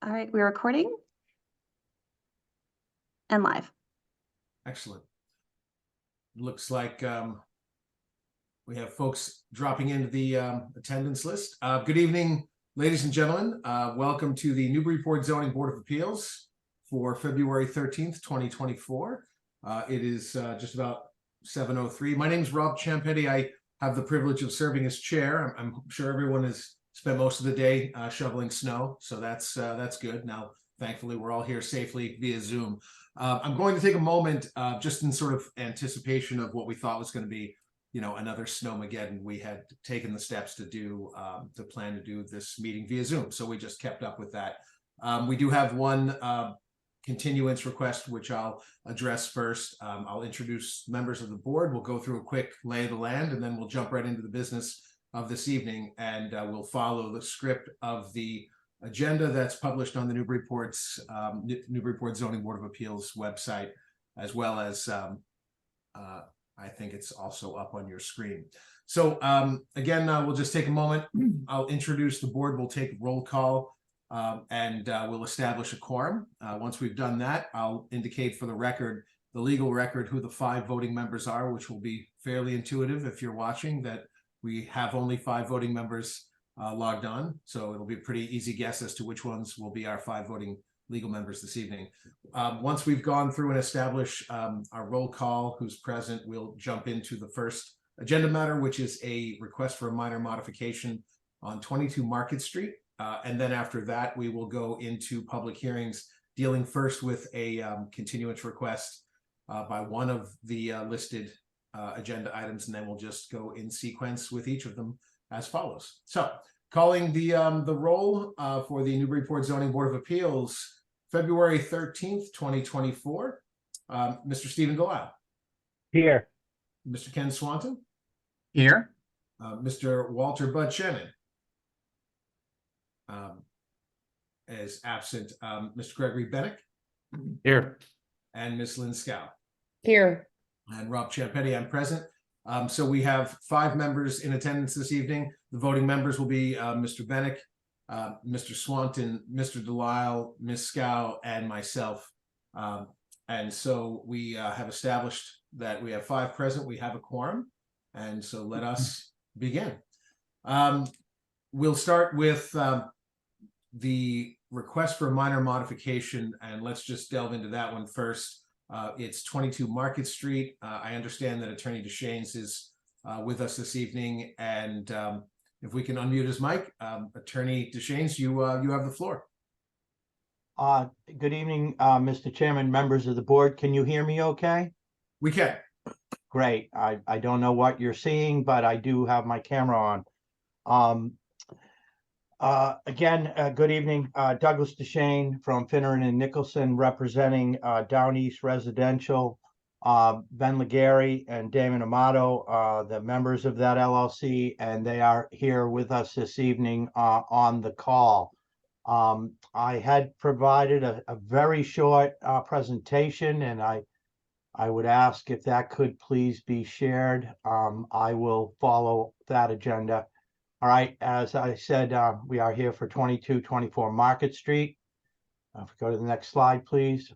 All right, we're recording and live. Excellent. Looks like we have folks dropping into the attendance list. Good evening, ladies and gentlemen. Welcome to the Newburyport Zoning Board of Appeals for February 13th, 2024. It is just about 7:03. My name is Rob Champetti. I have the privilege of serving as chair. I'm sure everyone has spent most of the day shoveling snow, so that's good. Now, thankfully, we're all here safely via Zoom. I'm going to take a moment just in sort of anticipation of what we thought was going to be, another snowmageddon. We had taken the steps to plan to do this meeting via Zoom, so we just kept up with that. We do have one continuance request, which I'll address first. I'll introduce members of the board. We'll go through a quick lay of the land, and then we'll jump right into the business of this evening, and we'll follow the script of the agenda that's published on the Newburyport Zoning Board of Appeals website, as well as I think it's also up on your screen. So again, we'll just take a moment. I'll introduce the board. We'll take roll call and we'll establish a quorum. Once we've done that, I'll indicate for the record, the legal record, who the 5 voting members are, which will be fairly intuitive if you're watching, that we have only 5 voting members logged on, so it'll be a pretty easy guess as to which ones will be our 5 voting legal members this evening. Once we've gone through and established our roll call, who's present, we'll jump into the first agenda matter, which is a request for a minor modification on 22 Market Street. And then after that, we will go into public hearings, dealing first with a continuance request by one of the listed agenda items, and then we'll just go in sequence with each of them as follows. So, calling the roll for the Newburyport Zoning Board of Appeals, February 13th, 2024. Mr. Stephen Delisle. Here. Mr. Ken Swanton. Here. Mr. Walter Bud Shannon. Is absent. Mr. Gregory Bennick. Here. And Ms. Lynn Scow. Here. And Rob Champetti, I'm present. So we have 5 members in attendance this evening. The voting members will be Mr. Bennick, Mr. Swanton, Mr. Delisle, Ms. Scow, and myself. And so we have established that we have 5 present. We have a quorum. And so let us begin. We'll start with the request for a minor modification, and let's just delve into that one first. It's 22 Market Street. I understand that Attorney DeShanes is with us this evening, and if we can unmute his mic, Attorney DeShanes, you have the floor. Good evening, Mr. Chairman, members of the board. Can you hear me okay? We can. Great. I don't know what you're seeing, but I do have my camera on. Again, good evening, Douglas DeShane from Finneran and Nicholson, representing Down East Residential, Ben Legary and Damon Amato, the members of that LLC, and they are here with us this evening on the call. I had provided a very short presentation, and I would ask if that could please be shared. I will follow that agenda. All right, as I said, we are here for 2224 Market Street. If we go to the next slide, please.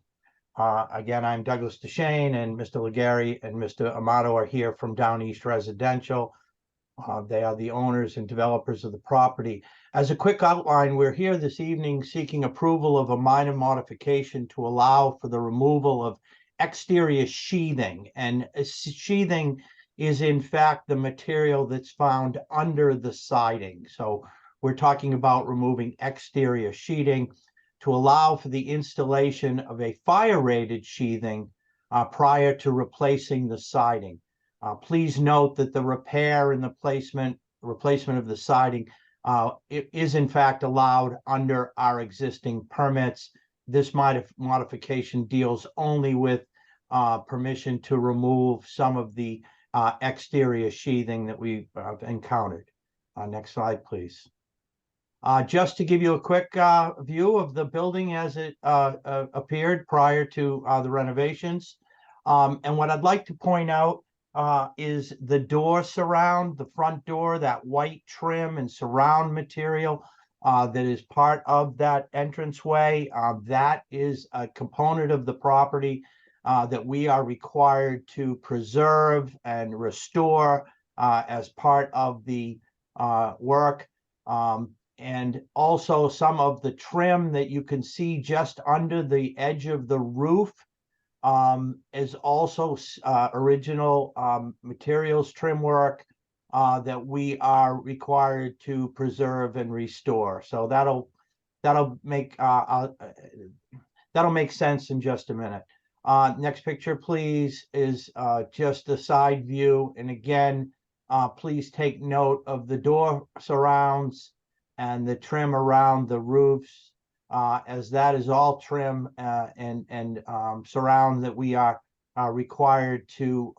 Again, I'm Douglas DeShane, and Mr. Legary and Mr. Amato are here from Down East Residential. They are the owners and developers of the property. As a quick outline, we're here this evening seeking approval of a minor modification to allow for the removal of exterior sheathing. And sheathing is in fact the material that's found under the siding. So we're talking about removing exterior sheeting to allow for the installation of a fire-rated sheathing prior to replacing the siding. Please note that the repair and the replacement of the siding it is in fact allowed under our existing permits. This modification deals only with permission to remove some of the exterior sheathing that we've encountered. Next slide, please. Just to give you a quick view of the building as it appeared prior to the renovations. And what I'd like to point out is the door surround, the front door, that white trim and surround material that is part of that entranceway. That is a component of the property that we are required to preserve and restore as part of the work. And also some of the trim that you can see just under the edge of the roof is also original materials trim work that we are required to preserve and restore. So that'll make sense in just a minute. Next picture, please, is just a side view. And again, please take note of the door surrounds and the trim around the roofs, as that is all trim and surround that we are required to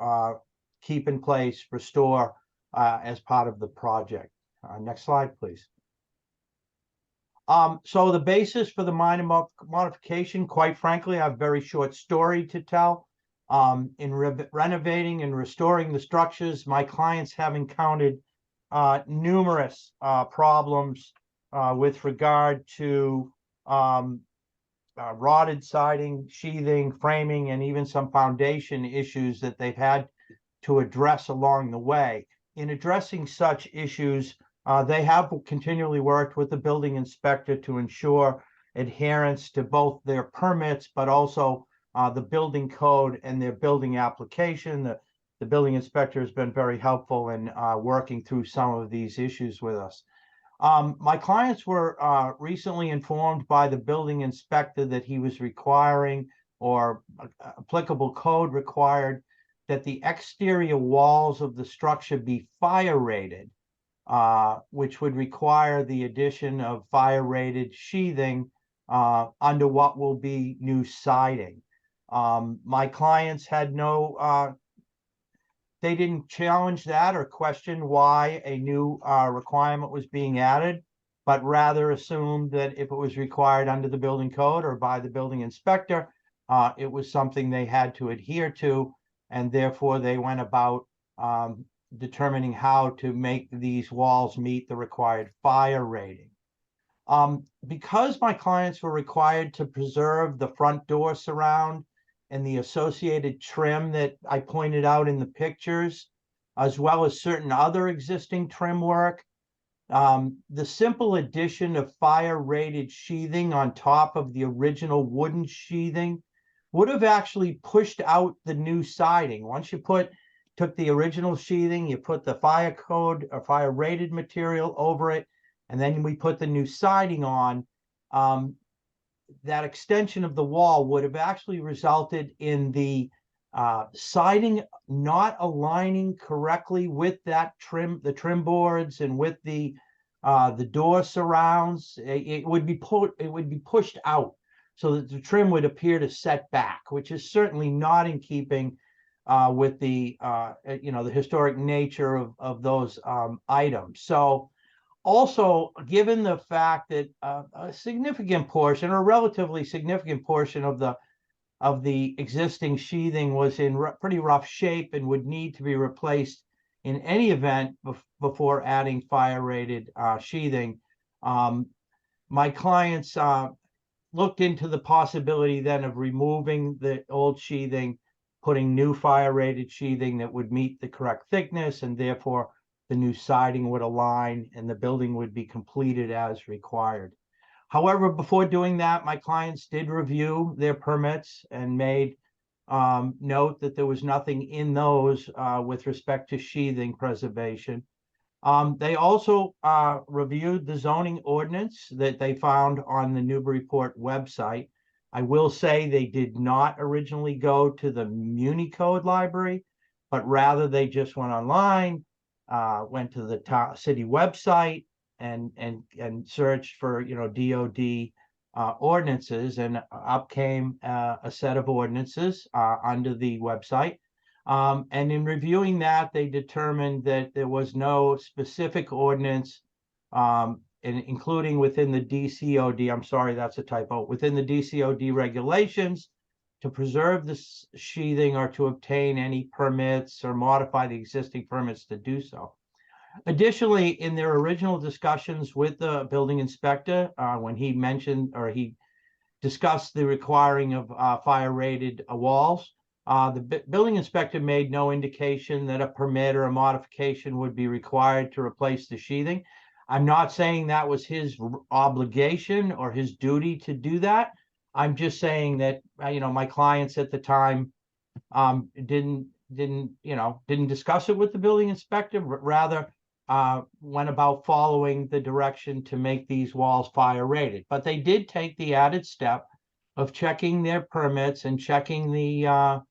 keep in place, restore as part of the project. Next slide, please. So the basis for the minor modification, quite frankly, I have a very short story to tell. In renovating and restoring the structures, my clients have encountered numerous problems with regard to rotted siding, sheathing, framing, and even some foundation issues that they've had to address along the way. In addressing such issues, they have continually worked with the building inspector to ensure adherence to both their permits, but also the building code and their building application. The building inspector has been very helpful in working through some of these issues with us. My clients were recently informed by the building inspector that he was requiring, or applicable code required, that the exterior walls of the structure be fire rated, which would require the addition of fire rated sheathing under what will be new siding. My clients had they didn't challenge that or question why a new requirement was being added, but rather assumed that if it was required under the building code or by the building inspector, it was something they had to adhere to, and therefore they went about determining how to make these walls meet the required fire rating. Because my clients were required to preserve the front door surround and the associated trim that I pointed out in the pictures, as well as certain other existing trim work, the simple addition of fire rated sheathing on top of the original wooden sheathing would have actually pushed out the new siding. Once you took the original sheathing, you put the fire code or fire rated material over it, and then we put the new siding on, that extension of the wall would have actually resulted in the siding not aligning correctly with that trim, the trim boards, and with the door surrounds. It would be pushed out so that the trim would appear to set back, which is certainly not in keeping with the the historic nature of those items. So also, given the fact that a significant portion, or a relatively significant portion of the existing sheathing was in pretty rough shape and would need to be replaced in any event before adding fire rated sheathing, my clients looked into the possibility then of removing the old sheathing, putting new fire rated sheathing that would meet the correct thickness, and therefore the new siding would align and the building would be completed as required. However, before doing that, my clients did review their permits and made note that there was nothing in those with respect to sheathing preservation. They also reviewed the zoning ordinance that they found on the Newburyport website. I will say they did not originally go to the Muni Code library, but rather they just went online, went to the city website and searched for DOD ordinances, and up came a set of ordinances under the website. And in reviewing that, they determined that there was no specific ordinance, including within the DCOD, I'm sorry, that's a typo, within the DCOD regulations to preserve the sheathing or to obtain any permits or modify the existing permits to do so. Additionally, in their original discussions with the building inspector, when he mentioned or he discussed the requiring of fire rated walls, the building inspector made no indication that a permit or a modification would be required to replace the sheathing. I'm not saying that was his obligation or his duty to do that. I'm just saying that, my clients at the time didn't discuss it with the building inspector, rather went about following the direction to make these walls fire rated. But they did take the added step of checking their permits and checking the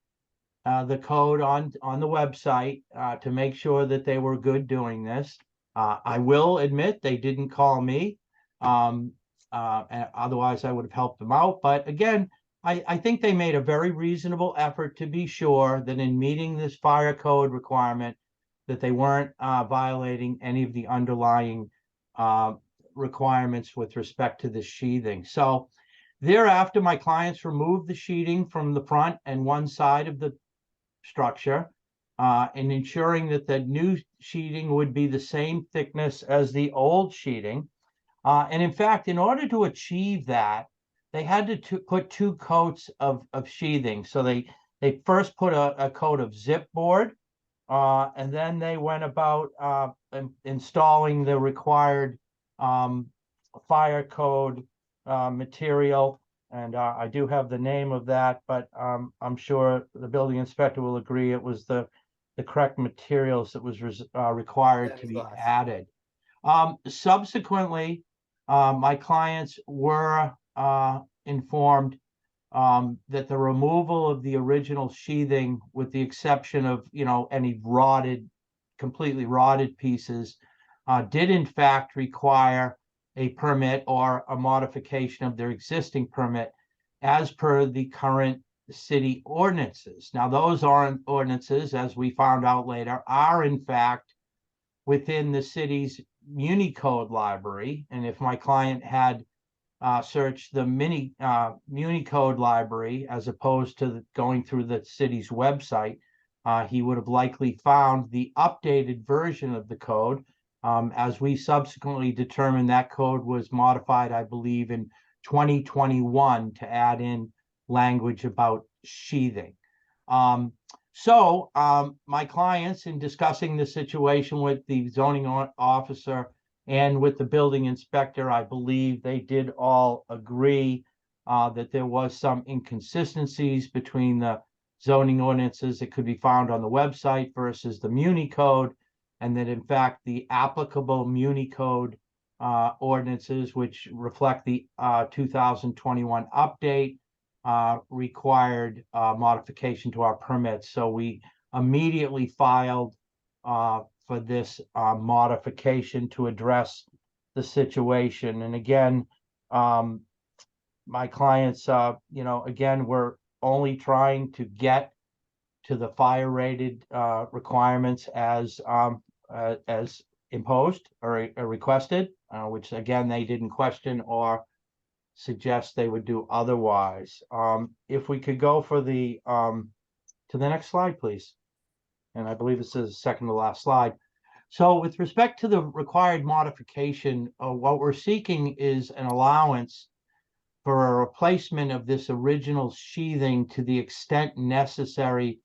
code on the website to make sure that they were good doing this. I will admit they didn't call me. Otherwise, I would have helped them out. But again, I think they made a very reasonable effort to be sure that in meeting this fire code requirement, that they weren't violating any of the underlying requirements with respect to the sheathing. So thereafter, my clients removed the sheeting from the front and one side of the structure, and ensuring that the new sheeting would be the same thickness as the old sheeting. And in fact, in order to achieve that, they had to put two coats of sheathing. So they first put a coat of zip board, and then they went about installing the required fire code material. And I do have the name of that, but I'm sure the building inspector will agree it was the correct materials that was required to be added. Subsequently, my clients were informed that the removal of the original sheathing, with the exception of any completely rotted pieces, did in fact require a permit or a modification of their existing permit as per the current city ordinances. Now, those ordinances, as we found out later, are in fact within the city's Muni Code library. And if my client had searched the Muni Code library as opposed to going through the city's website, he would have likely found the updated version of the code. As we subsequently determined, that code was modified, I believe, in 2021 to add in language about sheathing. So my clients, in discussing the situation with the zoning officer and with the building inspector, I believe they did all agree that there was some inconsistencies between the zoning ordinances that could be found on the website versus the Muni Code, and that in fact the applicable Muni Code ordinances, which reflect the 2021 update, required modification to our permits. So we immediately filed for this modification to address the situation. And again, my clients, again, were only trying to get to the fire rated requirements as imposed or requested, which again, they didn't question or suggest they would do otherwise. If we could go for the to the next slide, please. And I believe this is the second to last slide. So with respect to the required modification, what we're seeking is an allowance for a replacement of this original sheathing to the extent necessary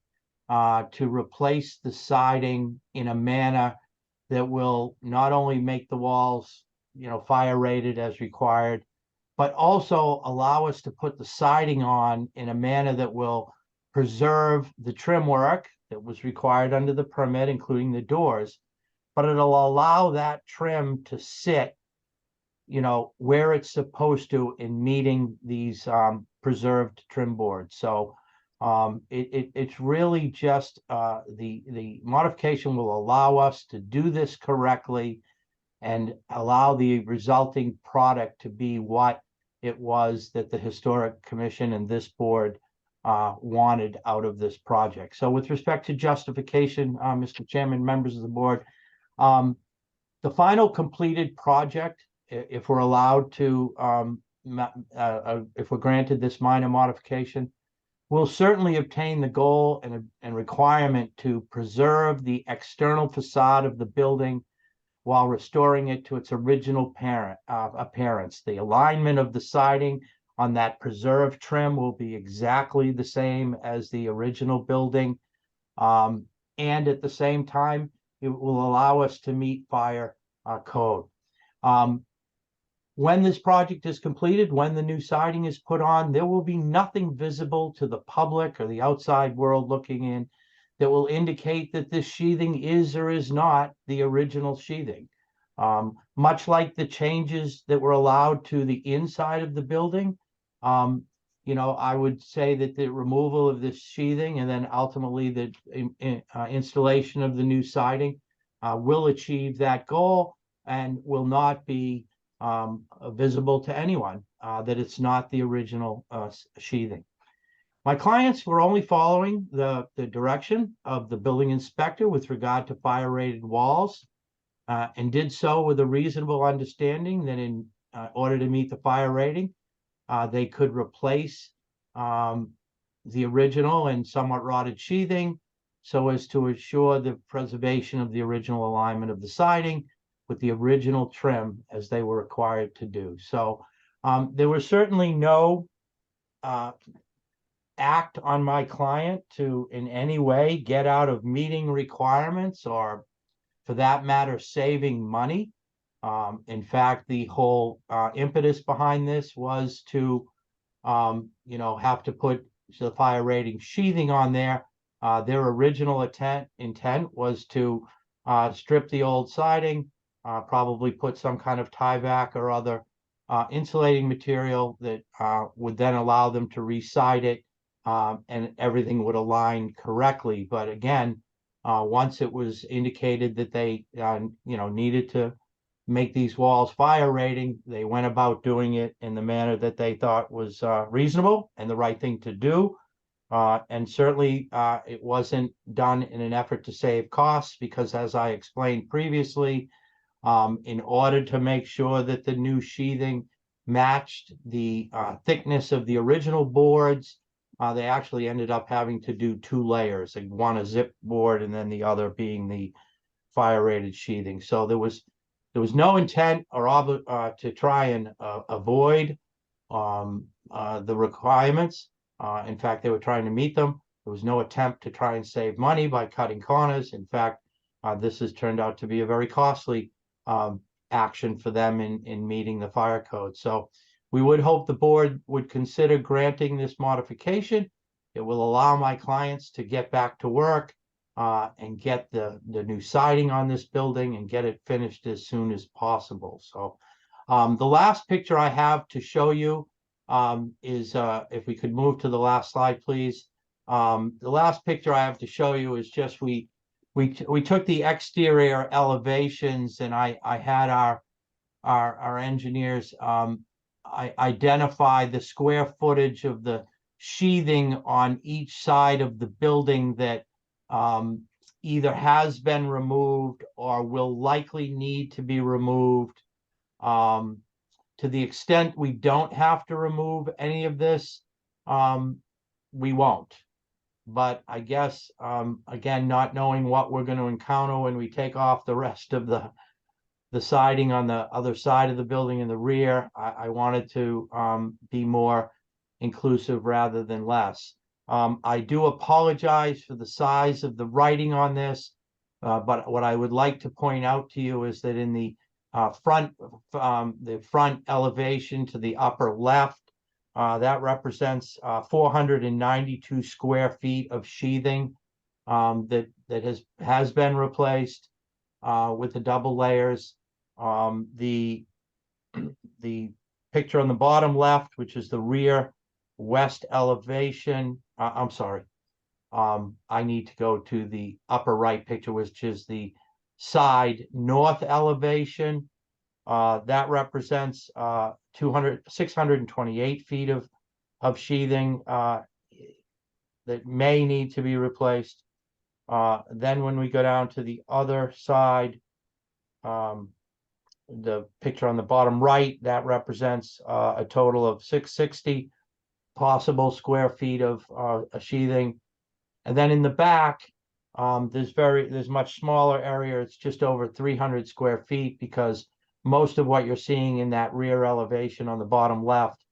to replace the siding in a manner that will not only make the walls, fire rated as required, but also allow us to put the siding on in a manner that will preserve the trim work that was required under the permit, including the doors, but it'll allow that trim to sit, where it's supposed to in meeting these preserved trim boards. So it's really just the modification will allow us to do this correctly and allow the resulting product to be what it was that the Historic Commission and this board wanted out of this project. So with respect to justification, Mr. Chairman, members of the board, the final completed project, if we're allowed to, if we're granted this minor modification, will certainly obtain the goal and requirement to preserve the external facade of the building while restoring it to its original appearance. The alignment of the siding on that preserved trim will be exactly the same as the original building. And at the same time, it will allow us to meet fire code. When this project is completed, when the new siding is put on, there will be nothing visible to the public or the outside world looking in that will indicate that this sheathing is or is not the original sheathing. Much like the changes that were allowed to the inside of the building, I would say that the removal of this sheathing and then ultimately the installation of the new siding will achieve that goal and will not be visible to anyone that it's not the original sheathing. My clients were only following the direction of the building inspector with regard to fire rated walls and did so with a reasonable understanding that in order to meet the fire rating, they could replace the original and somewhat rotted sheathing so as to ensure the preservation of the original alignment of the siding with the original trim as they were required to do. So there was certainly no act on my client to in any way get out of meeting requirements or for that matter, saving money. In fact, the whole impetus behind this was to, have to put the fire rating sheathing on there. Their original intent was to strip the old siding, probably put some kind of tie-back or other insulating material that would then allow them to re-side it and everything would align correctly. But again, once it was indicated that they, needed to make these walls fire rating, they went about doing it in the manner that they thought was reasonable and the right thing to do. And certainly it wasn't done in an effort to save costs because, as I explained previously, in order to make sure that the new sheathing matched the thickness of the original boards, they actually ended up having to do 2 layers, like one a zip board and then the other being the fire rated sheathing. So there was no intent or to try and avoid the requirements. In fact, they were trying to meet them. There was no attempt to try and save money by cutting corners. In fact, this has turned out to be a very costly action for them in meeting the fire code. So we would hope the board would consider granting this modification. It will allow my clients to get back to work and get the new siding on this building and get it finished as soon as possible. So the last picture I have to show you is, if we could move to the last slide, please. The last picture I have to show you is just we took the exterior elevations and I had our engineers identify the square footage of the sheathing on each side of the building that either has been removed or will likely need to be removed. To the extent we don't have to remove any of this, we won't. But I guess, again, not knowing what we're going to encounter when we take off the rest of the siding on the other side of the building in the rear, I wanted to be more inclusive rather than less. I do apologize for the size of the writing on this, but what I would like to point out to you is that in the front elevation to the upper left, that represents 492 square feet of sheathing that has been replaced with the double layers. The picture on the bottom left, which is the rear west elevation. I'm sorry. I need to go to the upper right picture, which is the side north elevation. That represents 628 feet of sheathing that may need to be replaced. Then when we go down to the other side, the picture on the bottom right, that represents a total of 660 possible square feet of sheathing. And then in the back, There's much smaller area. It's just over 300 square feet because most of what you're seeing in that rear elevation on the bottom left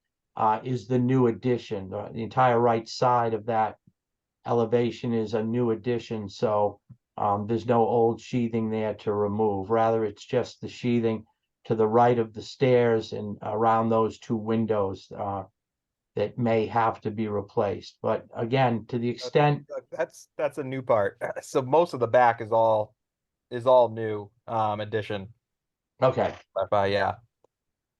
is the new addition. The entire right side of that elevation is a new addition, so there's no old sheathing there to remove. Rather, it's just the sheathing to the right of the stairs and around those two windows that may have to be replaced. But again, to the extent, That's a new part. So most of the back is all new addition. okay, Yeah.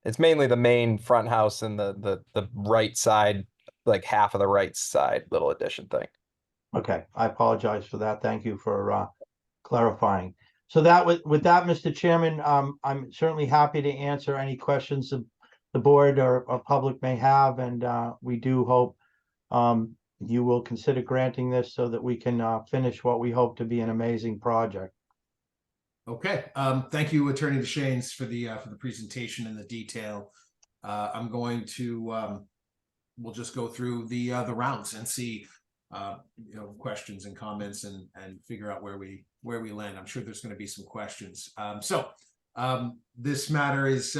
It's mainly the main front house and the right side, like half of the right side little addition thing. okay, I apologize for that. Thank you for clarifying. So that with that, Mr. Chairman, I'm certainly happy to answer any questions the board or public may have, and we do hope you will consider granting this so that we can finish what we hope to be an amazing project. Okay, thank you, Attorney DeShanes, for the presentation and the detail. I'm going to we'll just go through the rounds and see questions and comments and figure out where we land. I'm sure there's going to be some questions. This matter is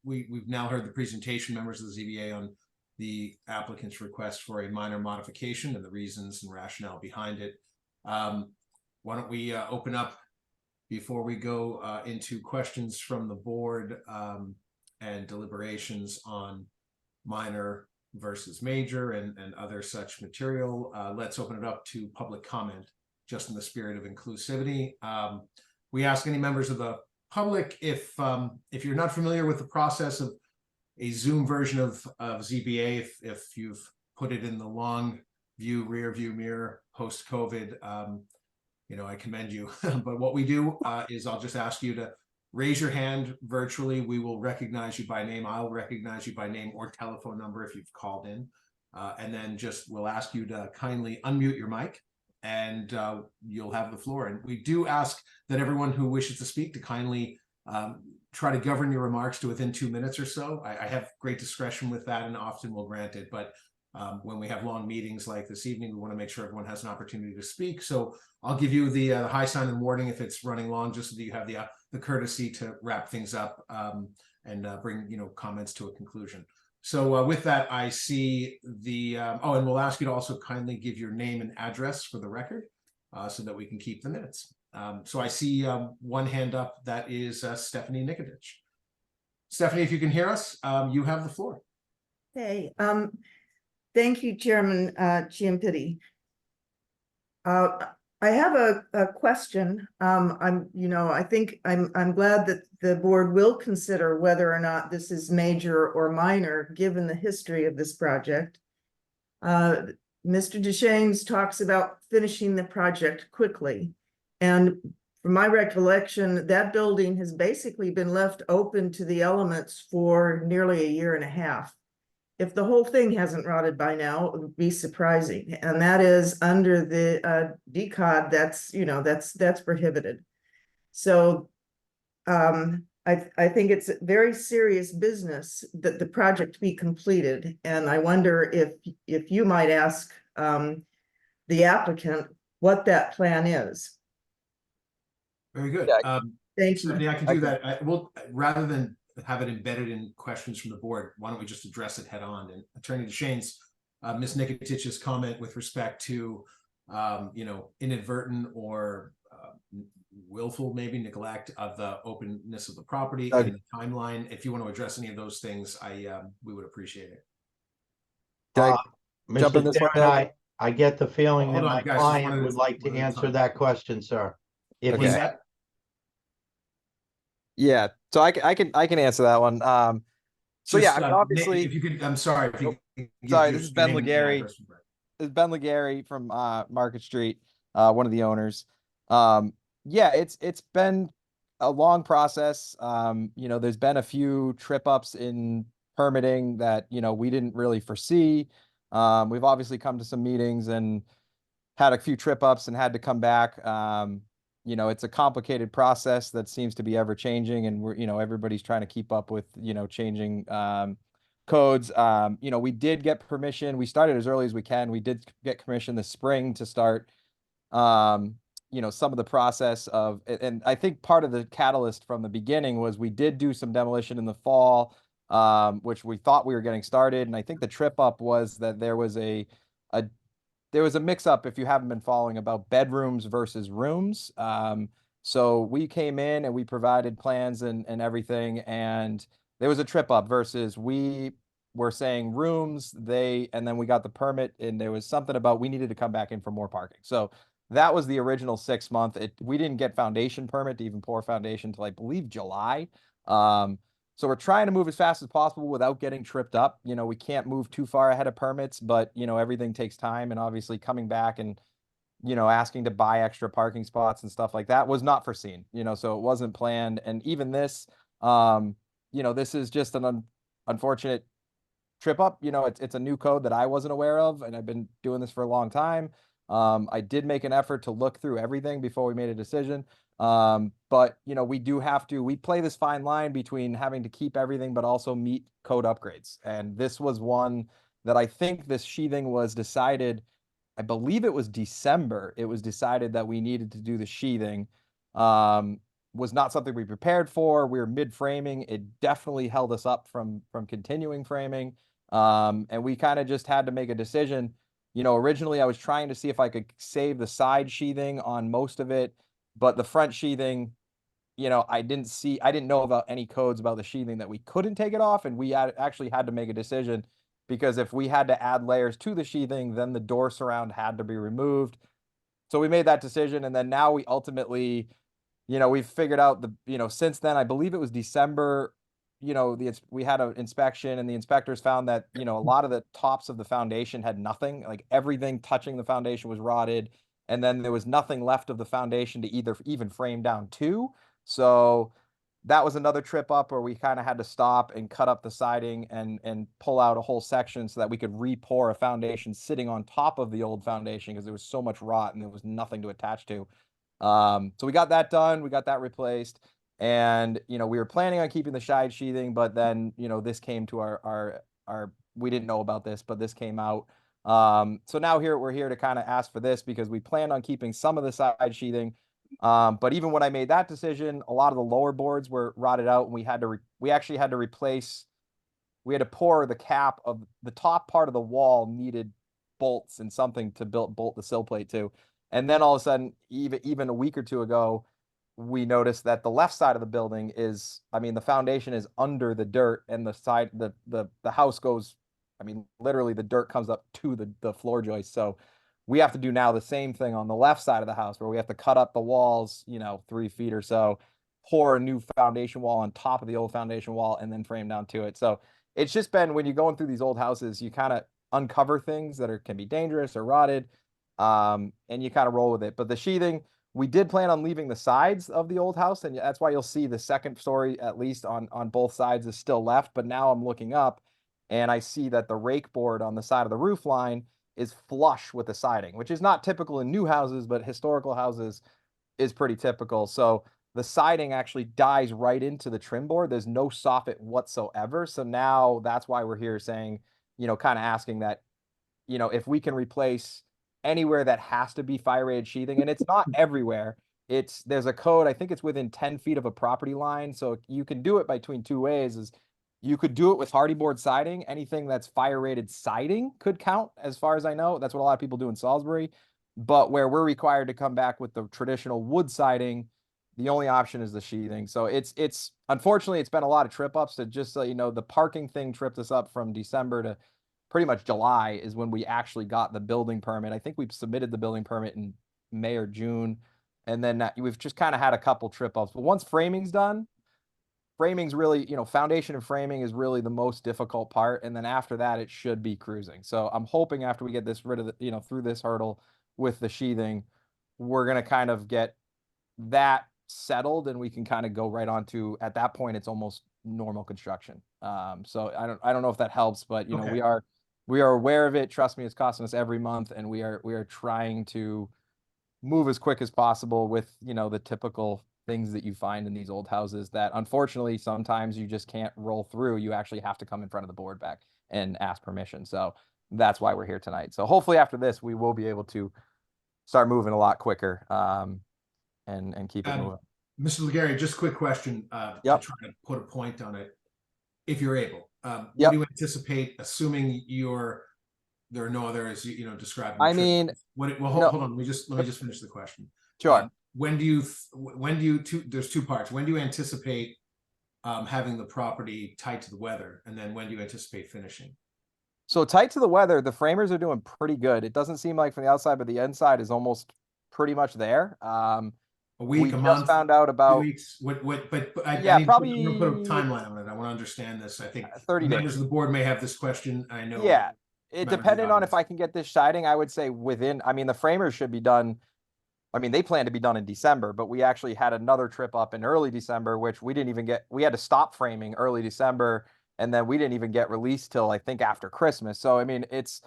we've now heard the presentation, members of the ZBA, on the applicant's request for a minor modification and the reasons and rationale behind it. Why don't we open up before we go into questions from the board and deliberations on minor versus major and other such material. Let's open it up to public comment, just in the spirit of inclusivity. We ask any members of the public, if you're not familiar with the process of a Zoom version of ZBA, if you've put it in the long view, rear view mirror post-COVID, I commend you. But what we do is I'll just ask you to raise your hand virtually. We will recognize you by name. I'll recognize you by name or telephone number if you've called in. And then we'll ask you to kindly unmute your mic, and you'll have the floor. And we do ask that everyone who wishes to speak to kindly try to govern your remarks to within 2 minutes or so. I have great discretion with that and often will grant it. But when we have long meetings like this evening, we want to make sure everyone has an opportunity to speak. So I'll give you the high sign and warning if it's running long, just so that you have the courtesy to wrap things up and bring comments to a conclusion. So with that, I see the and we'll ask you to also kindly give your name and address for the record so that we can keep the minutes. So I see one hand up. That is Stephanie Nikitich. Stephanie, if you can hear us, you have the floor. Hey, thank you, Chairman Chiampiti. I have a question. I think I'm glad that the board will consider whether or not this is major or minor, given the history of this project. Mr. DeShanes talks about finishing the project quickly. And from my recollection, that building has basically been left open to the elements for nearly a year and a half. If the whole thing hasn't rotted by now, it would be surprising. And that is under the DCOD, that's prohibited. So I think it's very serious business that the project be completed. And I wonder if you might ask the applicant what that plan is. Very good. Yeah, Thank you. Stephanie, I can do that. Well, rather than have it embedded in questions from the board, why don't we just address it head on? And Attorney DeShanes, Ms. Nikitich's comment with respect to inadvertent or willful maybe neglect of the openness of the property and the timeline. If you want to address any of those things, we would appreciate it. jump in Mr. this one, Chairman, Doug? I get the feeling that Hold on, my guys, just client one at a- would like to one at a answer time. that question, sir. If Okay. What's you- that? Yeah, so I can answer that one. So yeah, I mean, obviously, if you could, I'm sorry. If you could give sorry, your this is Ben name and Legary. address. This is Ben Legary from Market Street, one of the owners. Yeah, it's been a long process. There's been a few trip ups in permitting that we didn't really foresee. We've obviously come to some meetings and had a few trip ups and had to come back. It's a complicated process that seems to be ever changing, and we're everybody's trying to keep up with changing codes. We did get permission. We started as early as we can. We did get permission this spring to start you know, some of the process of, and I think part of the catalyst from the beginning was we did do some demolition in the fall, which we thought we were getting started. And I think the trip up was that there was a there was a mix up, if you haven't been following, about bedrooms versus rooms. So we came in and we provided plans and everything, and there was a trip up versus we were saying rooms, and then we got the permit and there was something about we needed to come back in for more parking. So that was the original 6 month. We didn't get foundation permit to even pour foundation till I believe July. So we're trying to move as fast as possible without getting tripped up. You know, we can't move too far ahead of permits, but you know, everything takes time, and obviously coming back and, you know, asking to buy extra parking spots and stuff like that was not foreseen, you know, so it wasn't planned. And even this, you know, this is just an unfortunate trip up. You know, it's a new code that I wasn't aware of, and I've been doing this for a long time. I did make an effort to look through everything before we made a decision. But you know, we play this fine line between having to keep everything, but also meet code upgrades. And this was one that I think this sheathing was decided, I believe it was December. It was decided that we needed to do the sheathing. Was not something we prepared for. We were mid framing. It definitely held us up from continuing framing. And we kind of just had to make a decision. You know, originally I was trying to see if I could save the side sheathing on most of it, but the front sheathing, you know, I didn't know about any codes about the sheathing that we couldn't take it off. And we actually had to make a decision, because if we had to add layers to the sheathing, then the door surround had to be removed. So we made that decision. And then now we ultimately, you know, we've figured out since then, I believe it was December, you know, we had an inspection, and the inspectors found that, you know, a lot of the tops of the foundation had nothing, like everything touching the foundation was rotted. And then there was nothing left of the foundation to even frame down to. So that was another trip up where we kind of had to stop and cut up the siding and pull out a whole section so that we could re-pour a foundation sitting on top of the old foundation, because there was so much rot and there was nothing to attach to. So we got that done, we got that replaced, and you know, we were planning on keeping the side sheathing, but then, you know, this came to our we didn't know about this, but this came out. So now we're here to kind of ask for this, because we planned on keeping some of the side sheathing. But even when I made that decision, a lot of the lower boards were rotted out, and we actually had to replace. We had to pour the cap of the top part of the wall, needed bolts and something to bolt the sill plate to. And then all of a sudden, even a week or two ago, we noticed that the left side of the building is, I mean, the foundation is under the dirt, and the house goes, I mean, literally the dirt comes up to the floor joist. So we have to do now the same thing on the left side of the house, where we have to cut up the walls, you know, 3 feet or so, pour a new foundation wall on top of the old foundation wall, and then frame down to it. So it's just been, when you're going through these old houses, you kind of uncover things that can be dangerous or rotted, and you kind of roll with it. But the sheathing, we did plan on leaving the sides of the old house, and that's why you'll see the second story, at least on both sides, is still left. But now I'm looking up, and I see that the rake board on the side of the roof line is flush with the siding, which is not typical in new houses, but historical houses is pretty typical. So the siding actually dies right into the trim board. There's no soffit whatsoever. So now that's why we're here saying, you know, kind of asking that, you know, if we can replace anywhere that has to be fire rated sheathing, and it's not everywhere. There's a code, I think it's within 10 feet of a property line. So you can do it between two ways. Is you could do it with hardy board siding. Anything that's fire rated siding could count, as far as I know. That's what a lot of people do in Salisbury. But where we're required to come back with the traditional wood siding, the only option is the sheathing. So it's unfortunately, it's been a lot of trip ups. To just so you know, the parking thing tripped us up from December to pretty much July is when we actually got the building permit. I think we've submitted the building permit in May or June. And then we've just kind of had a couple trip ups. But once framing's done, framing's really, you know, foundation and framing is really the most difficult part. And then after that, it should be cruising. So I'm hoping after we get this rid of the, you know, through this hurdle with the sheathing, we're going to kind of get that settled, and we can kind of go right on to, at that point, it's almost normal construction. So I don't know if that helps, but you know, Okay. we are aware of it. Trust me, it's costing us every month, and we are trying to move as quick as possible with, you know, the typical things that you find in these old houses that unfortunately sometimes you just can't roll through. You actually have to come in front of the board back and ask permission. So that's why we're here tonight. So hopefully after this, we will be able to start moving a lot quicker, and keep it moving. Mr. Legary, just a quick question, to Yep. try to put a point on it, if you're able. What Yep. do you anticipate, assuming there are no other, as you know, described? I mean, well, no. hold on, let me just finish the question. Sure. When do you there's two parts. When do you anticipate having the property tight to the weather, and then when do you anticipate finishing? So tight to the weather, the framers are doing pretty good. It doesn't seem like from the outside, but the inside is almost pretty much there. A week, We a just month, found out 2 about, weeks? But I yeah, need probably to put a timeline on it. I want to understand this. I think 30 members days. of the board may have this question. I know. Yeah, it members of the depending on if audience. I can get this siding, I would say within, I mean, the framers should be done. I mean, they plan to be done in December, but we actually had another trip up in early December, which we didn't even get, we had to stop framing early December, and then we didn't even get released till I think after Christmas. So, I mean, it's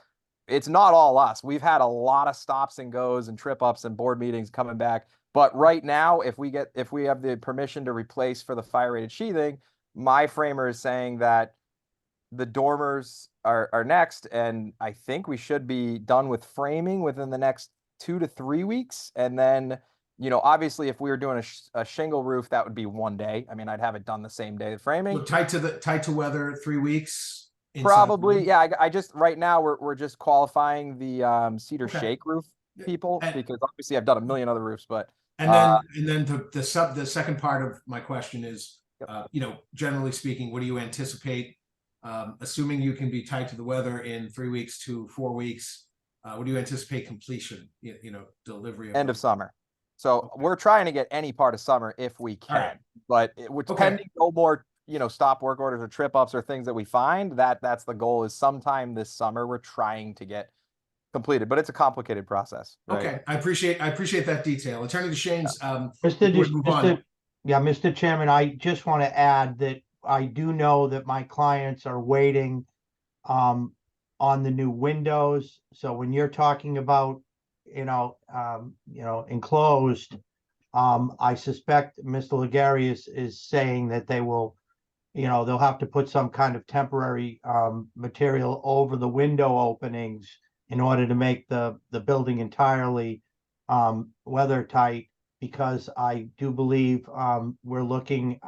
not all us. We've had a lot of stops and goes and trip ups and board meetings coming back. But right now, if we have the permission to replace for the fire rated sheathing, my framer is saying that the dormers are next, and I think we should be done with framing within the next 2 to 3 weeks. And then, obviously, if we were doing a shingle roof, that would be 1 day. I mean, I'd have it done the same day. The framing, So tight to weather, 3 weeks. probably, yeah. I just right now we're just qualifying the cedar Okay. shake roof people, And- because obviously I've done a million other roofs, but And then the second part of my question is, generally speaking, what do you anticipate, assuming you can be tight to the weather in 3 weeks to 4 weeks? What do you anticipate completion? Delivery end of summer. So we're trying to get any part of summer if we can, right. but it's pending no more, stop work orders or trip ups or things that we find. That's the goal, is sometime this summer we're trying to get completed, but it's a complicated process. Right? Okay, I appreciate that detail. Attorney DeShane's, Mr. Chairman, I just want to add that I do know that my clients are waiting on the new windows. So when you're talking about, enclosed, I suspect Mr. Legary is saying that they will, they'll have to put some kind of temporary material over the window openings in order to make the building entirely weather tight, because I do believe we're looking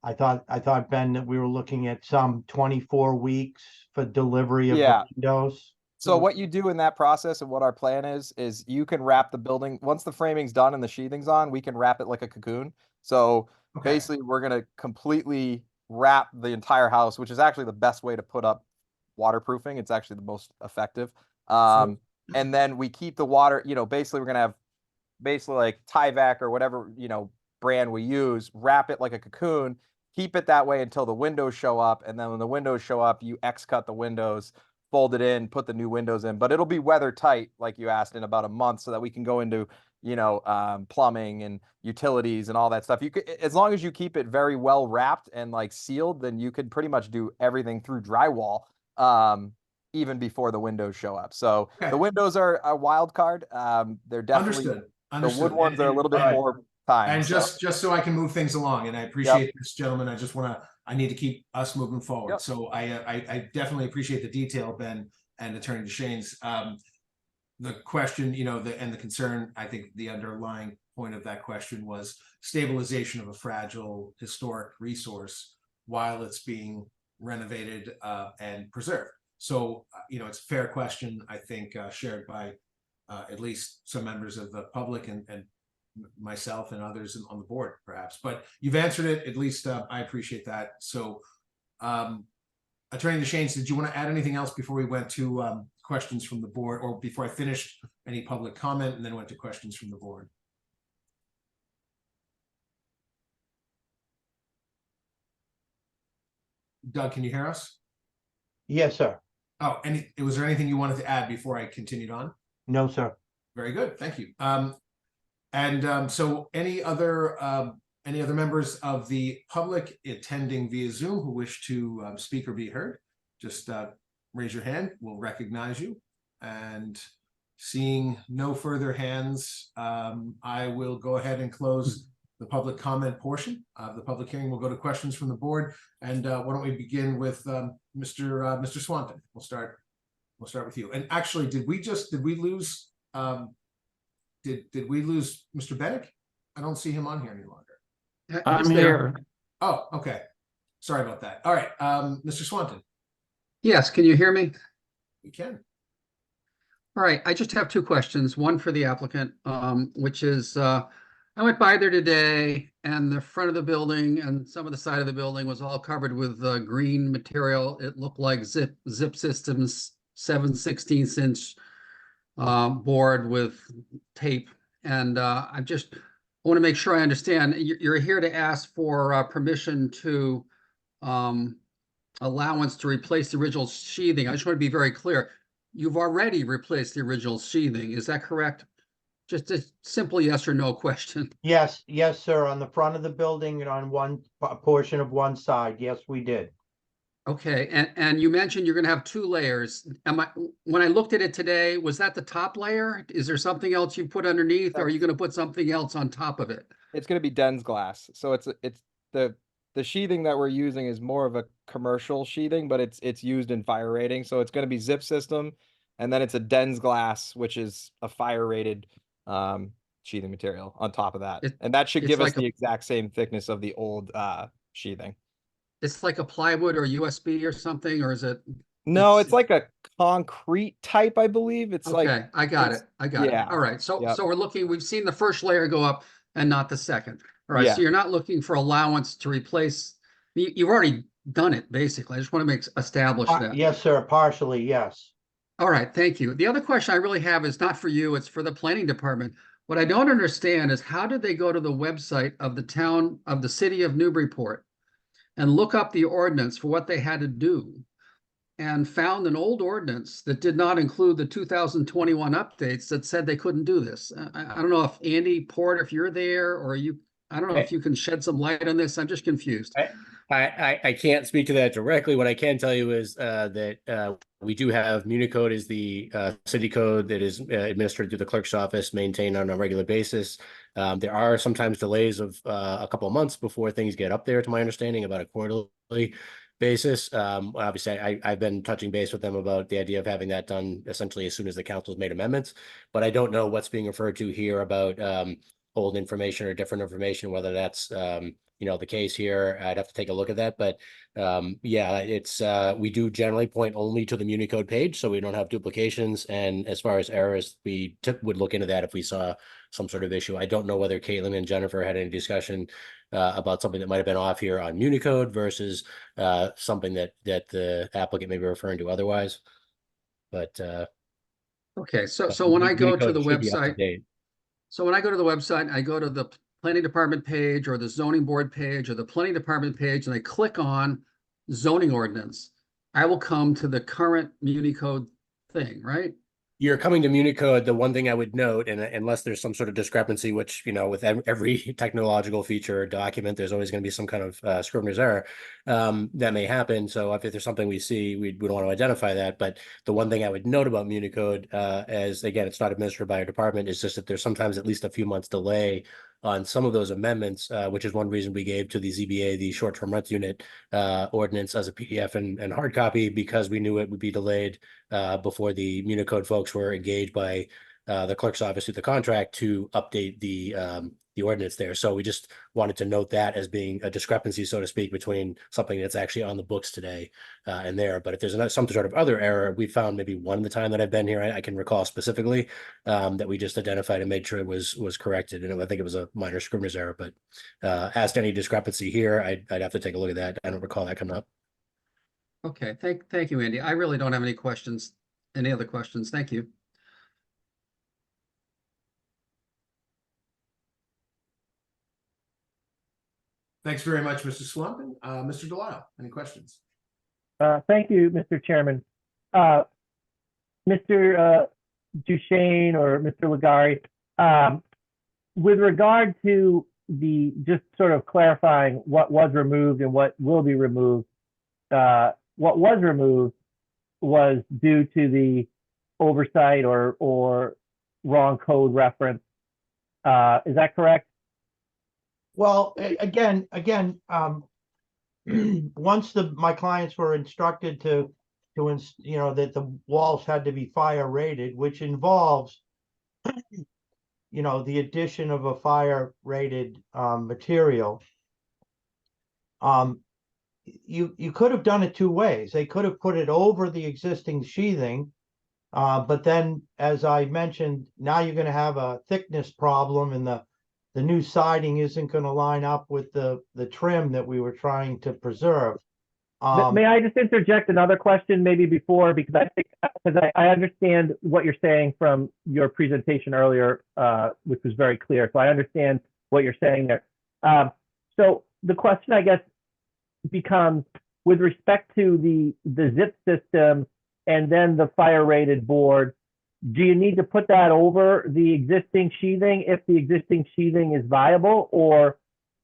I thought, Ben, that we were looking at some 24 weeks for delivery of the windows. So what you do in that process, and what our plan is you can wrap the building, once the framing's done and the sheathing's on, we can wrap it like a cocoon. So basically we're going to completely wrap the entire house, which is actually the best way to put up waterproofing. It's actually the most effective. And then we keep the water, basically we're going to have like Tyvek or whatever, brand we use, wrap it like a cocoon, keep it that way until the windows show up. And then when the windows show up, you X-cut the windows, fold it in, put the new windows in, but it'll be weather tight, like you asked, in about a month, so that we can go into, plumbing and utilities and all that stuff. You could, as long as you keep it very well wrapped and like sealed, then you could pretty much do everything through drywall, even before the windows show up. So the windows are a wild card. They're definitely Understood. The wood ones are a little bit more time. And just so I can move things along, and I appreciate this, gentlemen. I need to keep us moving forward. So I definitely appreciate the detail, Ben and Attorney DeShane's. The question, and the concern, I think the underlying point of that question was stabilization of a fragile historic resource while it's being renovated and preserved. So, it's a fair question, I think, shared by at least some members of the public and myself and others on the board, perhaps. But you've answered it, at least I appreciate that. So, Attorney DeShanes, did you want to add anything else before we went to questions from the board, or before I finished any public comment and then went to questions from the board? Doug, can you hear us? Yes, sir. Oh, was there anything you wanted to add before I continued on? No, sir. Very good, thank you. So any other members of the public attending via Zoom who wish to speak or be heard, just raise your hand. We'll recognize you. And seeing no further hands, I will go ahead and close the public comment portion of the public hearing. We'll go to questions from the board. And why don't we begin with Mr. Swanton? We'll start with you. And actually, did we lose did we lose Mr. Bennett? I don't see him on here any longer. I'm He's there. here. Oh, okay. Sorry about that. All right, Mr. Swanton, Yes, can you hear me? we can. All right, I just have two questions. One for the applicant, which is, I went by there today and the front of the building and some of the side of the building was all covered with green material. It looked like Zip Systems 7/16 inch board with tape. And I just want to make sure I understand. You're here to ask for permission to allowance to replace the original sheathing. I just want to be very clear. You've already replaced the original sheathing, is that correct? Just a simple yes or no question. Yes, yes, sir. On the front of the building and on one portion of one side. Yes, we did. Okay, and you mentioned you're gonna have two layers. When I looked at it today, was that the top layer? Is there something else you put underneath, or are you gonna put something else on top of it? It's going to be Den's glass. So it's the sheathing that we're using is more of a commercial sheathing, but it's used in fire rating. So it's going to be Zip System, and then it's a Den's glass, which is a fire rated sheathing material on top of that. And that should it's give us like the exact same thickness of the old sheathing. It's like a plywood or USB or something, or is it? No, it's like a concrete type, I believe. It's like Okay, I got it's- it. I got yeah, it. All right. So yep. so we've seen the first layer go up and not the second. All right. Yeah. So you're not looking for allowance to replace. You've already done it, basically. I just want to establish that. Yes, sir. Partially, yes. All right, thank you. The other question I really have is not for you, it's for the planning department. What I don't understand is how did they go to the website of the town of the city of Newburyport and look up the ordinance for what they had to do and found an old ordinance that did not include the 2021 updates that said they couldn't do this. I don't know if Andy Porter, if you're there, or I don't know if you can shed some light on this. I'm just confused. I can't speak to that directly. What I can tell you is that we do have Municode is the city code that is administered through the clerk's office, maintained on a regular basis. There are sometimes delays of a couple of months before things get up there, to my understanding, about a quarterly basis. Obviously, I've been touching base with them about the idea of having that done essentially as soon as the council's made amendments, but I don't know what's being referred to here about old information or different information, whether that's the case here. I'd have to take a look at that, but yeah, it's we do generally point only to the Municode page, so we don't have duplications. And as far as errors, we would look into that if we saw some sort of issue. I don't know whether Caitlin and Jennifer had any discussion about something that might have been off here on Municode versus something that the applicant may be referring to otherwise. But Okay, so when I go to the website, date. so when I go to the website, I go to the planning department page or the zoning board page or the planning department page, and I click on zoning ordinance, I will come to the current Municode thing, right? You're coming to Municode. The one thing I would note, and unless there's some sort of discrepancy, which, with every technological feature or document, there's always going to be some kind of scrivener's error that may happen. So if there's something we see, we don't want to identify that. But the one thing I would note about Municode, as again, it's not administered by a department, is just that there's sometimes at least a few months delay on some of those amendments, which is one reason we gave to the ZBA the short-term rent unit ordinance as a PDF and hard copy, because we knew it would be delayed before the Municode folks were engaged by the clerk's office through the contract to update the ordinance there. So we just wanted to note that as being a discrepancy, so to speak, between something that's actually on the books today and there. But if there's some sort of other error, we found maybe one in the time that I've been here, I can recall specifically that we just identified and made sure it was corrected. And I think it was a minor scrivener's error. But as to any discrepancy here, I'd have to take a look at that. I don't recall that coming up. Okay, thank you, Andy. I really don't have any questions. Any other questions? Thank you. Thanks very much, Mr. Swanton. Mr. Delisle, any questions? Thank you, Mr. Chairman. Mr. Duchesne or Mr. Legari, with regard to just sort of clarifying what was removed and what will be removed, what was removed was due to the oversight or wrong code reference. Is that correct? Well, again, once my clients were instructed that the walls had to be fire rated, which involves you know, the addition of a fire rated material, you could have done it two ways. They could have put it over the existing sheathing, but then, as I mentioned, now you're going to have a thickness problem, and the new siding isn't going to line up with the trim that we were trying to preserve. May I just interject another question maybe before, because I think, because I understand what you're saying from your presentation earlier, which was very clear. So I understand what you're saying there. So the question, I guess, becomes with respect to the zip system and then the fire rated board, do you need to put that over the existing sheathing if the existing sheathing is viable, or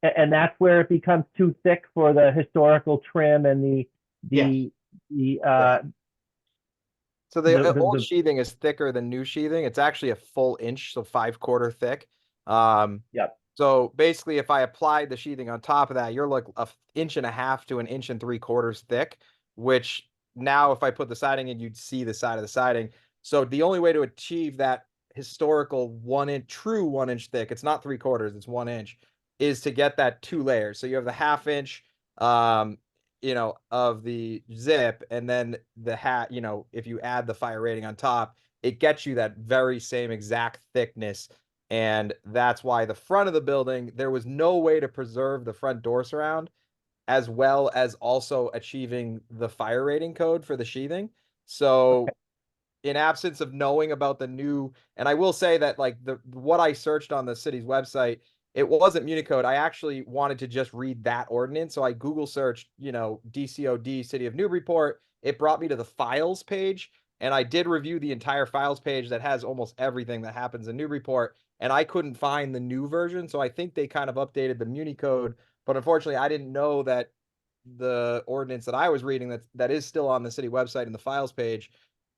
and that's where it becomes too thick for the historical trim and the So the old the sheathing is thicker than new sheathing. It's actually a full inch, so 5/4 thick. Yep. So basically, if I applied the sheathing on top of that, you're like a inch and a half to an inch and 3/4 thick, which now if I put the siding in, you'd see the side of the siding. So the only way to achieve that historical 1 inch, true 1 inch thick, it's not 3/4, it's 1 inch, is to get that 2 layers. So you have the 1/2 inch, of the zip, and then the if you add the fire rating on top, it gets you that very same exact thickness. And that's why the front of the building, there was no way to preserve the front door surround, as well as also achieving the fire rating code for the sheathing. So in absence of knowing about the new, and I will say that like what I searched on the city's website, it wasn't Municode. I actually wanted to just read that ordinance. So I Google searched, DCOD City of Newburyport. It brought me to the files page, and I did review the entire files page that has almost everything that happens in Newburyport, and I couldn't find the new version. So I think they kind of updated the Municode, but unfortunately I didn't know that the ordinance that I was reading that is still on the city website in the files page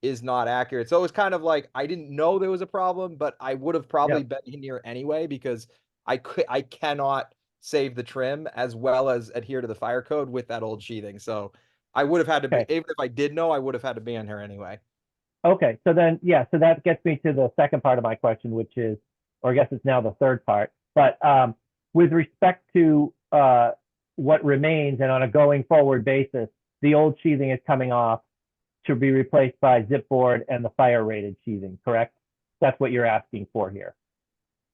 is not accurate. So it was kind of like I didn't know there was a problem, but I would have probably been in here anyway, because I cannot save the trim as well as adhere to the fire code with that old sheathing. So I would have had to be, even if I did know, I would have had to be in here anyway. Okay, so then, yeah, so that gets me to the second part of my question, which is, or I guess it's now the third part, but with respect to what remains and on a going forward basis, the old sheathing is coming off to be replaced by zip board and the fire rated sheathing, correct? That's what you're asking for here.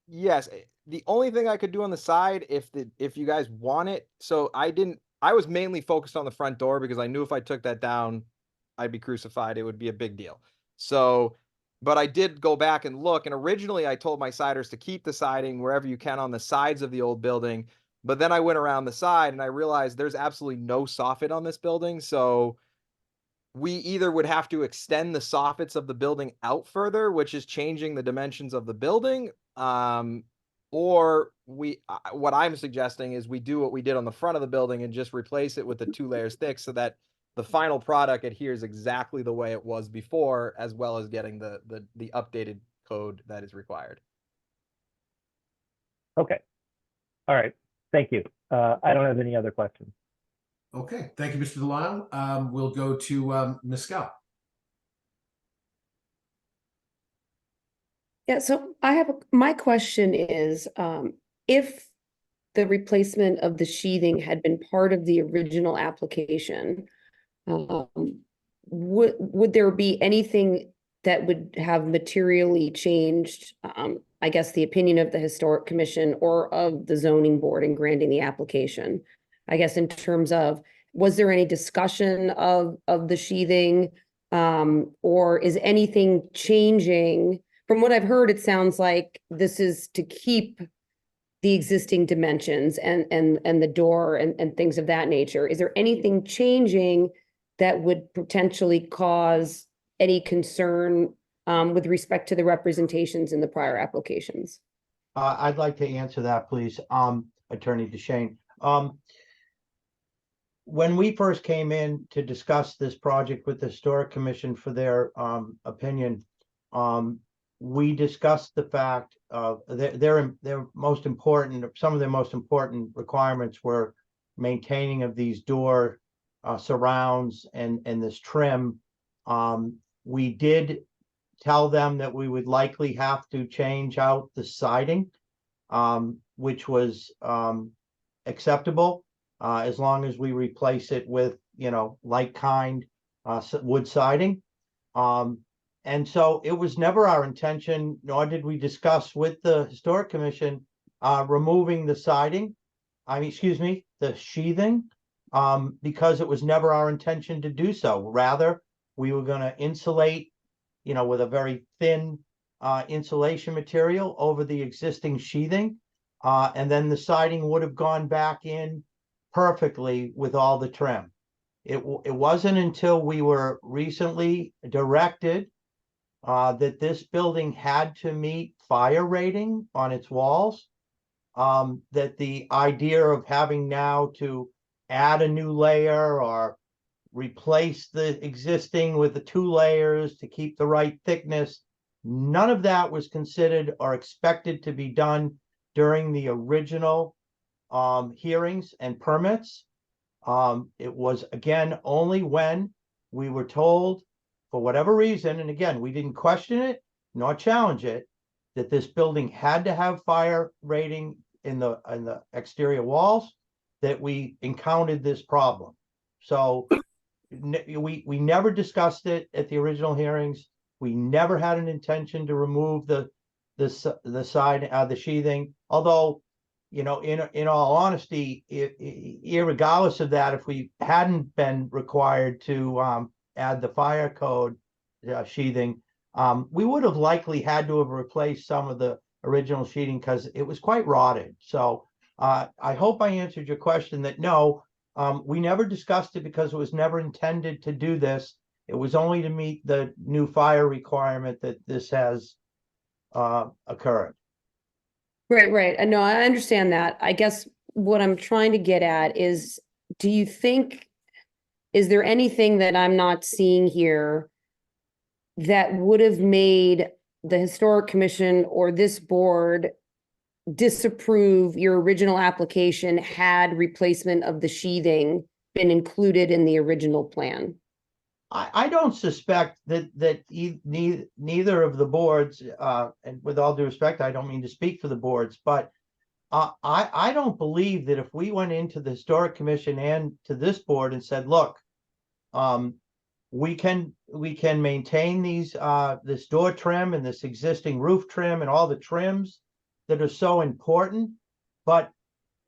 Yes, the only thing I could do on the side, if you guys want it, so I was mainly focused on the front door because I knew if I took that down, I'd be crucified. It would be a big deal. So, but I did go back and look, and originally I told my siders to keep the siding wherever you can on the sides of the old building. But then I went around the side and I realized there's absolutely no soffit on this building. So we either would have to extend the soffits of the building out further, which is changing the dimensions of the building, or what I'm suggesting is we do what we did on the front of the building and just replace it with the 2 layers thick, so that the final product adheres exactly the way it was before, as well as getting the updated code that is required. Okay. All right. Thank you. I don't have any other questions. Okay, thank you, Mr. Delisle. We'll go to Ms. Scout. Yeah, so my question is, if the replacement of the sheathing had been part of the original application, would there be anything that would have materially changed, I guess, the opinion of the Historic Commission or of the zoning board in granting the application? I guess in terms of, was there any discussion of the sheathing, or is anything changing? From what I've heard, it sounds like this is to keep the existing dimensions and the door and things of that nature. Is there anything changing that would potentially cause any concern with respect to the representations in the prior applications? I'd like to answer that, please, Attorney DeShane. When we first came in to discuss this project with the Historic Commission for their opinion, we discussed the fact of their most important, some of their most important requirements were maintaining of these door surrounds and this trim. We did tell them that we would likely have to change out the siding, which was acceptable, as long as we replace it with, like kind wood siding. And so it was never our intention, nor did we discuss with the Historic Commission removing the siding. The sheathing, because it was never our intention to do so. Rather, we were going to insulate, with a very thin insulation material over the existing sheathing. And then the siding would have gone back in perfectly with all the trim. It wasn't until we were recently directed that this building had to meet fire rating on its walls, that the idea of having now to add a new layer or replace the existing with the 2 layers to keep the right thickness, none of that was considered or expected to be done during the original hearings and permits. It was, again, only when we were told, for whatever reason, and again, we didn't question it nor challenge it, that this building had to have fire rating in the exterior walls, that we encountered this problem. So we never discussed it at the original hearings. We never had an intention to remove the side, the sheathing. Although, in all honesty, irregardless of that, if we hadn't been required to add the fire code sheathing, we would have likely had to have replaced some of the original sheeting because it was quite rotted. So I hope I answered your question that no, we never discussed it because it was never intended to do this. It was only to meet the new fire requirement that this has occurred. Right. No, I understand that. I guess what I'm trying to get at is, is there anything that I'm not seeing here that would have made the Historic Commission or this board disapprove your original application had replacement of the sheathing been included in the original plan? I don't suspect that neither of the boards, and with all due respect, I don't mean to speak for the boards, but I don't believe that if we went into the Historic Commission and to this board and said, look, we can maintain these this door trim and this existing roof trim and all the trims that are so important, but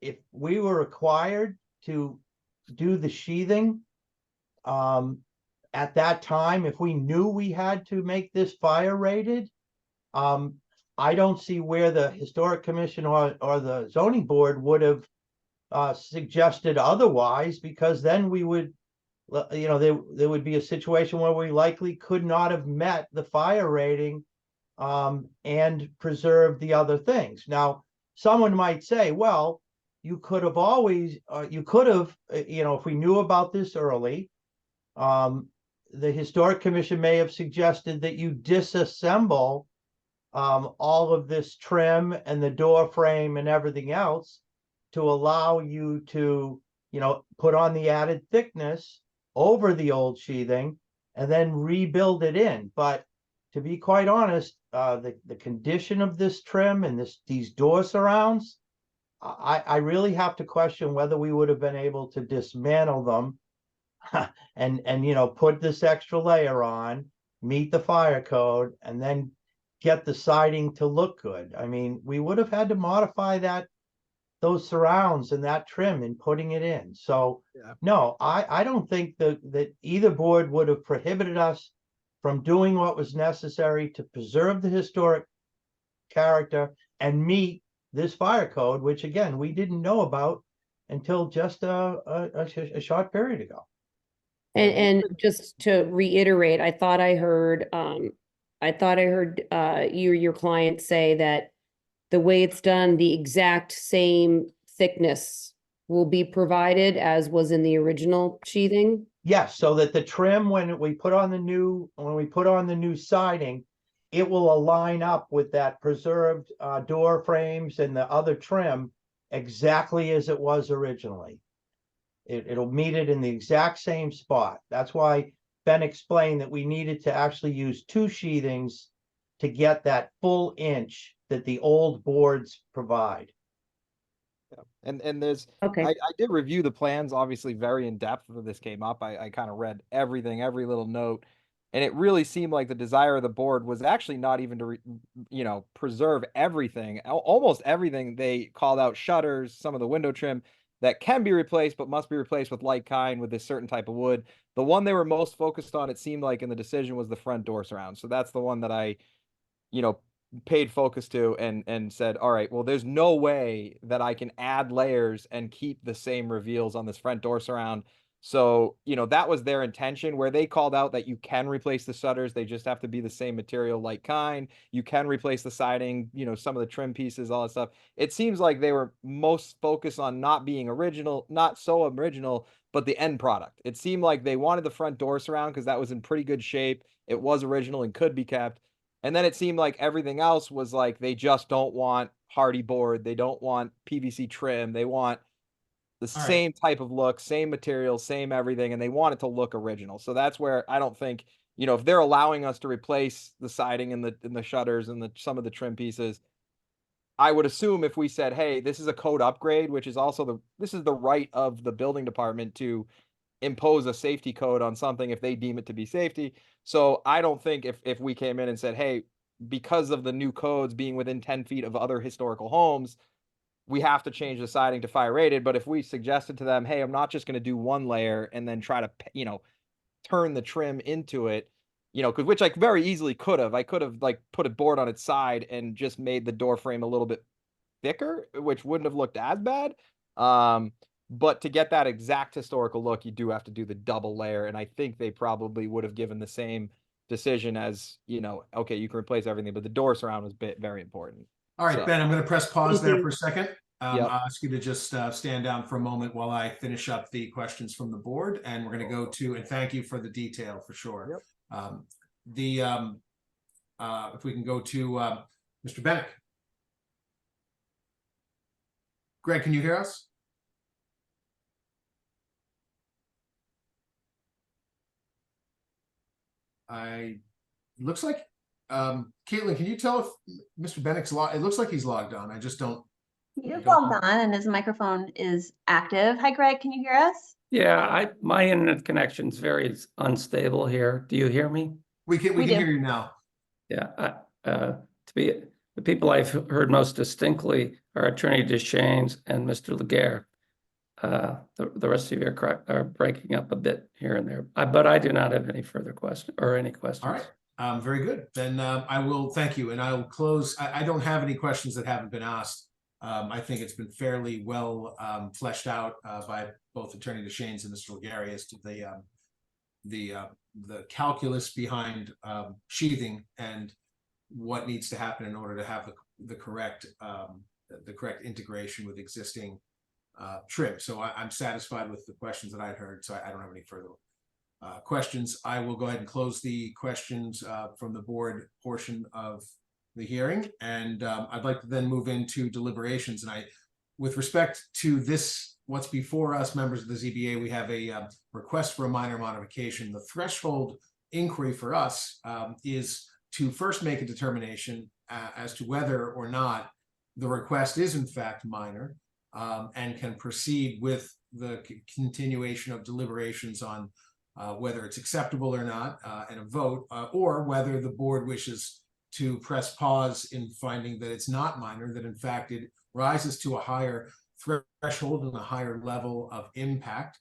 if we were required to do the sheathing, at that time, if we knew we had to make this fire rated, I don't see where the Historic Commission or the zoning board would have suggested otherwise, because then we would, there would be a situation where we likely could not have met the fire rating and preserved the other things. Now, someone might say, well, you could have always, if we knew about this early, the Historic Commission may have suggested that you disassemble all of this trim and the door frame and everything else to allow you to, put on the added thickness over the old sheathing and then rebuild it in. But to be quite honest, the condition of this trim and these door surrounds, I really have to question whether we would have been able to dismantle them and put this extra layer on, meet the fire code, and then get the siding to look good. I mean, we would have had to modify those surrounds and that trim in putting it in. So Yeah. no, I don't think that either board would have prohibited us from doing what was necessary to preserve the historic character and meet this fire code, which again, we didn't know about until just a short period ago. And just to reiterate, I thought I heard your client say that the way it's done, the exact same thickness will be provided as was in the original sheathing. Yes, so that the trim, when we put on the new siding, it will align up with that preserved door frames and the other trim exactly as it was originally. It'll meet it in the exact same spot. That's why Ben explained that we needed to actually use 2 sheathings to get that full inch that the old boards provide. And there's Okay. I did review the plans, obviously very in depth when this came up. I kind of read everything, every little note, and it really seemed like the desire of the board was actually not even to preserve everything. Almost everything they called out: shutters, some of the window trim that can be replaced but must be replaced with like kind with this certain type of wood. The one they were most focused on, it seemed like in the decision, was the front door surround. So that's the one that I paid focus to and said, all right, well, there's no way that I can add layers and keep the same reveals on this front door surround. So, that was their intention, where they called out that you can replace the shutters. They just have to be the same material, like kind. You can replace the siding, some of the trim pieces, all that stuff. It seems like they were most focused on not being original, not so original, but the end product. It seemed like they wanted the front door surround because that was in pretty good shape. It was original and could be kept. And then it seemed like everything else was like, they just don't want hardy board. They don't want PVC trim. They want the All right. same type of look, same material, same everything, and they want it to look original. So that's where I don't think, if they're allowing us to replace the siding and the shutters and some of the trim pieces, I would assume if we said, hey, this is a code upgrade, which is also this is the right of the building department to impose a safety code on something if they deem it to be safety. So I don't think if we came in and said, hey, because of the new codes being within 10 feet of other historical homes, we have to change the siding to fire rated. But if we suggested to them, hey, I'm not just going to do one layer and then try to, turn the trim into it, which I very easily could have. I could have like put a board on its side and just made the door frame a little bit thicker, which wouldn't have looked as bad. But to get that exact historical look, you do have to do the double layer. And I think they probably would have given the same decision as, okay, you can replace everything, but the door surround was very important. All right, So- Ben, I'm going to press pause Thank there you. for a second. Yep. I'll ask you to just stand down for a moment while I finish up the questions from the board, and we're going to go to, and thank you for the detail for sure. Yep. If we can go to Mr. Bennett. Greg, can you hear us? Looks like Caitlin, can you tell if Mr. Bennett's it looks like he's logged on. I just don't. He's logged on and his microphone is active. Hi, Greg, can you hear us? Yeah, my internet connection's very unstable here. Do you hear me? We can We hear do. you now. Yeah, to be the people I've heard most distinctly are Attorney Deschaines and Mr. Laguerre. The rest of you are breaking up a bit here and there. But I do not have any further questions or any questions. All right. Very good. Then I will thank you, and I will close. I don't have any questions that haven't been asked. I think it's been fairly well fleshed out by both Attorney Deschaines and Mr. Laguerre as to the calculus behind sheathing and what needs to happen in order to have the correct integration with existing trim. So I'm satisfied with the questions that I'd heard. So I don't have any further questions. I will go ahead and close the questions from the board portion of the hearing, and I'd like to then move into deliberations. And with respect to this, what's before us, members of the ZBA, we have a request for a minor modification. The threshold inquiry for us is to first make a determination as to whether or not the request is in fact minor, and can proceed with the continuation of deliberations on whether it's acceptable or not, and a vote, or whether the board wishes to press pause in finding that it's not minor, that in fact it rises to a higher threshold and a higher level of impact,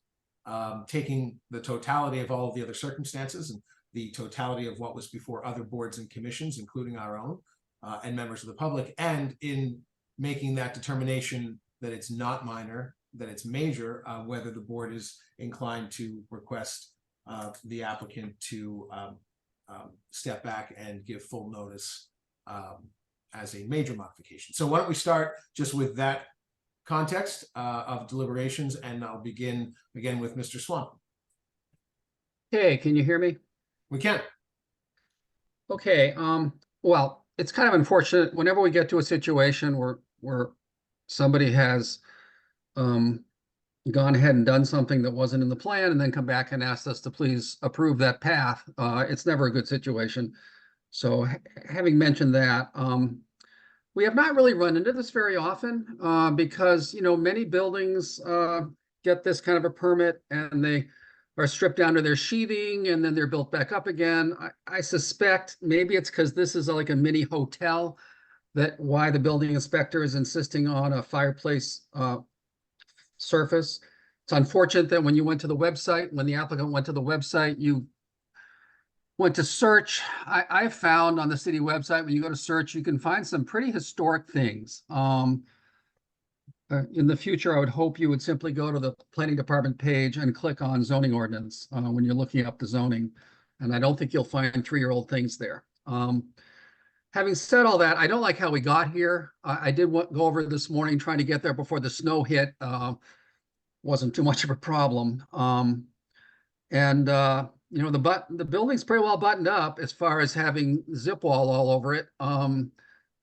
taking the totality of all of the other circumstances and the totality of what was before other boards and commissions, including our own, and members of the public, and in making that determination that it's not minor, that it's major, whether the board is inclined to request the applicant to step back and give full notice as a major modification. So why don't we start just with that context of deliberations, and I'll begin again with Mr. Swan. Okay, can you hear me? We can. Okay, well, it's kind of unfortunate whenever we get to a situation where somebody has gone ahead and done something that wasn't in the plan and then come back and asked us to please approve that path. It's never a good situation. So having mentioned that, we have not really run into this very often because, you know, many buildings get this kind of a permit and they are stripped down to their sheathing and then they're built back up again. I suspect maybe it's because this is like a mini hotel, that why the building inspector is insisting on a fireplace surface. It's unfortunate that when you went to the website, when the applicant went to the website, you went to search. I found on the city website, when you go to search, you can find some pretty historic things. In the future, I would hope you would simply go to the planning department page and click on zoning ordinance when you're looking up the zoning. And I don't think you'll find 3-year-old things there. Having said all that, I don't like how we got here. I did go over this morning trying to get there before the snow hit. Wasn't too much of a problem. You know, the building's pretty well buttoned up as far as having zip wall all over it.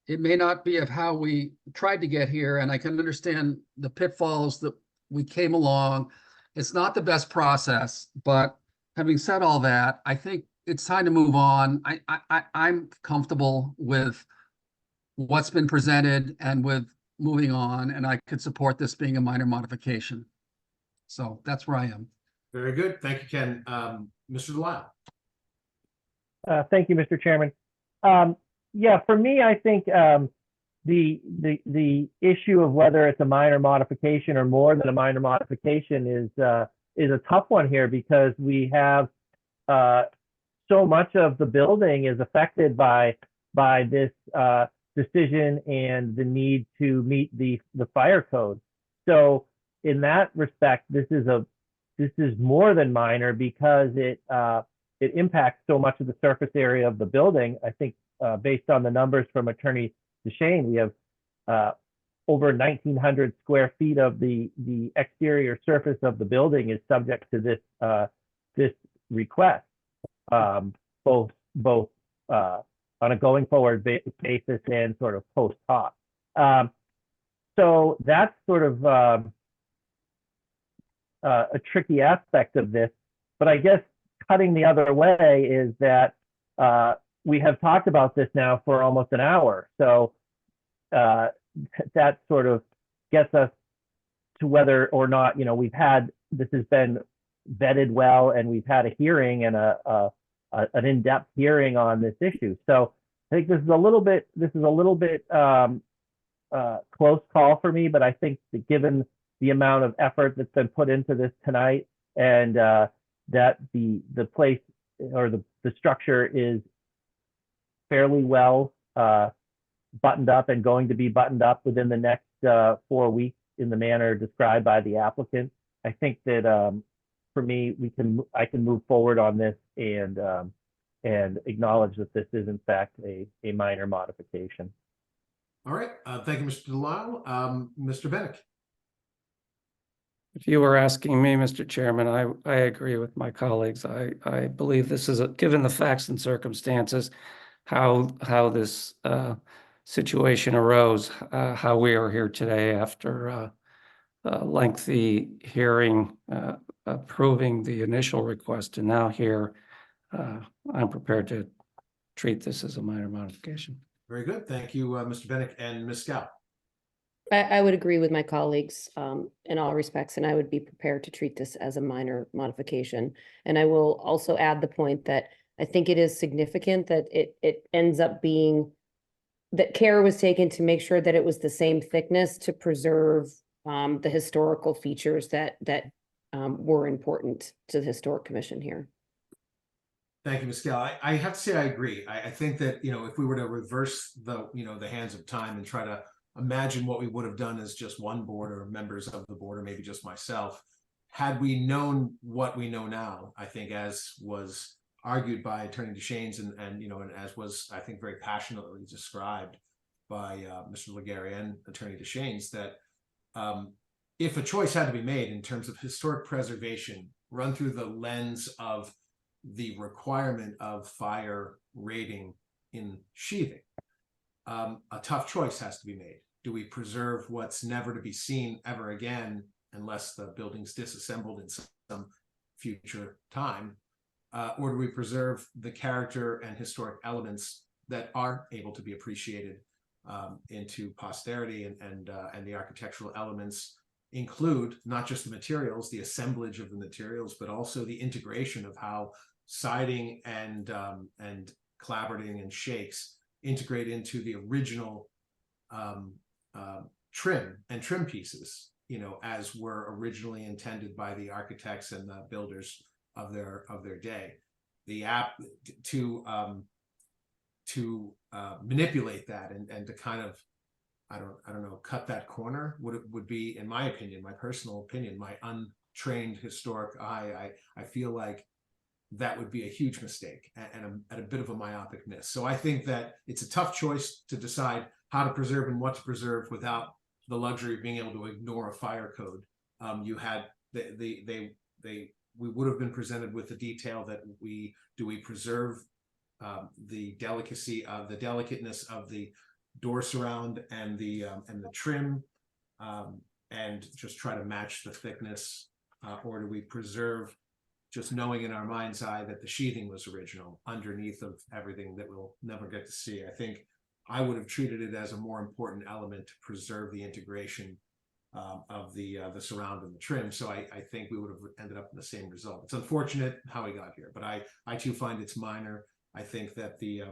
It may not be of how we tried to get here, and I can understand the pitfalls that we came along. It's not the best process, but having said all that, I think it's time to move on. I'm comfortable with what's been presented and with moving on, and I could support this being a minor modification. So that's where I am. Very good. Thank you, Ken. Mr. Delisle. Thank you, Mr. Chairman. Yeah, for me, I think the issue of whether it's a minor modification or more than a minor modification is a tough one here, because we have so much of the building is affected by this decision and the need to meet the fire code. So in that respect, this is more than minor, because it impacts so much of the surface area of the building. I think based on the numbers from Attorney DeShane, we have over 1,900 square feet of the exterior surface of the building is subject to this request, both on a going forward basis and sort of post hoc. So that's sort of a tricky aspect of this, but I guess cutting the other way is that we have talked about this now for almost an hour. So that sort of gets us to whether or not, you know, this has been vetted well, and we've had a hearing and an in-depth hearing on this issue. So I think this is a little bit close call for me, but I think that given the amount of effort that's been put into this tonight, and that the place or the structure is fairly well buttoned up and going to be buttoned up within the next 4 weeks in the manner described by the applicant, I think that for me, I can move forward on this and acknowledge that this is in fact a minor modification. All right. Thank you, Mr. Delisle. Mr. Bennett. If you were asking me, Mr. Chairman, I agree with my colleagues. I believe this is, given the facts and circumstances, how this situation arose, how we are here today after a lengthy hearing approving the initial request, and now here, I'm prepared to treat this as a minor modification. Very good. Thank you, Mr. Bennett and Ms. Scow. I would agree with my colleagues in all respects, and I would be prepared to treat this as a minor modification. And I will also add the point that I think it is significant that it ends up being that care was taken to make sure that it was the same thickness to preserve the historical features that were important to the Historic Commission here. Thank you, Ms. Scow. I have to say I agree. I think that, you know, if we were to reverse the hands of time and try to imagine what we would have done as just one board or members of the board, or maybe just myself, had we known what we know now, I think, as was argued by Attorney DeShanes and as was, I think, very passionately described by Mr. Legare and Attorney DeShanes, that if a choice had to be made in terms of historic preservation, run through the lens of the requirement of fire rating in sheathing, a tough choice has to be made. Do we preserve what's never to be seen ever again unless the building's disassembled in some future time? Or do we preserve the character and historic elements that are able to be appreciated into posterity, and the architectural elements include not just the materials, the assemblage of the materials, but also the integration of how siding and clapboarding and shakes integrate into the original trim pieces, you know, as were originally intended by the architects and the builders of their day. The app to manipulate that and to kind of, I don't know, cut that corner would be, in my opinion, my personal opinion, my untrained historic eye, I feel like that would be a huge mistake and a bit of a myopic miss. So I think that it's a tough choice to decide how to preserve and what to preserve without the luxury of being able to ignore a fire code. You had we would have been presented with the detail that we preserve the delicacy of the delicateness of the door surround and the trim, and just try to match the thickness, or do we preserve just knowing in our mind's eye that the sheathing was original underneath of everything that we'll never get to see? I think I would have treated it as a more important element to preserve the integration of the surround and the trim. So I think we would have ended up in the same result. It's unfortunate how we got here, but I too find it's minor. I think that the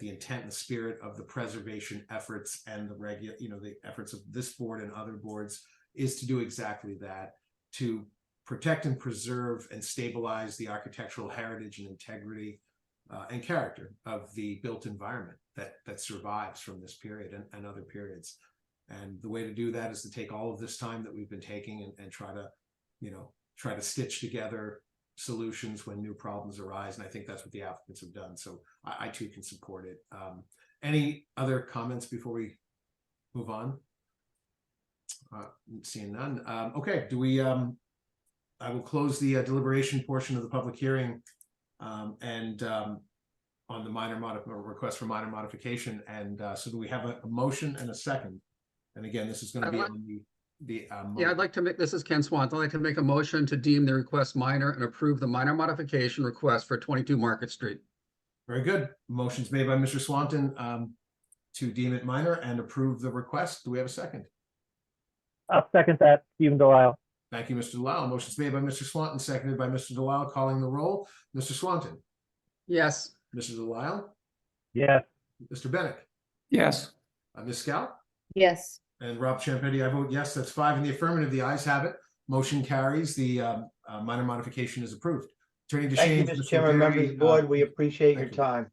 intent and the spirit of the preservation efforts and the efforts of this board and other boards is to do exactly that, to protect and preserve and stabilize the architectural heritage and integrity and character of the built environment that survives from this period and other periods. And the way to do that is to take all of this time that we've been taking and try to stitch together solutions when new problems arise. And I think that's what the applicants have done. So I too can support it. Any other comments before we move on? Seeing none. Okay, I will close the deliberation portion of the public hearing on the request for minor modification. And so do we have a motion and a second? And again, this is going to be on the Yeah, I'd like to make, this is Ken Swanton. I'd like to make a motion to deem the request minor and approve the minor modification request for 22 Market Street. Very good. Motion's made by Mr. Swanton to deem it minor and approve the request. Do we have a second? I'll second that, Stephen Delisle. Thank you, Mr. Delisle. Motion's made by Mr. Swanton, seconded by Mr. Delisle. Calling the roll. Mr. Swanton. Yes. Mr. Delisle. Yes. Mr. Bennett. Yes. Ms. Scout. Yes. And Rob Champetti, I vote yes. That's 5 in the affirmative. The ayes have it. Motion carries. The minor modification is approved. Attorney DeShane. Thank you, Mr. Chairman, members of the board. We appreciate your time.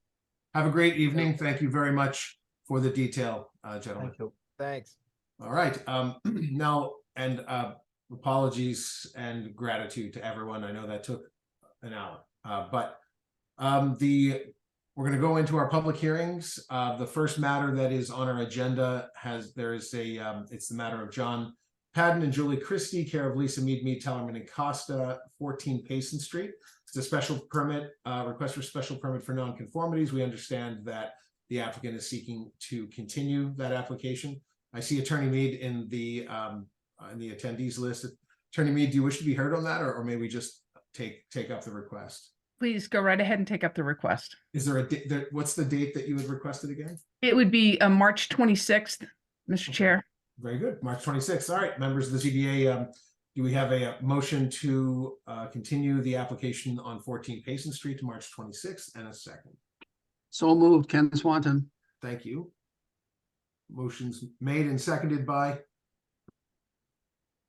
Have a great evening. Thank you very much for the detail, gentlemen. Thank you. Thanks. All right. Now, and apologies and gratitude to everyone. I know that took an hour, but we're going to go into our public hearings. The first matter that is on our agenda it's the matter of John Padden and Julie Christie, care of Lisa Mead, Tellerman and Costa, 14 Payson Street. It's a special permit, request for special permit for nonconformities. We understand that the applicant is seeking to continue that application. I see Attorney Mead in the attendees list. Attorney Mead, do you wish to be heard on that, or may we just take up the request? Please go right ahead and take up the request. Is there what's the date that you had requested again? It would be March 26th, Mr. Chair. Very good. March 26th. All right, members of the ZBA, do we have a motion to continue the application on 14 Payson Street to March 26th and a second? So moved, Ken Swanton. Thank you. Motion's made and seconded by?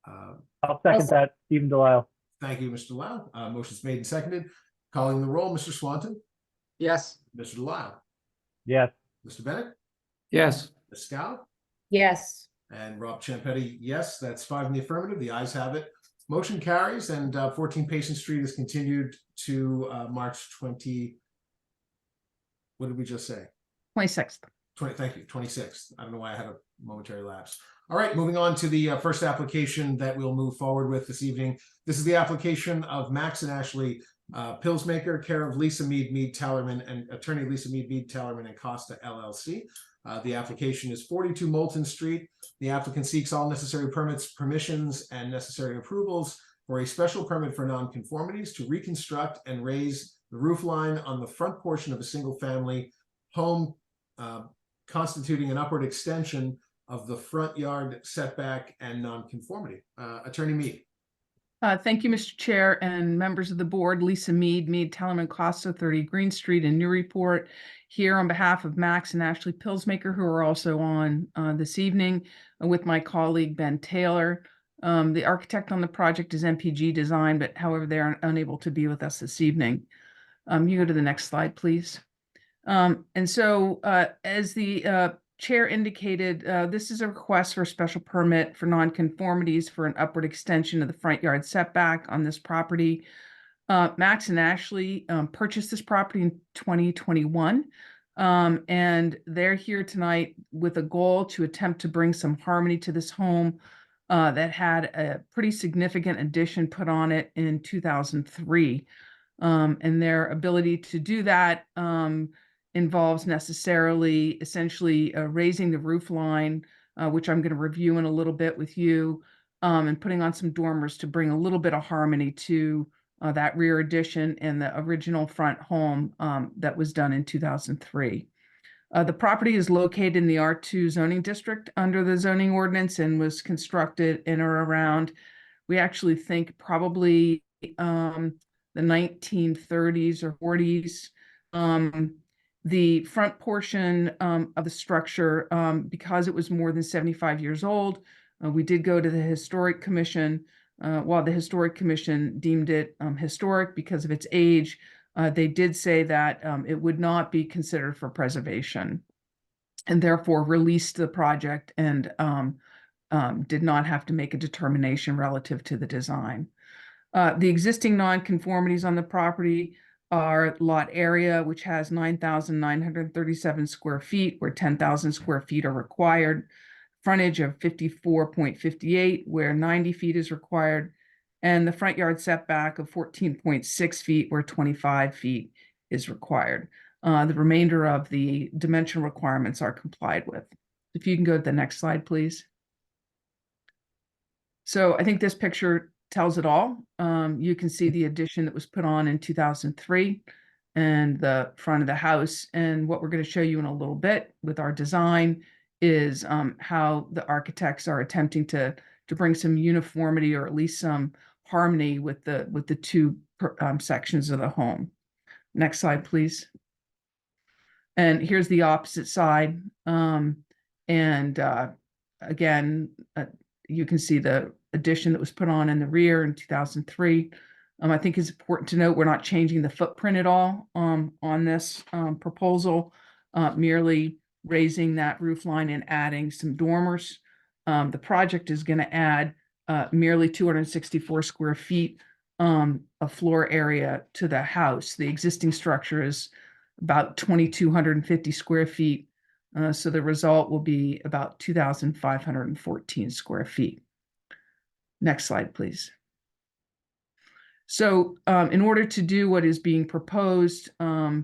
I'll second that, Stephen Delisle. Thank you, Mr. Delisle. Motion's made and seconded. Calling the roll, Mr. Swanton, Yes. Mr. Delisle, Yes. Mr. Bennett, Yes. Ms. Scout, Yes. and Rob Champetti. Yes, that's 5 in the affirmative. The ayes have it. Motion carries, and 14 Payson Street is continued to March 20. What did we just say? 26th. 20. Thank you. 26th. I don't know why I had a momentary lapse. All right, moving on to the first application that we'll move forward with this evening. This is the application of Max and Ashley Pillsmaker, care of Lisa Mead Tellerman and attorney Lisa Mead Tellerman and Costa LLC. The application is 42 Moulton Street. The applicant seeks all necessary permits, permissions, and necessary approvals for a special permit for nonconformities to reconstruct and raise the roof line on the front portion of a single-family home, constituting an upward extension of the front yard setback and nonconformity. Attorney Mead. Thank you, Mr. Chair and members of the board. Lisa Mead, Tellerman Costa, 30 Green Street in Newburyport, here on behalf of Max and Ashley Pillsmaker, who are also on this evening, with my colleague Ben Taylor. The architect on the project is MPG Design, but however, they are unable to be with us this evening. You go to the next slide, please. And so as the Chair indicated, this is a request for a special permit for nonconformities for an upward extension of the front yard setback on this property. Max and Ashley purchased this property in 2021, and they're here tonight with a goal to attempt to bring some harmony to this home that had a pretty significant addition put on it in 2003. And their ability to do that involves necessarily essentially raising the roof line, which I'm going to review in a little bit with you, and putting on some dormers to bring a little bit of harmony to that rear addition and the original front home that was done in 2003. The property is located in the R2 zoning district under the zoning ordinance and was constructed in or around, we actually think probably the 1930s or 40s. The front portion of the structure, because it was more than 75 years old, we did go to the Historic Commission. While the Historic Commission deemed it historic because of its age, they did say that it would not be considered for preservation and therefore released the project and did not have to make a determination relative to the design. The existing nonconformities on the property are lot area, which has 9,937 square feet, where 10,000 square feet are required, frontage of 54.58, where 90 feet is required, and the front yard setback of 14.6 feet, where 25 feet is required. The remainder of the dimension requirements are complied with. If you can go to the next slide, please. So I think this picture tells it all. You can see the addition that was put on in 2003 and the front of the house. And what we're going to show you in a little bit with our design is how the architects are attempting to bring some uniformity or at least some harmony with the two sections of the home. Next slide, please. And here's the opposite side. Again, you can see the addition that was put on in the rear in 2003. I think it's important to note we're not changing the footprint at all on this proposal, merely raising that roof line and adding some dormers. The project is going to add merely 264 square feet of floor area to the house. The existing structure is about 2,250 square feet. So the result will be about 2,514 square feet. Next slide, please. So in order to do what is being proposed, the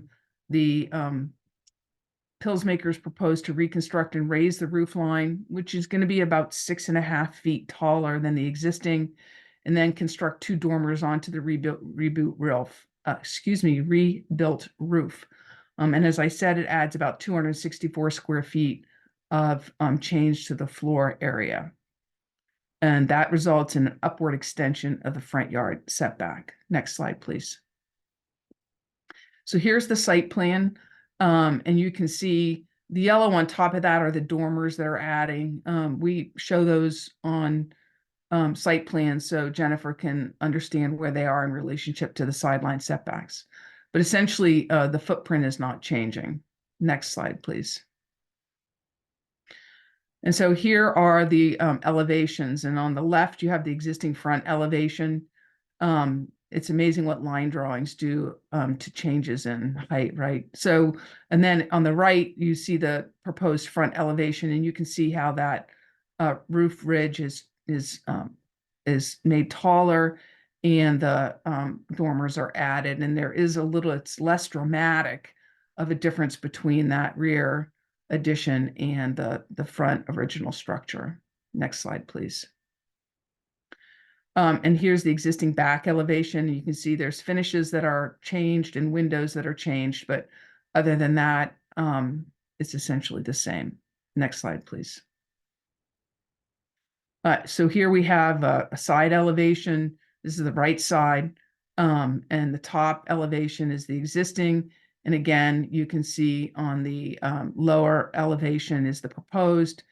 Pillsmakers proposed to reconstruct and raise the roof line, which is going to be about 6.5 feet taller than the existing, and then construct two dormers onto the rebuilt roof. And as I said, it adds about 264 square feet of change to the floor area. And that results in an upward extension of the front yard setback. Next slide, please. So here's the site plan. And you can see the yellow on top of that are the dormers that are adding. We show those on site plans so Jennifer can understand where they are in relationship to the sideline setbacks. But essentially, the footprint is not changing. Next slide, please. And so here are the elevations. And on the left, you have the existing front elevation. It's amazing what line drawings do to changes in height, right? So, and then on the right, you see the proposed front elevation, and you can see how that roof ridge is made taller. and the dormers are added, and there is a little, it's less dramatic of a difference between that rear addition and the front original structure. Next slide, please. And here's the existing back elevation. You can see there's finishes that are changed and windows that are changed, but other than that, it's essentially the same. Next slide, please. So here we have a side elevation. This is the right side, and the top elevation is the existing. And again, you can see on the lower elevation is the proposed,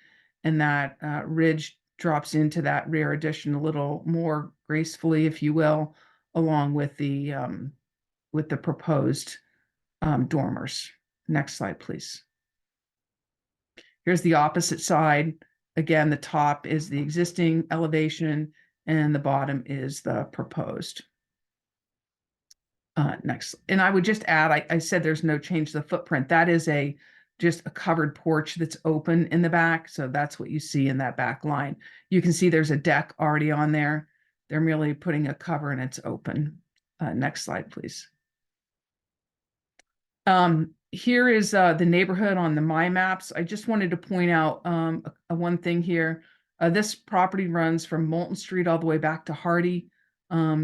and that ridge drops into that rear addition a little more gracefully, if you will, along with the proposed dormers. Next slide, please. Here's the opposite side. Again, the top is the existing elevation and the bottom is the proposed. Next. And I would just add, I said there's no change to the footprint. That is just a covered porch that's open in the back. So that's what you see in that back line. You can see there's a deck already on there. They're merely putting a cover and it's open. Next slide, please. Here is the neighborhood on the My Maps. I just wanted to point out one thing here. This property runs from Moulton Street all the way back to Hardy.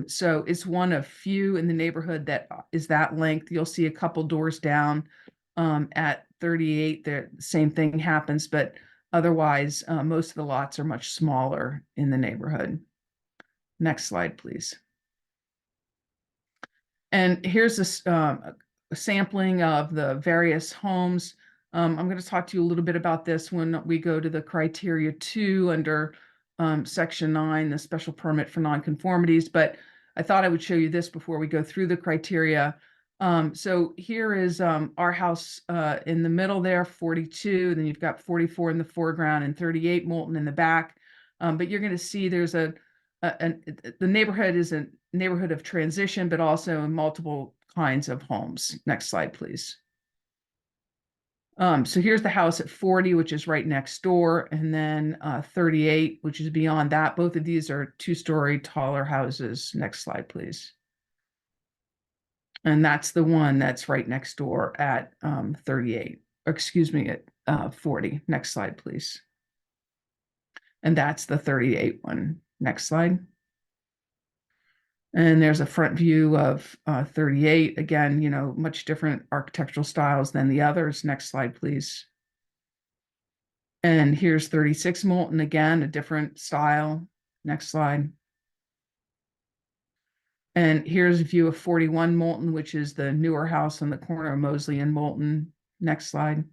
So it's one of few in the neighborhood that is that length. You'll see a couple doors down at 38. The same thing happens, but otherwise, most of the lots are much smaller in the neighborhood. Next slide, please. And here's this a sampling of the various homes. I'm going to talk to you a little bit about this when we go to the criteria 2 under section 9, the special permit for nonconformities, but I thought I would show you this before we go through the criteria. So here is our house in the middle there, 42, then you've got 44 in the foreground and 38 Moulton in the back. But you're going to see there's the neighborhood is a neighborhood of transition, but also multiple kinds of homes. Next slide, please. So here's the house at 40, which is right next door, and then 38, which is beyond that. Both of these are 2-story taller houses. Next slide, please. And that's the one that's right next door at 38, or excuse me, at 40. Next slide, please. And that's the 38 one. Next slide. And there's a front view of 38. Again, you know, much different architectural styles than the others. Next slide, please. And here's 36 Moulton, again, a different style. Next slide. And here's a view of 41 Moulton, which is the newer house on the corner of Mosley and Moulton. Next slide.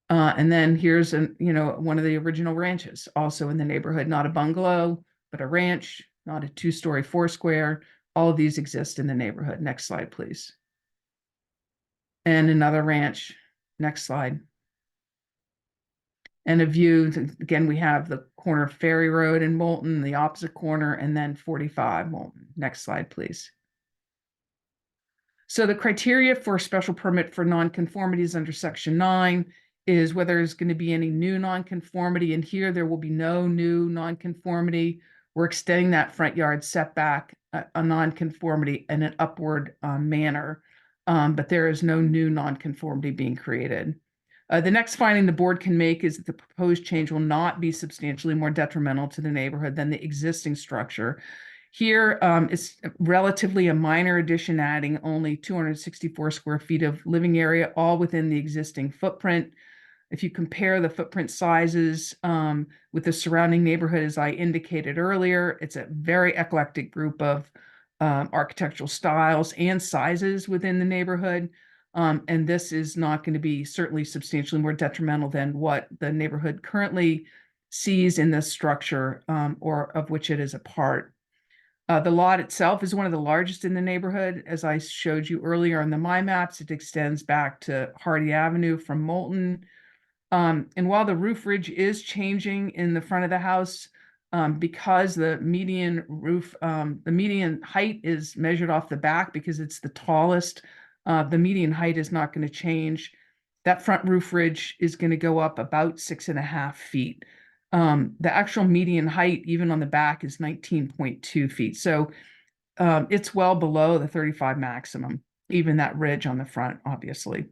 And then here's one of the original ranches, also in the neighborhood, not a bungalow, but a ranch, not a 2-story 4-square. All of these exist in the neighborhood. Next slide, please. And another ranch. Next slide. And a view, again, we have the corner of Ferry Road in Moulton, the opposite corner, and then 45 Moulton. Next slide, please. So the criteria for a special permit for nonconformities under section 9 is whether there's going to be any new nonconformity. And here there will be no new nonconformity. We're extending that front yard setback, a nonconformity in an upward manner, but there is no new nonconformity being created. The next finding the board can make is that the proposed change will not be substantially more detrimental to the neighborhood than the existing structure. Here, it's relatively a minor addition, adding only 264 square feet of living area, all within the existing footprint. If you compare the footprint sizes with the surrounding neighborhood, as I indicated earlier, it's a very eclectic group of architectural styles and sizes within the neighborhood. And this is not going to be certainly substantially more detrimental than what the neighborhood currently sees in this structure or of which it is a part. The lot itself is one of the largest in the neighborhood. As I showed you earlier on the My Maps, it extends back to Hardy Avenue from Moulton. And while the roof ridge is changing in the front of the house, because the median roof, the median height is measured off the back because it's the tallest, the median height is not going to change. That front roof ridge is going to go up about 6.5 feet. The actual median height, even on the back, is 19.2 feet. So it's well below the 35 maximum, even that ridge on the front, obviously.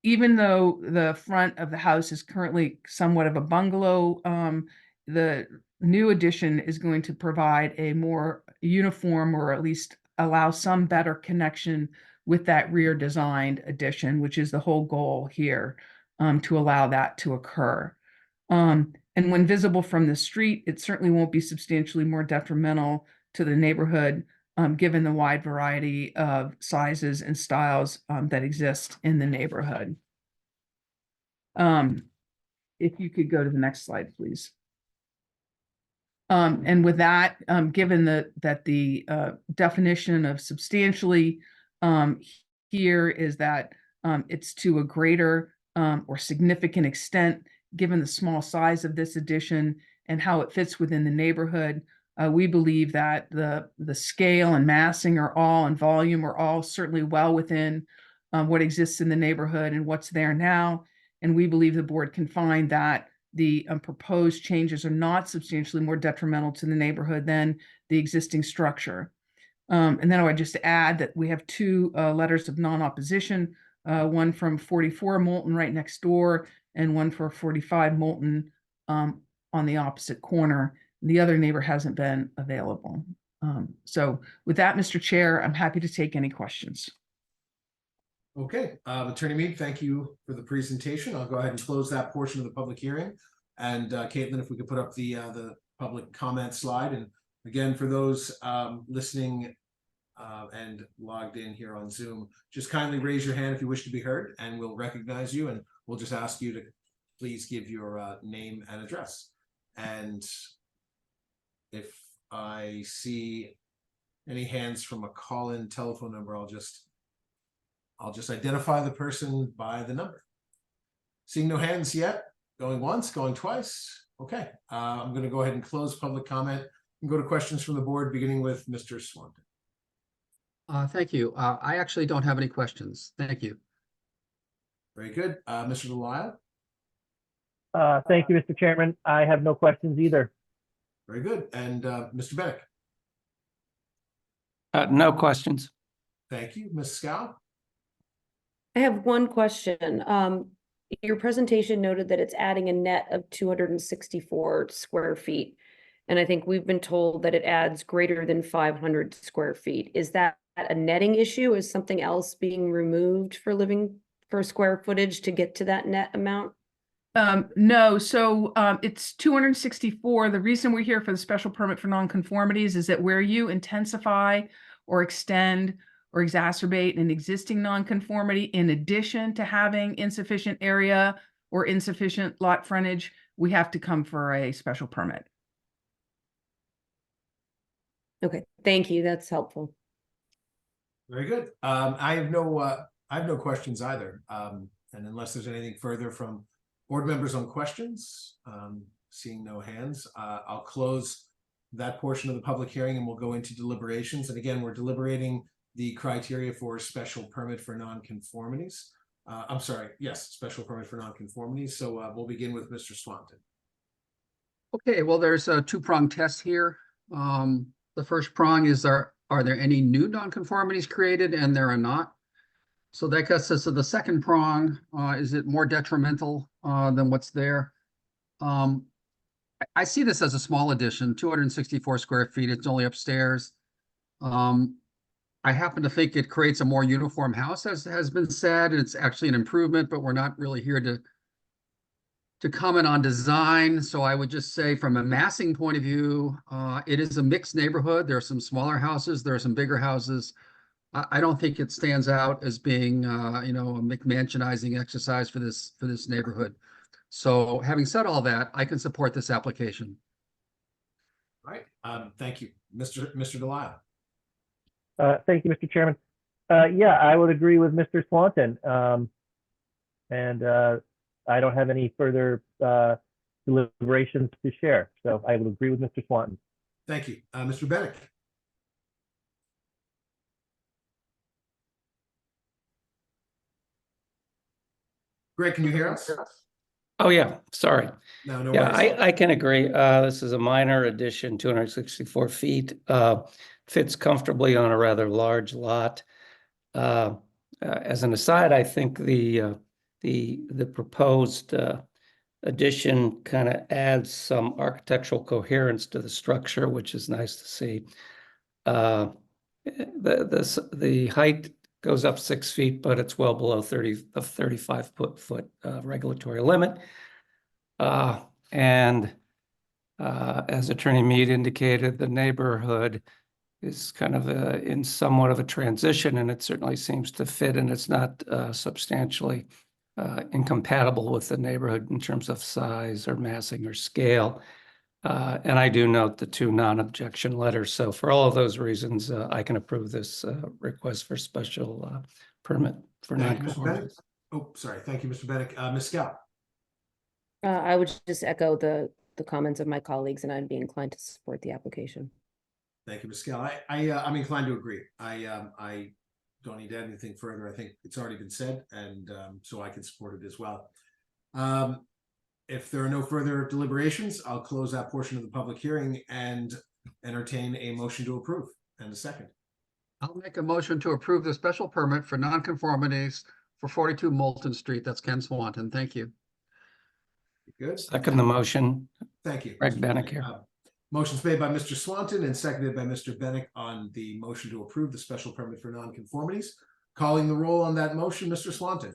Even though the front of the house is currently somewhat of a bungalow, the new addition is going to provide a more uniform, or at least allow some better connection with that rear designed addition, which is the whole goal here, to allow that to occur. And when visible from the street, it certainly won't be substantially more detrimental to the neighborhood, given the wide variety of sizes and styles that exist in the neighborhood. If you could go to the next slide, please. And with that, given that the definition of substantially here is that it's to a greater or significant extent, given the small size of this addition and how it fits within the neighborhood, we believe that the scale and massing are all, and volume are all certainly well within what exists in the neighborhood and what's there now. And we believe the board can find that the proposed changes are not substantially more detrimental to the neighborhood than the existing structure. And then I would just add that we have two letters of non-opposition, one from 44 Moulton right next door, and one for 45 Moulton on the opposite corner. The other neighbor hasn't been available. So with that, Mr. Chair, I'm happy to take any questions. Okay, Attorney Mead, thank you for the presentation. I'll go ahead and close that portion of the public hearing. And Caitlin, if we could put up the public comment slide. And again, for those listening and logged in here on Zoom, just kindly raise your hand if you wish to be heard, and we'll recognize you, and we'll just ask you to please give your name and address. And if I see any hands from a call-in telephone number, I'll just identify the person by the number. Seeing no hands yet, going once, going twice. Okay, I'm going to go ahead and close public comment and go to questions from the board, beginning with Mr. Swanton. Thank you. I actually don't have any questions. Thank you. Very good. Mr. Delisle? Thank you, Mr. Chairman. I have no questions either. Very good. And Mr. Bennett? No questions. Thank you. Ms. Scow? I have one question. Your presentation noted that it's adding a net of 264 square feet. And I think we've been told that it adds greater than 500 square feet. Is that a netting issue? Is something else being removed for square footage to get to that net amount? No, so it's 264. The reason we're here for the special permit for nonconformities is that where you intensify or extend or exacerbate an existing nonconformity, in addition to having insufficient area or insufficient lot frontage, we have to come for a special permit. Okay, thank you. That's helpful. Very good. I have no questions either. And unless there's anything further from board members on questions, seeing no hands, I'll close that portion of the public hearing and we'll go into deliberations. And again, we're deliberating the criteria for special permit for nonconformities. I'm sorry, yes, special permit for nonconformities. So we'll begin with Mr. Swanton. Okay, well, there's a two-pronged test here. The first prong is, are there any new nonconformities created? And there are not. So that gets us to the second prong. Is it more detrimental than what's there? I see this as a small addition, 264 square feet. It's only upstairs. I happen to think it creates a more uniform house, as has been said. It's actually an improvement, but we're not really here to comment on design. So I would just say, from a massing point of view, it is a mixed neighborhood. There are some smaller houses, there are some bigger houses. I don't think it stands out as being, a McMansionizing exercise for this neighborhood. So having said all that, I can support this application. All right. Thank you, Mr. Delisle. Thank you, Mr. Chairman. Yeah, I would agree with Mr. Swanton. And I don't have any further deliberations to share. So I would agree with Mr. Swanton. Thank you. Mr. Bennett. Greg, can you hear us? Oh, yeah, sorry. No Yeah, worries. I can agree. This is a minor addition, 264 feet, fits comfortably on a rather large lot. As an aside, I think the proposed addition kind of adds some architectural coherence to the structure, which is nice to see. The height goes up 6 feet, but it's well below 35 foot regulatory limit. And as Attorney Mead indicated, the neighborhood is kind of in somewhat of a transition, and it certainly seems to fit, and it's not substantially incompatible with the neighborhood in terms of size or massing or scale. And I do note the 2 non-objection letters. So for all of those reasons, I can approve this request for special permit for Thank you, Mr. non-conformity. Bennett. Oh, sorry. Thank you, Mr. Bennett. Ms. Scout. I would just echo the comments of my colleagues, and I'd be inclined to support the application. Thank you, Ms. Scout. I'm inclined to agree. I don't need to add anything further. I think it's already been said, and so I can support it as well. If there are no further deliberations, I'll close that portion of the public hearing and entertain a motion to approve and a second. I'll make a motion to approve the special permit for nonconformities for 42 Moulton Street. That's Ken Swanton. Thank you. Good. Second the motion. Thank you. Greg Mr. Bennick here. Motion's made by Mr. Swanton and seconded by Mr. Bennick on the motion to approve the special permit for nonconformities. Calling the roll on that motion, Mr. Swanton,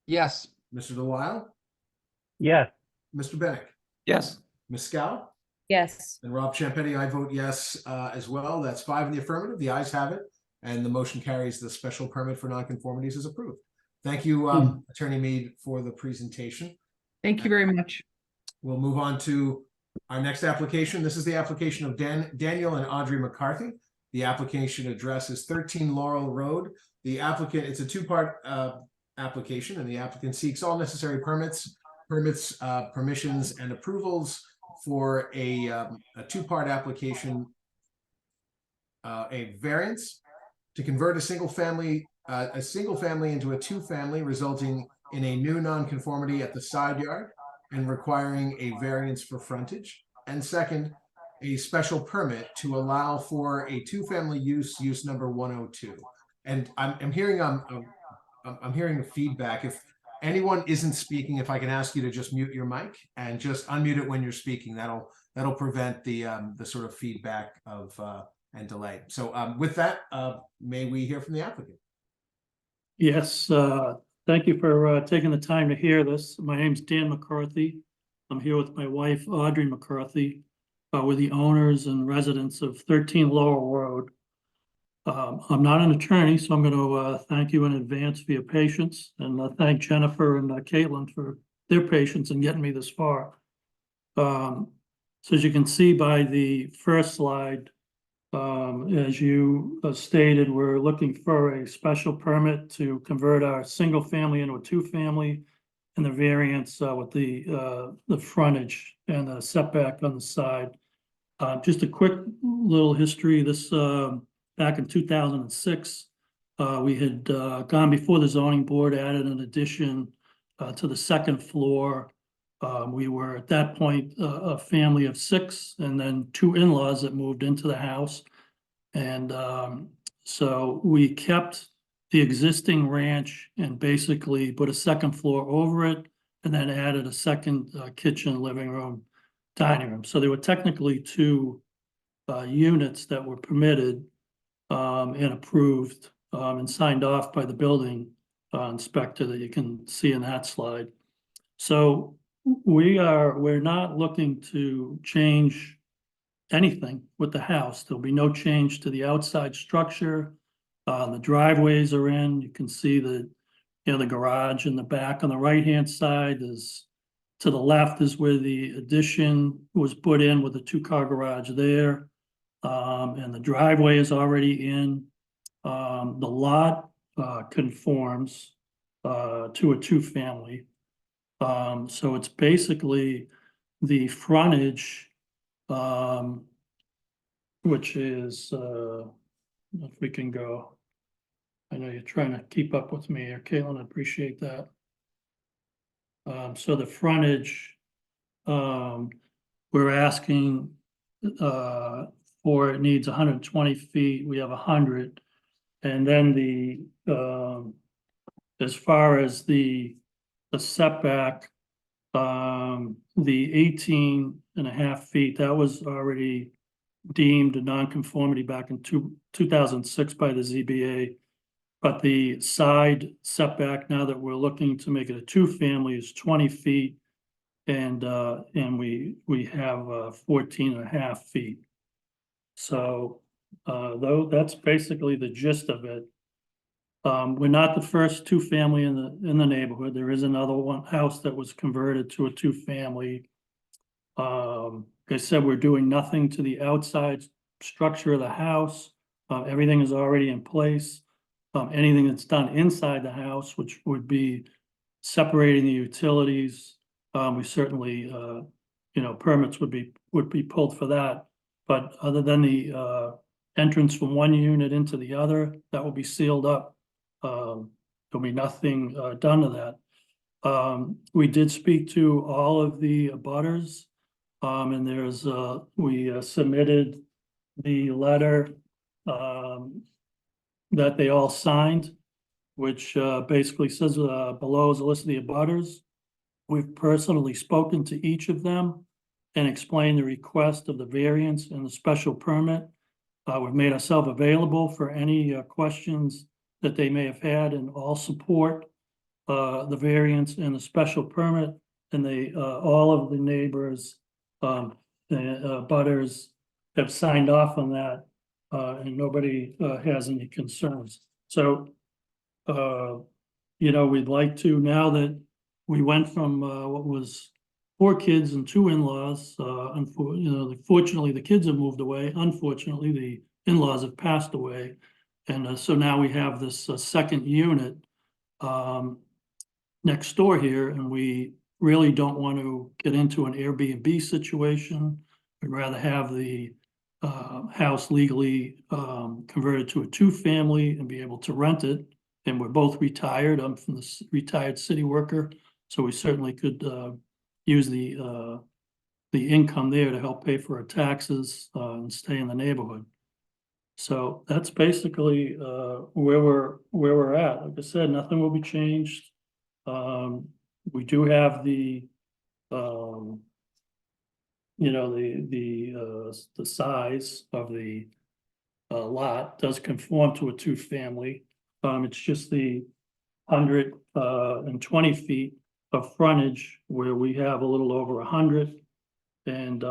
Yes. Mr. Delisle, Yes. Mr. Bennick, Yes. Ms. Scow, Yes. and Rob Champetti. I vote yes as well. That's 5 in the affirmative. The ayes have it, and the motion carries. The special permit for nonconformities is approved. Thank you, Attorney Mead, for the presentation. Thank you very much. We'll move on to our next application. This is the application of Daniel and Audrey McCarthy. The application address is 13 Laurel Road. The applicant, it's a 2-part application, and the applicant seeks all necessary permits, permissions, and approvals for a 2-part application, a variance to convert a single family into a 2-family, resulting in a new nonconformity at the side yard and requiring a variance for frontage. And second, a special permit to allow for a 2-family use number 102. And I'm hearing I'm hearing feedback. If anyone isn't speaking, if I can ask you to just mute your mic and just unmute it when you're speaking, that'll prevent the sort of feedback of and delay. So with that, may we hear from the applicant? Yes, thank you for taking the time to hear this. My name's Dan McCarthy. I'm here with my wife, Audrey McCarthy. We're the owners and residents of 13 Laurel Road. I'm not an attorney, so I'm going to thank you in advance for your patience, and thank Jennifer and Caitlin for their patience in getting me this far. So as you can see by the first slide, as you stated, we're looking for a special permit to convert our single family into a 2-family, and the variance with the frontage and the setback on the side. Just a quick little history. This back in 2006, we had gone before the zoning board, added an addition to the 2nd floor. We were at that point a family of 6, and then 2 in-laws that moved into the house. And so we kept the existing ranch and basically put a 2nd floor over it, and then added a 2nd kitchen, living room, dining room. So there were technically 2 units that were permitted and approved and signed off by the building inspector that you can see in that slide. So we're not looking to change anything with the house. There'll be no change to the outside structure. The driveways are in. You can see the garage in the back. On the right-hand side is, to the left is where the addition was put in with a 2-car garage there. And the driveway is already in. The lot conforms to a 2-family. So it's basically the frontage, which is, if we can go, I know you're trying to keep up with me here, Caitlin, I appreciate that. So the frontage, we're asking for, it needs 120 feet, we have 100. And then as far as the setback, the 18.5 feet, that was already deemed a nonconformity back in 2006 by the ZBA. But the side setback, now that we're looking to make it a two-family, is 20 feet. And we have 14.5 feet. So though that's basically the gist of it. We're not the first two-family in the neighborhood. There is another house that was converted to a two-family. Like I said, we're doing nothing to the outside structure of the house. Everything is already in place. Anything that's done inside the house, which would be separating the utilities, we certainly, permits would be pulled for that. But other than the entrance from one unit into the other, that will be sealed up. There'll be nothing done to that. We did speak to all of the abutters, and we submitted the letter that they all signed, which basically says below is a list of the abutters. We've personally spoken to each of them and explained the request of the variance and the special permit. We've made ourselves available for any questions that they may have had, and all support the variance and the special permit. And all of the neighbors, butters have signed off on that, and nobody has any concerns. So, we'd like to, now that we went from what was 4 kids and 2 in-laws, fortunately the kids have moved away. Unfortunately, the in-laws have passed away. And so now we have this second unit next door here, and we really don't want to get into an Airbnb situation. We'd rather have the house legally converted to a two-family and be able to rent it. And we're both retired. I'm from the retired city worker, so we certainly could use the income there to help pay for our taxes and stay in the neighborhood. So that's basically where we're at. Like I said, nothing will be changed. We do have the size of the lot does conform to a two-family. It's just the 120 feet of frontage where we have a little over 100, and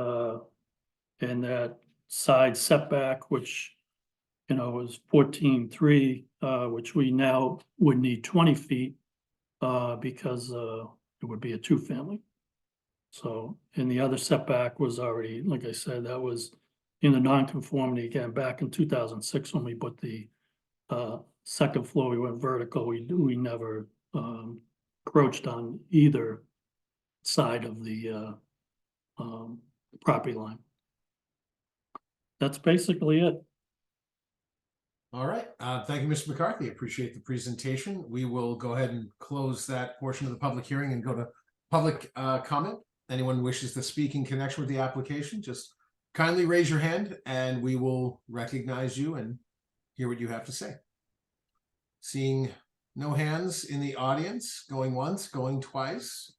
that side setback, which was 14.3, which we now would need 20 feet because it would be a two-family. So, and the other setback was already, like I said, that was in the non-conformity again back in 2006 when we put the second floor. We went vertical. We never encroached on either side of the property line. That's basically it. All right. Thank you, Mr. McCarthy. Appreciate the presentation. We will go ahead and close that portion of the public hearing and go to public comment. Anyone wishes to speak in connection with the application, just kindly raise your hand and we will recognize you and hear what you have to say. Seeing no hands in the audience, going once, going twice.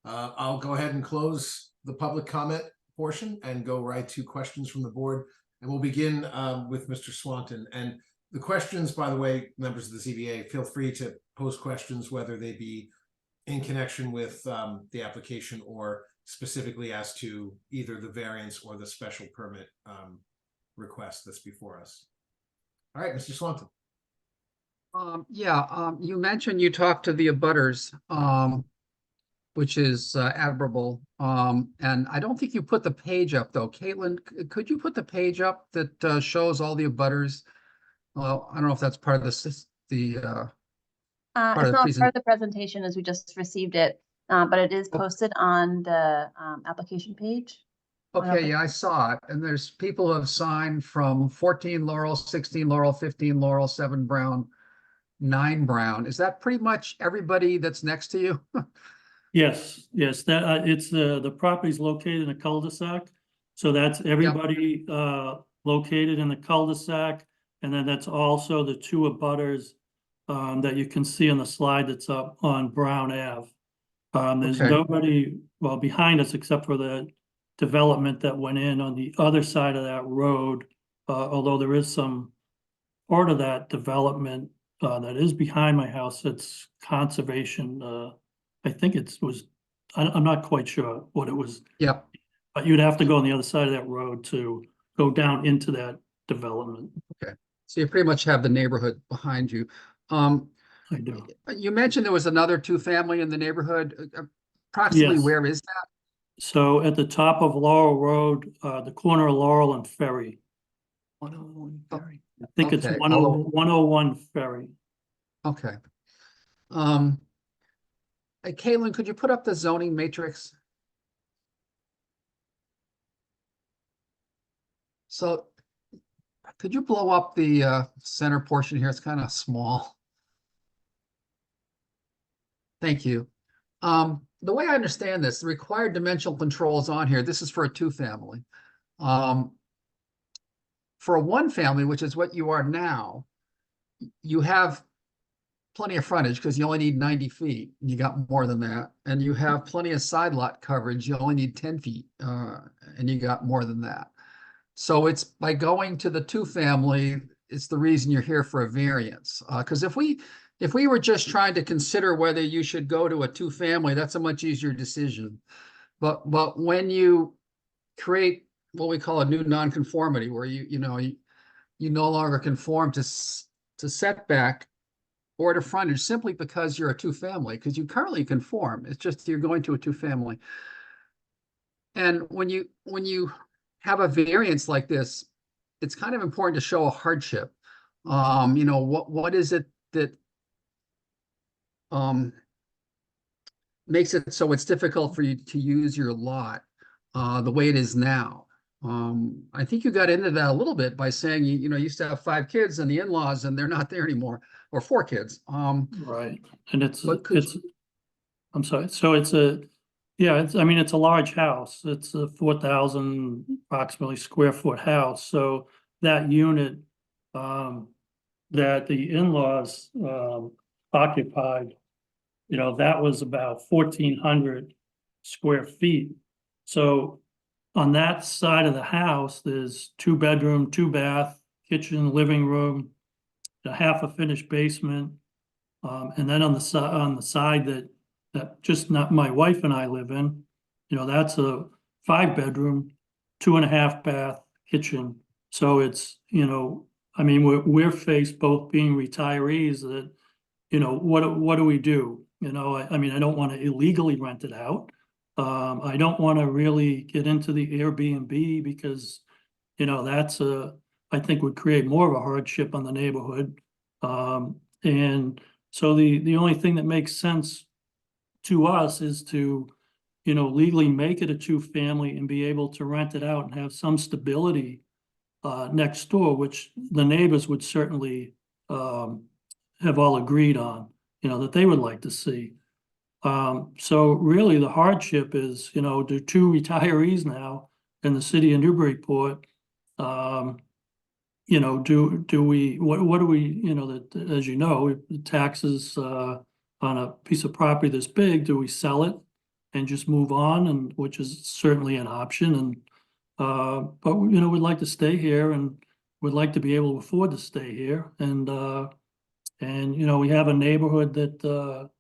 I'll go ahead and close the public comment portion and go right to questions from the board. And we'll begin with Mr. Swanton. And the questions, by the way, members of the ZBA, feel free to pose questions, whether they be in connection with the application or specifically as to either the variance or the special permit request that's before us. All right, Mr. Swanton. You mentioned you talked to the abutters, which is admirable. And I don't think you put the page up though. Caitlin, could you put the page up that shows all the abutters? Well, I don't know if that's part of it's not part of the presentation as we just received it, but it is posted on the application page. Okay, yeah, I saw it. And there's people who have signed from 14 Laurel, 16 Laurel, 15 Laurel, 7 Brown, 9 Brown. Is that pretty much everybody that's next to you? Yes, yes, that, it's, the property's located in a cul-de-sac. So that's everybody, located in the cul-de-sac. And then that's also the two abutters, that you can see on the slide that's up on Brown Ave. There's Okay. nobody, well, behind us except for the development that went in on the other side of that road. Although there is some part of that development, that is behind my house, it's conservation, I think I'm not quite sure what it was, Yep. but you'd have to go on the other side of that road to go down into that development. So you pretty much have the neighborhood behind you. I do. You mentioned there was another two-family in the neighborhood. Approximately Yes. where is that? So at the top of Laurel Road, the corner of Laurel and Ferry, 101 Ferry. I think it's Okay, 101 Ferry. Okay. Hey, Caitlin, could you put up the zoning matrix? So could you blow up the center portion here? It's kind of small. Thank you. The way I understand this, the required dimensional controls on here, this is for a two-family. For a one-family, which is what you are now, you have plenty of frontage because you only need 90 feet. You got more than that. And you have plenty of side lot coverage. You only need 10 feet and you got more than that. So it's by going to the two-family, it's the reason you're here for a variance. Because if we were just trying to consider whether you should go to a two-family, that's a much easier decision. But when you create what we call a new nonconformity, where you no longer conform to setback or to frontage simply because you're a two-family, because you currently conform. It's just you're going to a two-family. And when you have a variance like this, it's kind of important to show a hardship. What is it that makes it so it's difficult for you to use your lot the way it is now? I think you got into that a little bit by saying you used to have 5 kids and the in-laws and they're not there anymore, or 4 kids. Right, and But could I'm sorry, so it's a large house. It's a 4,000 approximately square foot house. So that unit, that the in-laws, occupied, that was about 1,400 square feet. So on that side of the house, there's 2-bedroom, 2-bath, kitchen, living room, a half a finished basement. And then on the side that just not my wife and I live in, that's a 5-bedroom, 2.5-bath kitchen. So it's, we're faced both being retirees that, what do we do? I don't want to illegally rent it out. I don't want to really get into the Airbnb because, I think would create more of a hardship on the neighborhood. And so the only thing that makes sense to us is to, legally make it a two-family and be able to rent it out and have some stability next door, which the neighbors would certainly have all agreed on, that they would like to see. So really the hardship is, do 2 retirees now in the city of Newburyport, what do we, that, as the taxes on a piece of property this big, do we sell it and just move on, and which is certainly an option, and but we'd like to stay here and would like to be able to afford to stay here, and we have a neighborhood that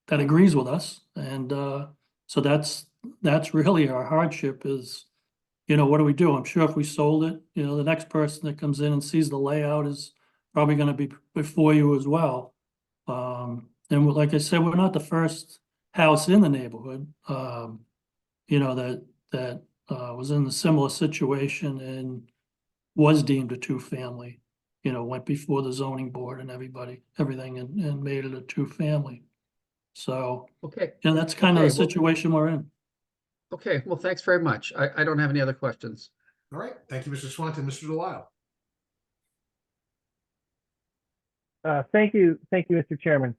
agrees with us, and so that's really our hardship is, what do we do? I'm sure if we sold it, the next person that comes in and sees the layout is probably going to be before you as well. Like I said, we're not the first house in the neighborhood, that was in a similar situation and was deemed a two-family, went before the zoning board and everything and made it a two-family. So, okay. that's kind of Okay, the situation we're in. Okay, well, thanks very much. I don't have any other questions. All right. Thank you, Mr. Swanton. Mr. Delisle. Thank you, Mr. Chairman.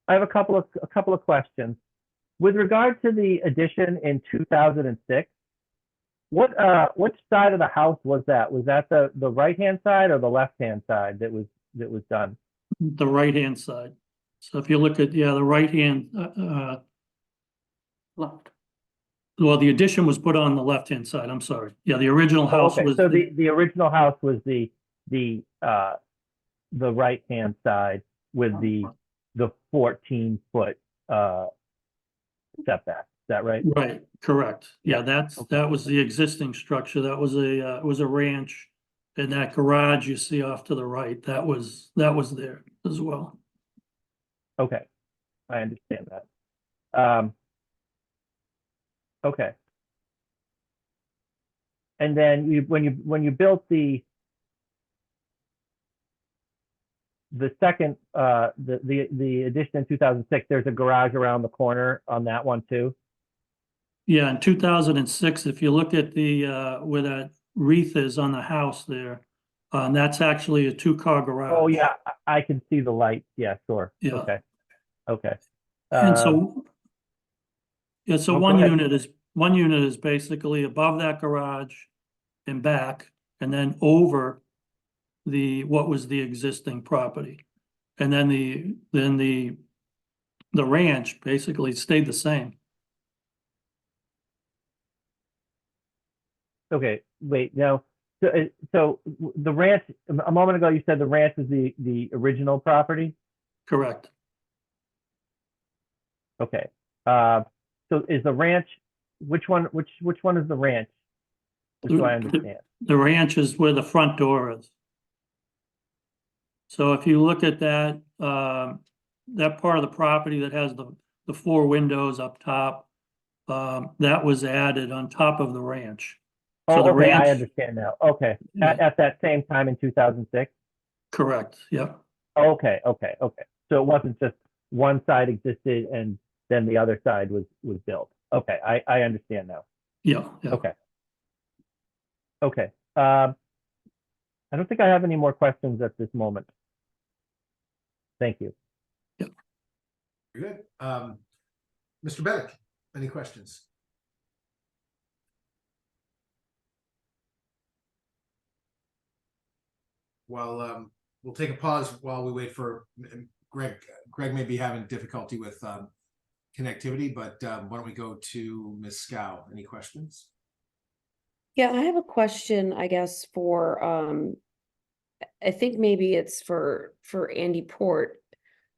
I have a couple of questions. With regard to the addition in 2006, which side of the house was that? Was that the right-hand side or the left-hand side that was done? The right-hand side. So if you look at, yeah, the right-hand, Left. well, the addition was put on the left-hand side. I'm sorry. Yeah, the original house Okay, was so the original house was the right-hand side with the 14-foot setback. Is that right? right, correct. Yeah, Okay. that was the existing structure. That was it was a ranch. And that garage you see off to the right, that was there as well. Okay, I understand that. Okay. And then when you built the second the addition in 2006, there's a garage around the corner on that one too. Yeah, in 2006, if you look at the where that wreath is on the house there, that's actually a two-car garage. Oh yeah, I can see the light. Yeah, sure. Yeah. Okay. Okay. And so, yeah, so oh, go one ahead. unit is basically above that garage and back, and then over what was the existing property. And then the ranch basically stayed the same. Okay, wait, now, so the ranch, a moment ago, you said the ranch is the original property? Correct. Okay, so is the ranch, which one is the ranch? Just so I understand. The ranch is where the front door is. So if you look at that, that part of the property that has the four windows up top, that was added on top of the ranch. So Oh, the okay, I ranch, understand now. Okay, Yeah. at that same time in 2006? correct, yep. Okay. So it wasn't just one side existed and then the other side was built. Okay, I understand now. Yeah, yeah. Okay. I don't think I have any more questions at this moment. Thank you. Very good. Mr. Bennett, any questions? Well, we'll take a pause while we wait for Greg. Greg may be having difficulty with connectivity, but why don't we go to Ms. Scow? Any questions? Yeah, I have a question, I guess, for I think maybe it's for Andy Port.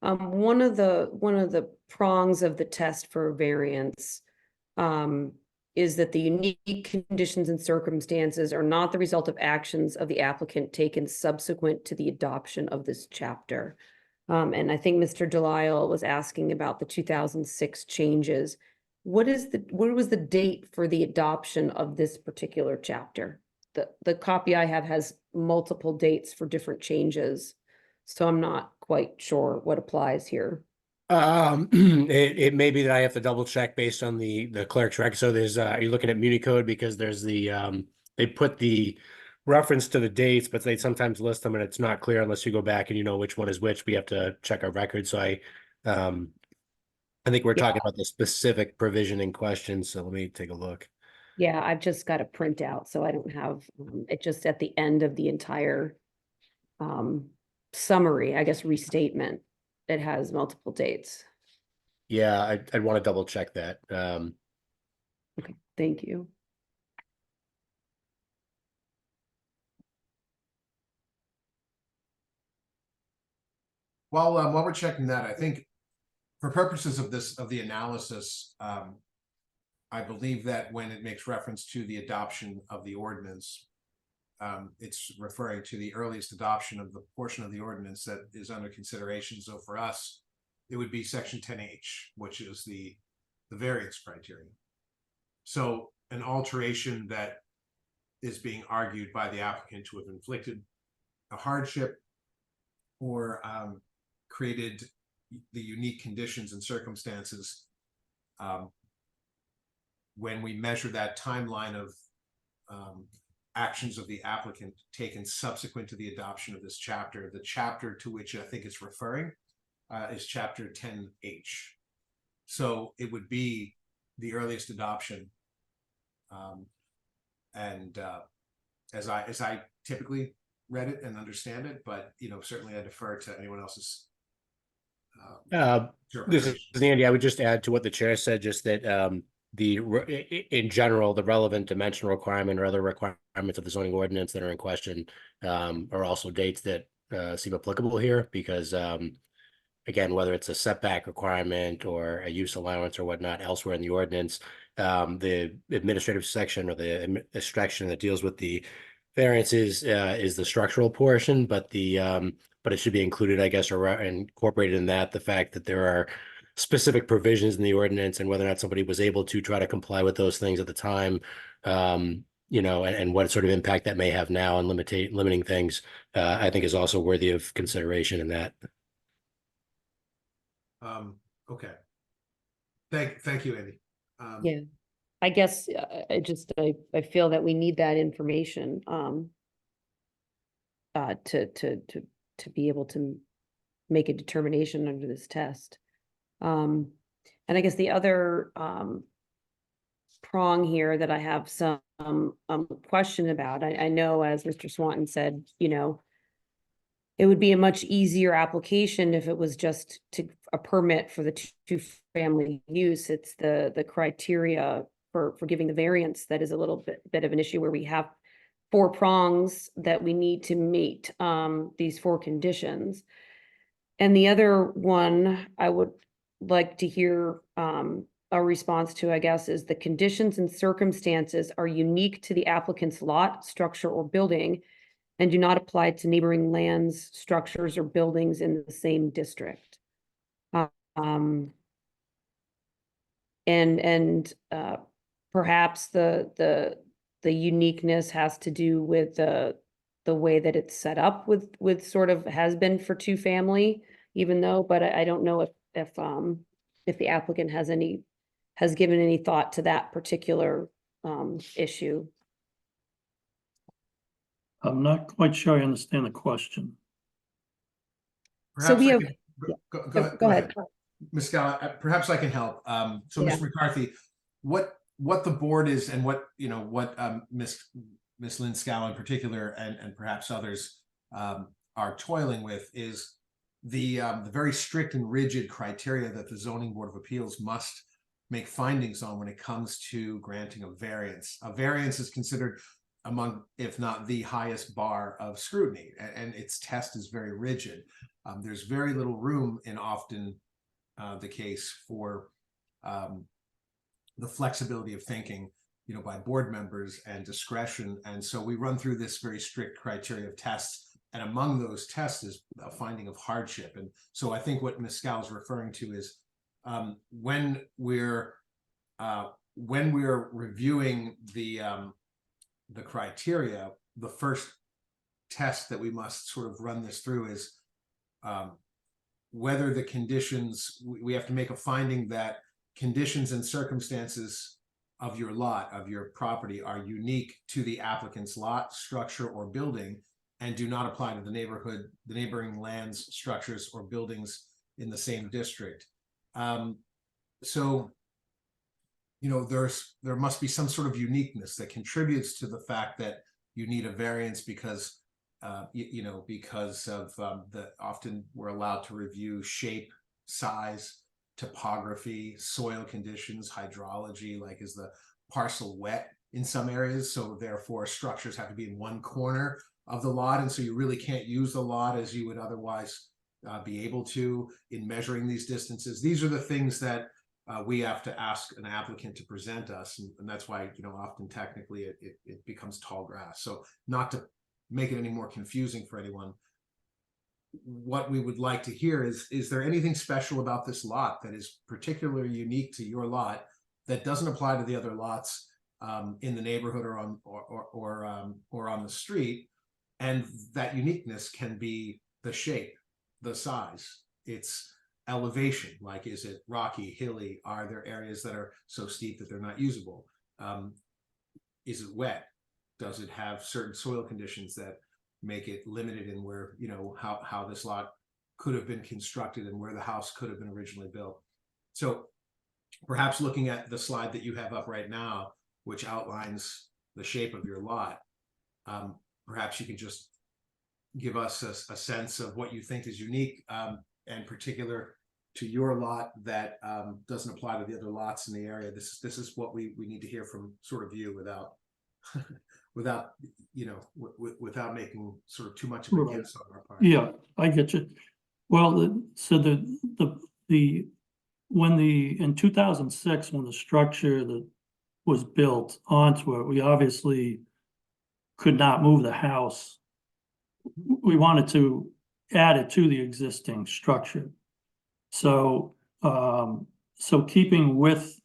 One of the prongs of the test for variance is that the unique conditions and circumstances are not the result of actions of the applicant taken subsequent to the adoption of this chapter. And I think Mr. Delisle was asking about the 2006 changes. What was the date for the adoption of this particular chapter? The copy I have has multiple dates for different changes, so I'm not quite sure what applies here. It may be that I have to double check based on the clerk's record. So there's you're looking at Muni code because there's the they put the reference to the dates, but they sometimes list them and it's not clear unless you go back and you know which one is which. We have to check our record. So I think we're talking about the specific provision in question. So let me take a look. Yeah, I've just got a printout, so I don't have it just at the end of the entire summary, I guess, restatement. It has multiple dates. Yeah, I'd want to double check that. Okay, thank you. While we're checking that, I think for purposes of the analysis, I believe that when it makes reference to the adoption of the ordinance, it's referring to the earliest adoption of the portion of the ordinance that is under consideration. So for us, it would be section 10H, which is the variance criterion. So an alteration that is being argued by the applicant to have inflicted a hardship or created the unique conditions and circumstances, when we measure that timeline of actions of the applicant taken subsequent to the adoption of this chapter, the chapter to which I think it's referring is chapter 10H. So it would be the earliest adoption. As I typically read it and understand it, but certainly I defer to anyone else's. This is Andy. I would just add to what the chair said, just that in general, the relevant dimensional requirement or other requirements of the zoning ordinance that are in question are also dates that seem applicable here, because again, whether it's a setback requirement or a use allowance or whatnot elsewhere in the ordinance, the administrative section or the section that deals with the variances is the structural portion, but but it should be included, I guess, or incorporated in that, the fact that there are specific provisions in the ordinance and whether or not somebody was able to try to comply with those things at the time, and what sort of impact that may have now and limiting things, I think is also worthy of consideration in that. Okay. Thank you, Andy. Yeah, I guess I feel that we need that information to be able to make a determination under this test. And I guess the other prong here that I have some question about, I know, as Mr. Swanton said, it would be a much easier application if it was just a permit for the two-family use. It's the criteria for giving the variance that is a little bit of an issue, where we have 4 prongs that we need to meet, these 4 conditions. And the other one I would like to hear a response to, I guess, is the conditions and circumstances are unique to the applicant's lot, structure, or building, and do not apply to neighboring lands, structures, or buildings in the same district. Perhaps the uniqueness has to do with the way that it's set up with sort of has been for two-family, even though, but I don't know if the applicant has given any thought to that particular issue. I'm not quite sure I understand the question. So we have. Go ahead. Ms. Scala, perhaps I can help. So Mr. McCarthy, what the board is and what Ms. Lynn Scala in particular and perhaps others are toiling with is the very strict and rigid criteria that the Zoning Board of Appeals must make findings on when it comes to granting a variance. A variance is considered among, if not the highest bar of scrutiny, and its test is very rigid. There's very little room in often the case for the flexibility of thinking, by board members and discretion. And so we run through this very strict criteria of tests, and among those tests is a finding of hardship. And so I think what Ms. Scala is referring to is when we're reviewing the criteria, the first test that we must sort of run this through is whether the conditions, we have to make a finding that conditions and circumstances of your lot, of your property, are unique to the applicant's lot, structure, or building, and do not apply to the neighboring lands, structures, or buildings in the same district. So there must be some sort of uniqueness that contributes to the fact that you need a variance because because of often we're allowed to review shape, size, topography, soil conditions, hydrology, like is the parcel wet in some areas, so therefore structures have to be in one corner of the lot, and so you really can't use the lot as you would otherwise be able to in measuring these distances. These are the things that we have to ask an applicant to present us, and that's why often technically it becomes tall grass. So not to make it any more confusing for anyone, what we would like to hear is there anything special about this lot that is particularly unique to your lot that doesn't apply to the other lots in the neighborhood or on the street? And that uniqueness can be the shape, the size, its elevation, like is it rocky, hilly? Are there areas that are so steep that they're not usable? Is it wet? Does it have certain soil conditions that make it limited in where how this lot could have been constructed and where the house could have been originally built. So perhaps looking at the slide that you have up right now, which outlines the shape of your lot, perhaps you could just give us a sense of what you think is unique and particular to your lot that doesn't apply to the other lots in the area. This is what we need to hear from sort of you without without without making sort of too much of a guess on our part. Yeah, I get you. Well, so in 2006, when the structure that was built onto it, we obviously could not move the house. We wanted to add it to the existing structure. So, so keeping with,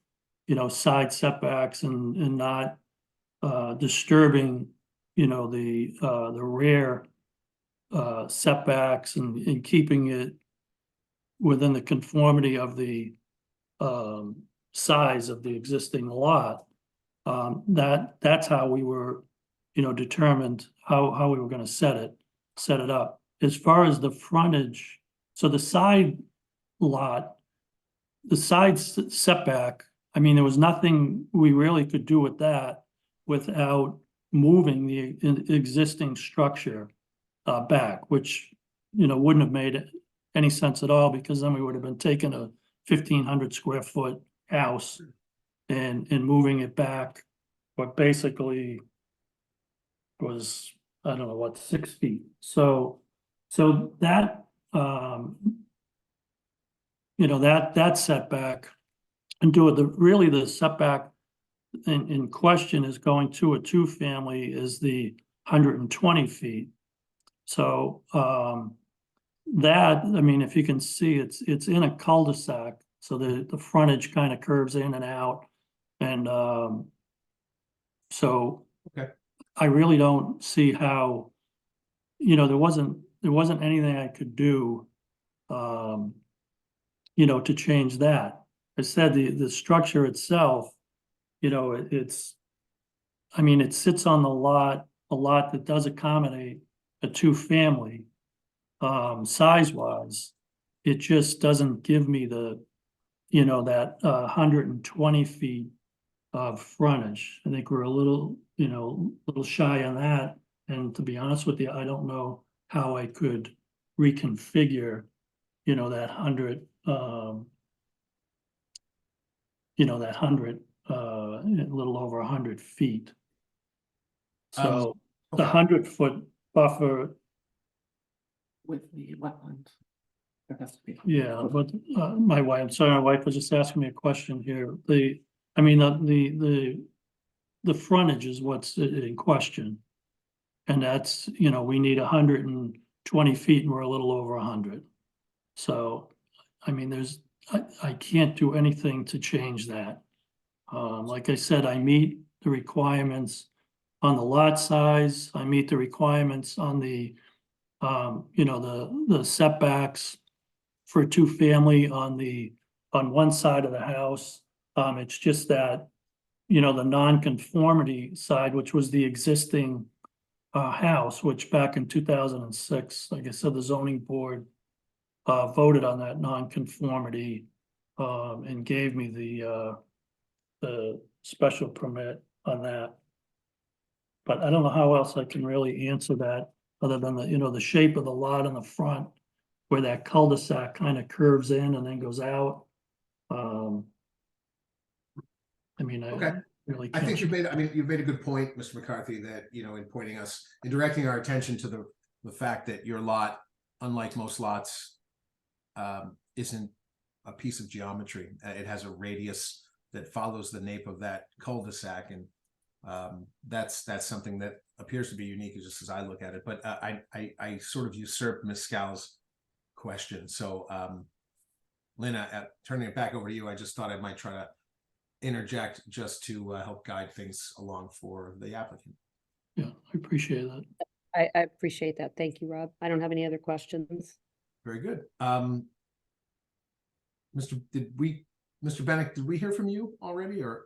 side setbacks and not disturbing, the rear setbacks and keeping it within the conformity of the size of the existing lot. That's how we were, determined how we were going to set it up. As far as the frontage, so the side lot, the side setback, I mean, there was nothing we really could do with that without moving the existing structure back, which, wouldn't have made any sense at all, because then we would have been taking a 1,500 square foot house and moving it back, what basically was, I don't know what, 6 feet. So that, that setback, and do it, really the setback in question is going to a 2-family is the 120 feet. So that, I mean, if you can see, it's in a cul-de-sac, so the frontage kind of curves in and out, and so okay. I really don't see how, there wasn't anything I could do, to change that. I said the structure itself, it's, I mean, it sits on a lot that does accommodate a 2-family, size-wise. It just doesn't give me the, that 120 feet of frontage. I think we're a little shy on that. And to be honest with you, I don't know how I could reconfigure, that 100, a little over 100 feet. So the 100-foot buffer. With the wetland. There has to be. Yeah, but my wife was just asking me a question here. The frontage is what's in question. And that's, we need 120 feet and we're a little over 100. So, I mean, I can't do anything to change that. Like I said, I meet the requirements on the lot size. I meet the requirements on the, the setbacks for a 2-family on one side of the house. It's just that, the non-conformity side, which was the existing house, which back in 2006, like I said, the zoning board voted on that non-conformity and gave me the special permit on that. But I don't know how else I can really answer that, other than the shape of the lot in the front, where that cul-de-sac kind of curves in and then goes out. I mean, Okay. I really I can't. think you've made a good point, Mr. McCarthy, that, in pointing us, in directing our attention to the fact that your lot, unlike most lots, isn't a piece of geometry. It has a radius that follows the nape of that cul-de-sac, and that's something that appears to be unique, just as I look at it. But I sort of usurped Ms. Scow's question. So, Lynn, turning it back over to you, I just thought I might try to interject just to help guide things along for the applicant. Yeah, I appreciate that. I appreciate that. Thank you, Rob. I don't have any other questions. Very good. Mr. Bennett, did we hear from you already, or?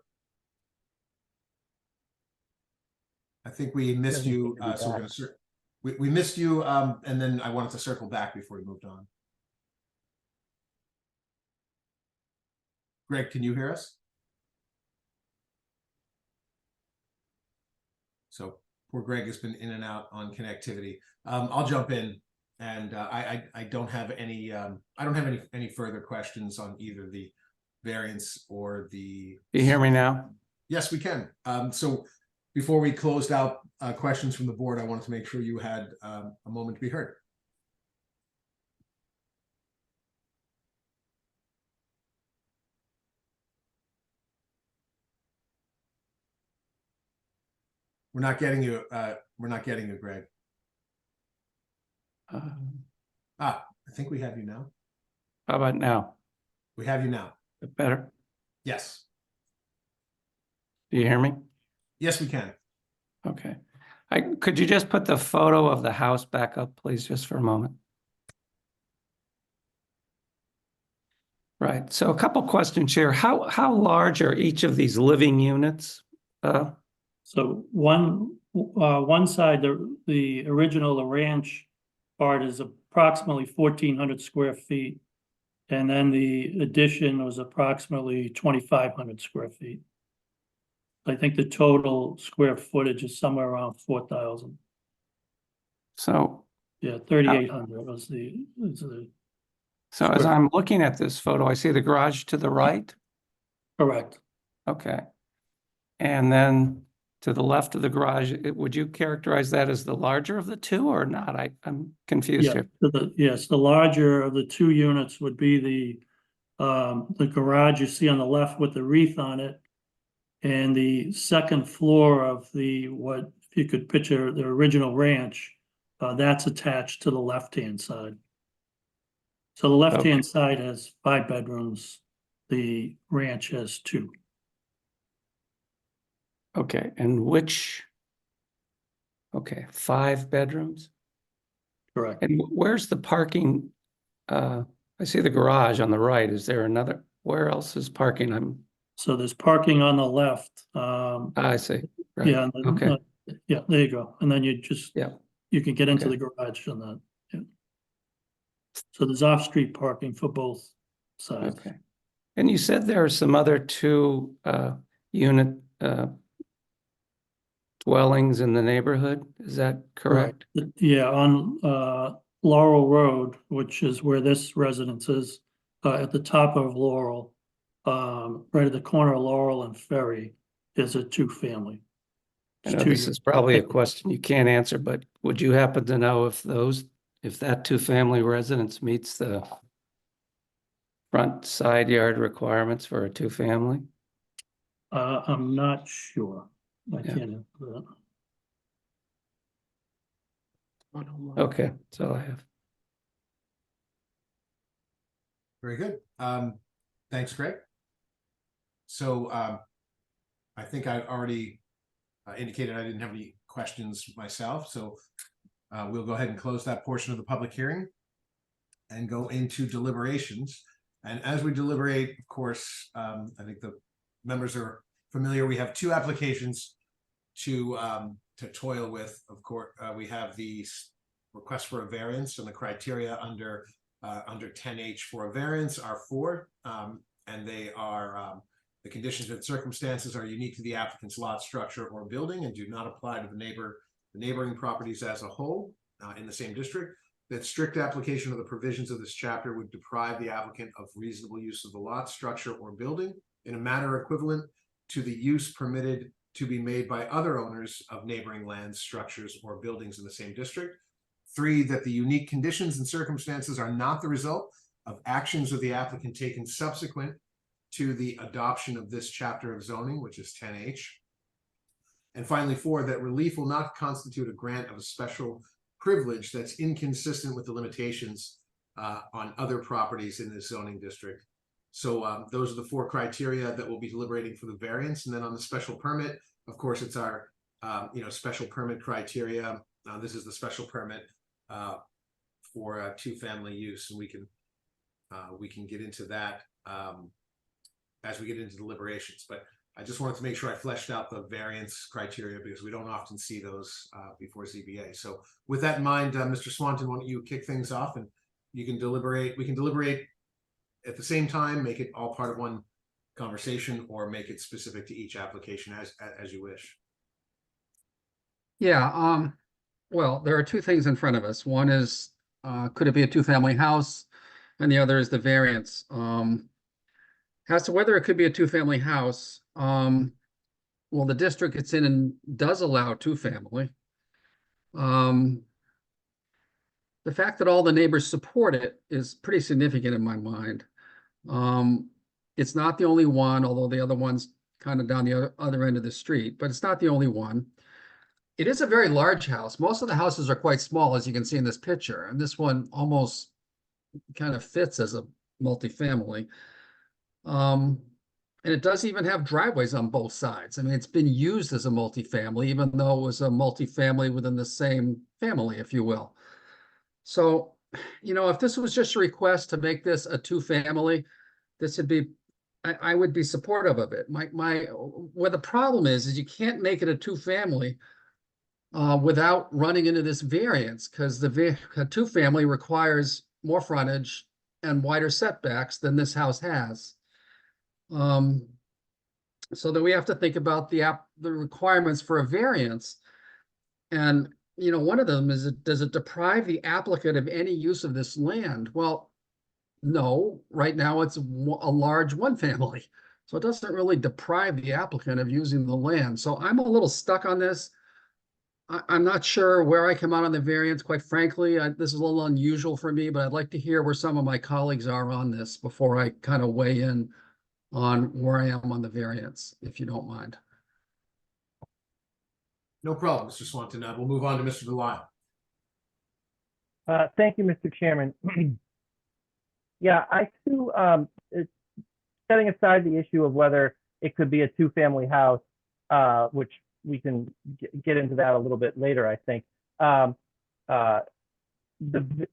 I think we missed you, so we're gonna we missed you, and then I wanted to circle back before we moved on. Greg, can you hear us? So poor Greg has been in and out on connectivity. I'll jump in, and I don't have any any further questions on either the variance or the. You hear me now? Yes, we can. So before we closed out questions from the board, I wanted to make sure you had a moment to be heard. We're not getting you. We're not getting you, Greg. I think we have you now. How about now? We have you now. Better? Yes. Do you hear me? Yes, we can. Okay. Could you just put the photo of the house back up, please, just for a moment? Right. So a couple questions here. How large are each of these living units? So one side, the original ranch part is approximately 1,400 square feet. And then the addition was approximately 2,500 square feet. I think the total square footage is somewhere around 4,000. So, Yeah, 3,800 was the. so as I'm looking at this photo, I see the garage to the right. Correct. Okay. And then to the left of the garage, would you characterize that as the larger of the two or not? I'm confused Yeah, here. yes, the larger of the two units would be the garage you see on the left with the wreath on it. And the second floor of what if you could picture the original ranch, that's attached to the left-hand side. So the left-hand side has 5 bedrooms. The ranch has 2. Okay. And okay, 5 bedrooms? Correct. And where's the parking? I see the garage on the right. Is there another? Where else is parking? So there's parking on the left. I see. Right. Yeah. Okay. Yeah, there you go. And then you can get into Okay. the garage on that. Yeah. So there's off-street parking for both sides. Okay. And you said there are some other 2 unit dwellings in the neighborhood. Is that correct? Right. Yeah, on Laurel Road, which is where this residence is, at the top of Laurel, right at the corner of Laurel and Ferry, is a 2-family. I know this is probably a question you can't answer, but would you happen to know if that 2-family residence meets the front side yard requirements for a 2-family? I'm not sure. I Yeah. can't answer that. Okay, that's all I have. Very good. Thanks, Greg. So I think I already indicated I didn't have any questions myself. So we'll go ahead and close that portion of the public hearing and go into deliberations. And as we deliberate, of course, I think the members are familiar. We have 2 applications to toil with. Of course, we have the request for a variance, and the criteria under 10H for a variance are 4, and they are the conditions and circumstances are unique to the applicant's lot structure or building and do not apply to the neighboring properties as a whole in the same district. That strict application of the provisions of this chapter would deprive the applicant of reasonable use of the lot structure or building in a manner equivalent to the use permitted to be made by other owners of neighboring lands, structures, or buildings in the same district. 3, that the unique conditions and circumstances are not the result of actions of the applicant taken subsequent to the adoption of this chapter of zoning, which is 10H. And finally, 4, that relief will not constitute a grant of a special privilege that's inconsistent with the limitations on other properties in this zoning district. So those are the 4 criteria that we'll be deliberating for the variance. And then on the special permit, of course, it's our special permit criteria. This is the special permit for a 2-family use, and we can get into that as we get into deliberations. But I just wanted to make sure I fleshed out the variance criteria because we don't often see those before ZBA. So with that in mind, Mr. Swanton, why don't you kick things off and you can deliberate. We can deliberate at the same time, make it all part of one conversation or make it specific to each application as you wish. Yeah, well, there are two things in front of us. One is, could it be a two-family house? And the other is the variance. As to whether it could be a two-family house, well, the district it's in does allow two-family. The fact that all the neighbors support it is pretty significant in my mind. It's not the only one, although the other one's kind of down the other end of the street, but it's not the only one. It is a very large house. Most of the houses are quite small, as you can see in this picture, and this one almost kind of fits as a multifamily. And it does even have driveways on both sides. I mean, it's been used as a multifamily, even though it was a multifamily within the same family, if you will. So, you know, if this was just a request to make this a two-family, this would be, I would be supportive of it. Where the problem is you can't make it a two-family without running into this variance, because the two-family requires more frontage and wider setbacks than this house has. So that we have to think about the requirements for a variance. And, you know, one of them is, does it deprive the applicant of any use of this land? Well, no, right now it's a large one family. So it doesn't really deprive the applicant of using the land. So I'm a little stuck on this. I'm not sure where I come out on the variance, quite frankly. This is a little unusual for me, but I'd like to hear where some of my colleagues are on this before I kind of weigh in on where I am on the variance, if you don't mind. No problem, Mr. Swanton. We'll move on to Mr. Delisle. Thank you, Mr. Chairman. Yeah, I too, setting aside the issue of whether it could be a two-family house, which we can get into that a little bit later, I think.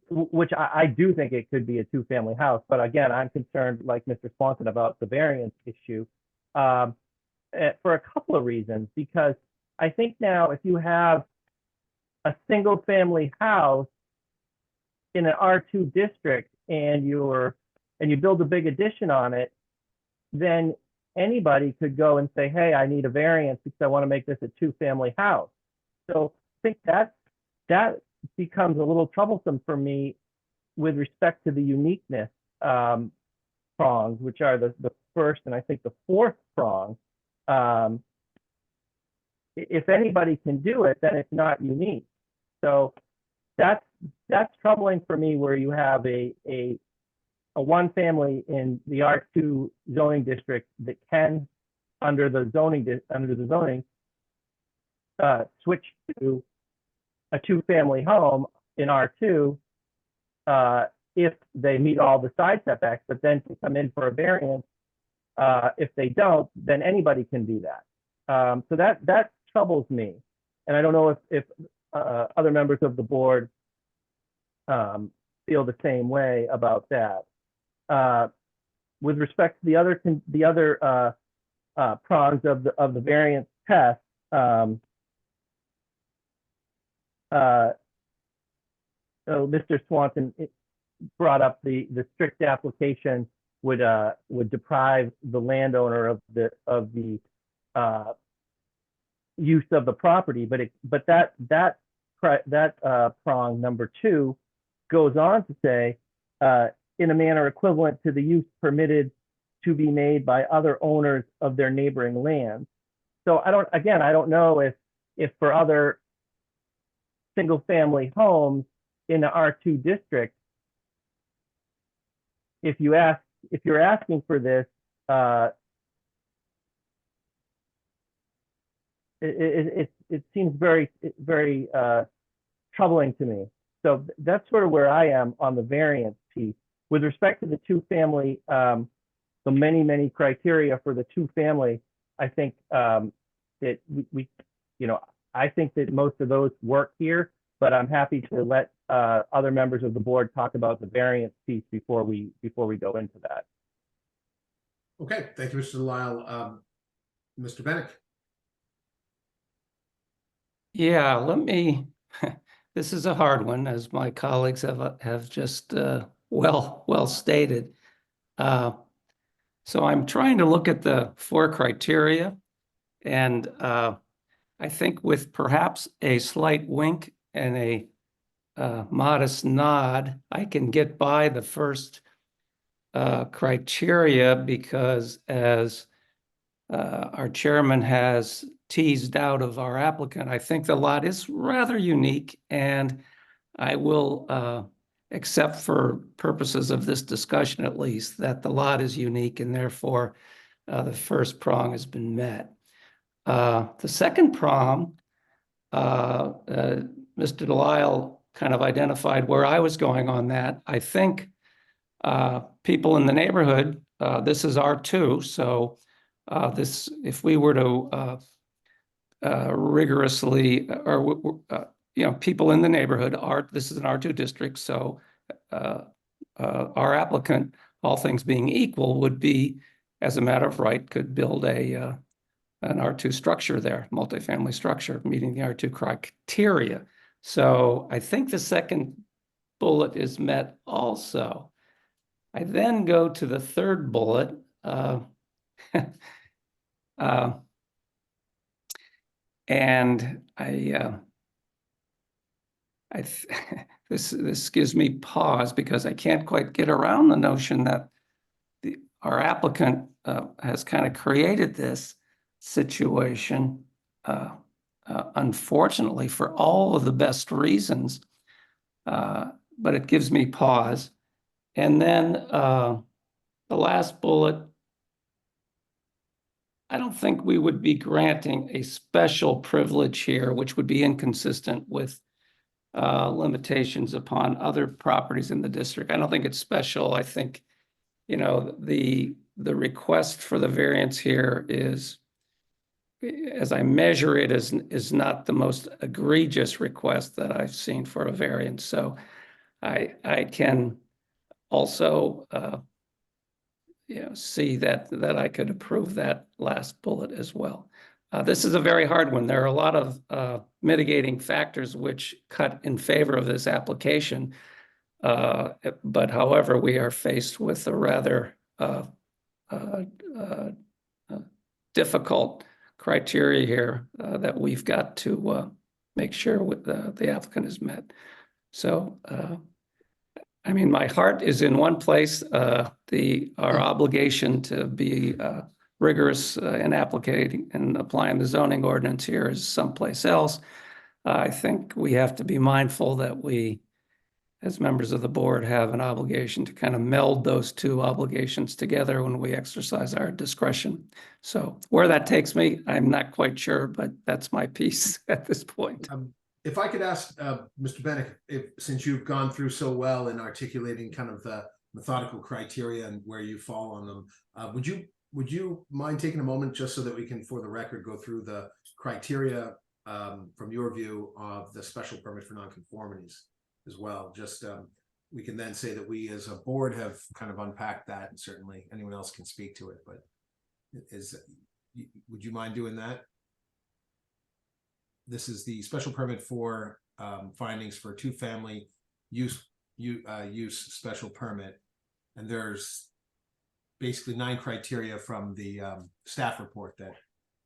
Which I do think it could be a two-family house, but again, I'm concerned, like Mr. Swanson, about the variance issue for a couple of reasons. Because I think now, if you have a single-family house in an R2 district and you build a big addition on it, then anybody could go and say, hey, I need a variance because I want to make this a two-family house. So I think that becomes a little troublesome for me with respect to the uniqueness prongs, which are the first and I think the fourth prong. If anybody can do it, then it's not unique. So that's troubling for me, where you have a one family in the R2 zoning district that can, under the zoning, switch to a two-family home in R2 if they meet all the side setbacks, but then to come in for a variance, if they don't, then anybody can do that. So that troubles me. And I don't know if other members of the board feel the same way about that. With respect to the other prongs of the variance test, so Mr. Swanson brought up the strict application would deprive the landowner of the use of the property, but that prong number 2 goes on to say in a manner equivalent to the use permitted to be made by other owners of their neighboring lands. So I don't know if for other single-family homes in the R2 district, if you're asking for this, it seems very troubling to me. So that's sort of where I am on the variance piece. With respect to the two-family, the many criteria for the two-family, I think that I think that most of those work here, but I'm happy to let other members of the board talk about the variance piece before we go into that. Okay, thank you, Mr. Delisle. Mr. Bennett. Yeah, this is a hard one, as my colleagues have just well stated. So I'm trying to look at the 4 criteria, and I think with perhaps a slight wink and a modest nod, I can get by the first criteria, because as our chairman has teased out of our applicant, I think the lot is rather unique, and I will accept, for purposes of this discussion at least, that the lot is unique, and therefore the first prong has been met. The second prong, Mr. Delisle kind of identified where I was going on that. I think people in the neighborhood, this is R2, so this, if we were to rigorously, or people in the neighborhood are, this is an R2 district, so our applicant, all things being equal, would be, as a matter of right, could build an R2 structure there, multifamily structure, meeting the R2 criteria. So I think the second bullet is met also. I then go to the third bullet. And this gives me pause, because I can't quite get around the notion that our applicant has kind of created this situation, unfortunately, for all of the best reasons, but it gives me pause. And then the last bullet, I don't think we would be granting a special privilege here, which would be inconsistent with limitations upon other properties in the district. I don't think it's special. I think, the request for the variance here is, as I measure it, is not the most egregious request that I've seen for a variance. So I can also see that I could approve that last bullet as well. This is a very hard one. There are a lot of mitigating factors which cut in favor of this application. But however, we are faced with a rather difficult criteria here that we've got to make sure the applicant is met. So, I mean, my heart is in one place. Our obligation to be rigorous in applying the zoning ordinance here is someplace else. I think we have to be mindful that we, as members of the board, have an obligation to kind of meld those two obligations together when we exercise our discretion. So where that takes me, I'm not quite sure, but that's my piece at this point. If I could ask Mr. Bennett, since you've gone through so well in articulating kind of the methodical criteria and where you fall on them, would you mind taking a moment just so that we can, for the record, go through the criteria from your view of the special permit for nonconformities as well? Just we can then say that we as a board have kind of unpacked that, and certainly anyone else can speak to it, but would you mind doing that? This is the special permit for findings for 2-family use special permit, and there's basically 9 criteria from the staff report that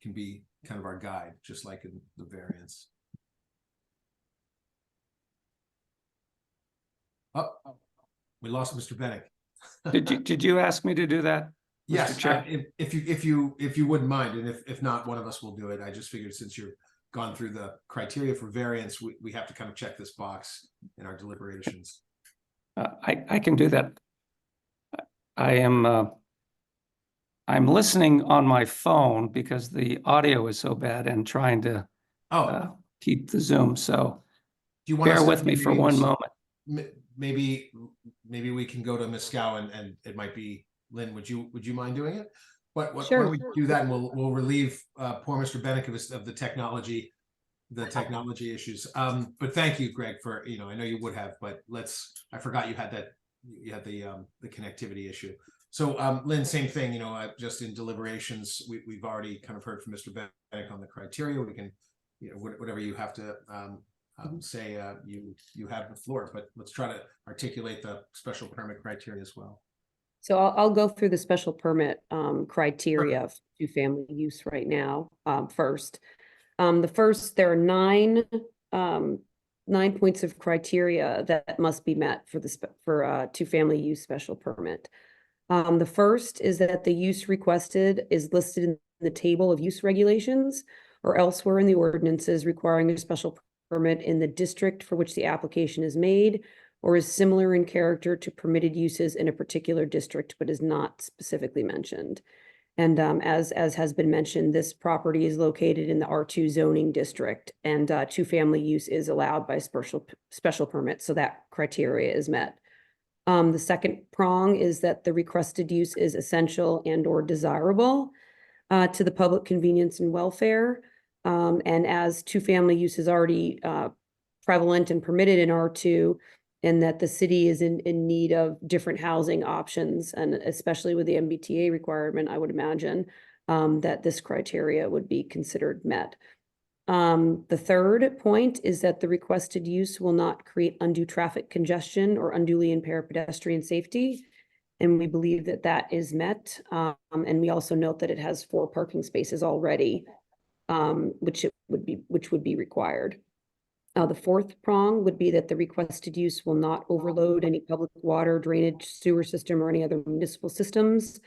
can be kind of our guide, just like in the variance. Oh, we lost Mr. Bennett. Did you ask me to do that? Yes, Mr. Chair? if you wouldn't mind, and if not, one of us will do it. I just figured since you're gone through the criteria for variance, we have to kind of check this box in our deliberations. I can do that. I'm listening on my phone because the audio is so bad and trying to keep the Zoom. So do you want bear with me for one moment. Maybe we can go to Ms. Scow and it might be Lynn. Would you mind doing it? Sure. Why don't we do that, and we'll relieve poor Mr. Bennett of the technology issues. But thank you, Greg, for I know you would have, but I forgot you had the connectivity issue. So Lynn, same thing. Just in deliberations, we've already kind of heard from Mr. Bennett on the criteria. We can whatever you have to say, you have the floor, but let's try to articulate the special permit criteria as well. So I'll go through the special permit criteria of two-family use right now first. There are nine points of criteria that must be met for two-family use special permit. The first is that the use requested is listed in the table of use regulations or elsewhere in the ordinances requiring a special permit in the district for which the application is made, or is similar in character to permitted uses in a particular district, but is not specifically mentioned. And as has been mentioned, this property is located in the R2 zoning district, and two-family use is allowed by special permit, so that criteria is met. The second prong is that the requested use is essential and/or desirable to the public convenience and welfare. And as two-family use is already prevalent and permitted in R2, and that the city is in need of different housing options, and especially with the MBTA requirement, I would imagine that this criteria would be considered met. The third point is that the requested use will not create undue traffic congestion or unduly impair pedestrian safety. And we believe that that is met. And we also note that it has 4 parking spaces already, which would be required. The fourth prong would be that the requested use will not overload any public water, drainage, sewer system, or any other municipal systems.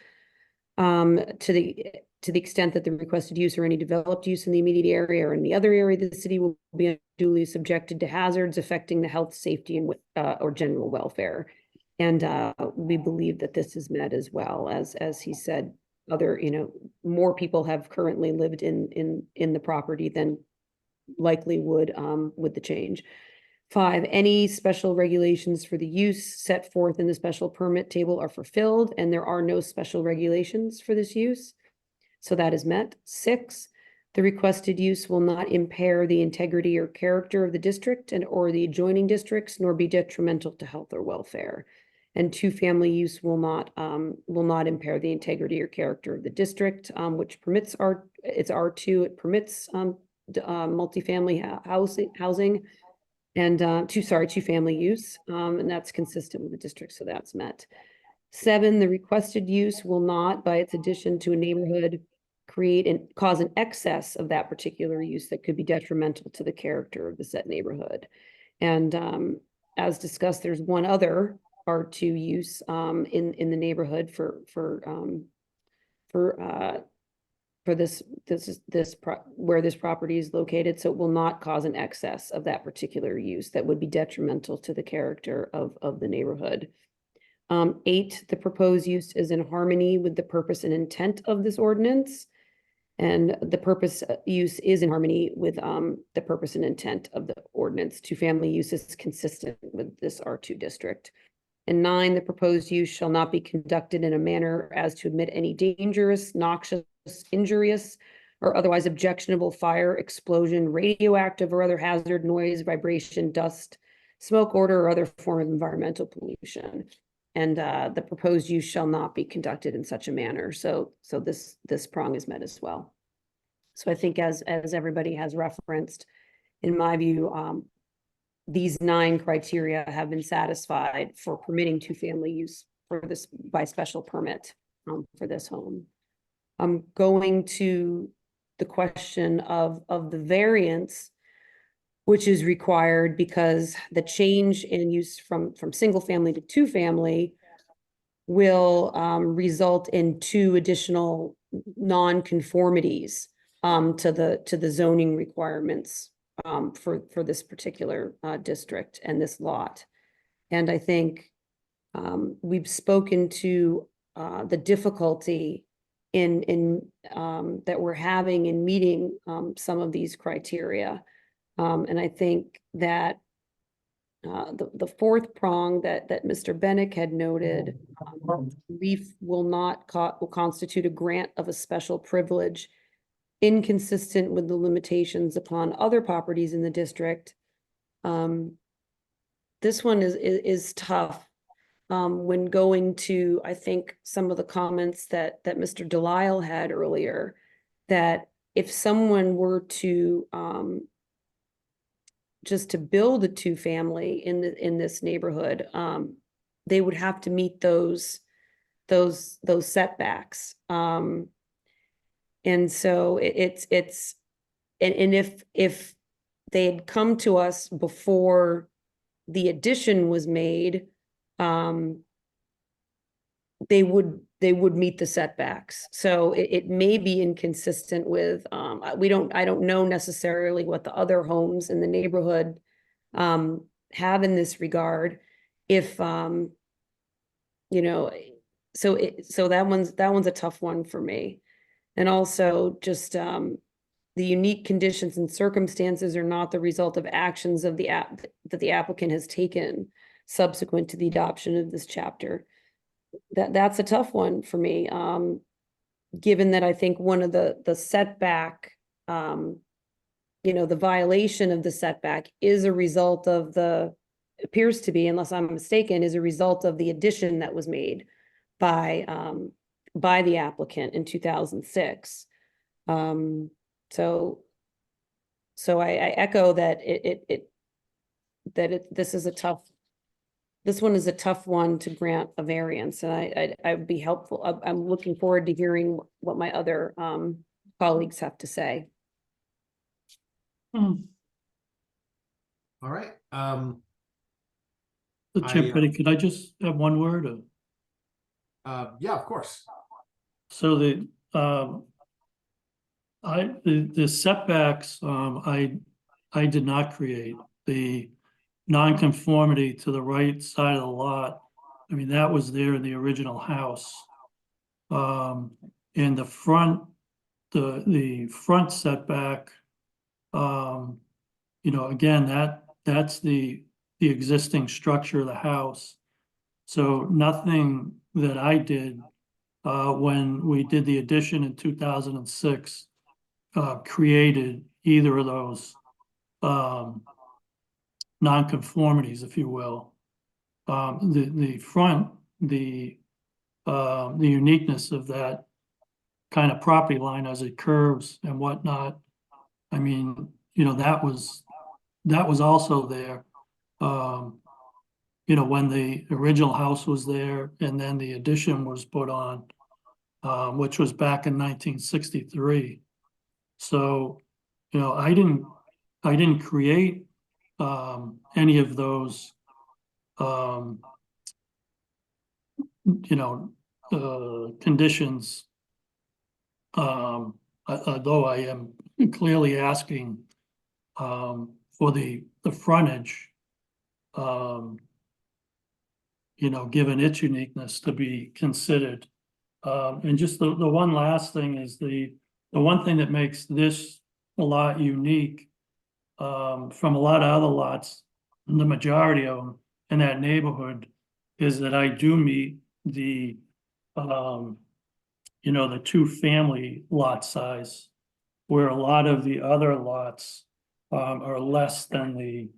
To the extent that the requested use or any developed use in the immediate area or in the other area of the city will be unduly subjected to hazards affecting the health, safety, and or general welfare. And we believe that this is met as well. As he said, more people have currently lived in the property than likely would with the change. 5, any special regulations for the use set forth in the special permit table are fulfilled, and there are no special regulations for this use. So that is met. 6, the requested use will not impair the integrity or character of the district or the adjoining districts, nor be detrimental to health or welfare. And two-family use will not impair the integrity or character of the district, which permits it's R2. It permits multifamily housing and two-family use, and that's consistent with the district, so that's met. 7, the requested use will not, by its addition to a neighborhood, create and cause an excess of that particular use that could be detrimental to the character of the set neighborhood. And as discussed, there's one other R2 use in the neighborhood for where this property is located, so it will not cause an excess of that particular use that would be detrimental to the character of the neighborhood. 8, the proposed use is in harmony with the purpose and intent of this ordinance, and the purpose use is in harmony with the purpose and intent of the ordinance. Two-family use is consistent with this R2 district. And 9, the proposed use shall not be conducted in a manner as to admit any dangerous, noxious, injurious, or otherwise objectionable fire, explosion, radioactive or other hazard, noise, vibration, dust, smoke, odor, or other form of environmental pollution. And the proposed use shall not be conducted in such a manner. So this prong is met as well. So I think as everybody has referenced, in my view, these 9 criteria have been satisfied for permitting two-family use for this by special permit for this home. I'm going to the question of the variance, which is required because the change in use from single family to two-family will result in 2 additional non-conformities to the zoning requirements for this particular district and this lot. And I think we've spoken to the difficulty in that we're having in meeting some of these criteria. And I think that the fourth prong that Mr. Bennick had noted, relief will constitute a grant of a special privilege inconsistent with the limitations upon other properties in the district. This one is tough when going to, I think, some of the comments that Mr. Delisle had earlier, that if someone were to just to build a two-family in this neighborhood, they would have to meet those those setbacks. And so and if they had come to us before the addition was made, they would meet the setbacks. So it may be inconsistent with, I don't know necessarily what the other homes in the neighborhood have in this regard. If, you know, so that one's a tough one for me. And also just, the unique conditions and circumstances are not the result of actions of that the applicant has taken subsequent to the adoption of this chapter. That's a tough one for me, given that I think one of the setback, you know, the violation of the setback is a result of appears to be, unless I'm mistaken, is a result of the addition that was made by the applicant in 2006. So I echo that this one is a tough one to grant a variance, and I'd be helpful. I'm looking forward to hearing what my other colleagues have to say. All right. Chair Petty, could I just have one word? Yeah, of course. So the setbacks, I did not create. The nonconformity to the right side of the lot, I mean, that was there in the original house. In the front, the front setback, you know, again, that's the existing structure of the house. So nothing that I did when we did the addition in 2006 created either of those nonconformities, if you will. The front, the uniqueness of that kind of property line as it curves and whatnot, I mean, you know, that was also there. You know, when the original house was there and then the addition was put on, which was back in 1963. So, you know, I didn't create any of those, you know, conditions. Although I am clearly asking for the frontage, you know, given its uniqueness, to be considered. And just the one last thing is the one thing that makes this a lot unique from a lot of other lots, the majority of them in that neighborhood, is that I do meet the you know, the 2-family lot size, where a lot of the other lots are less than the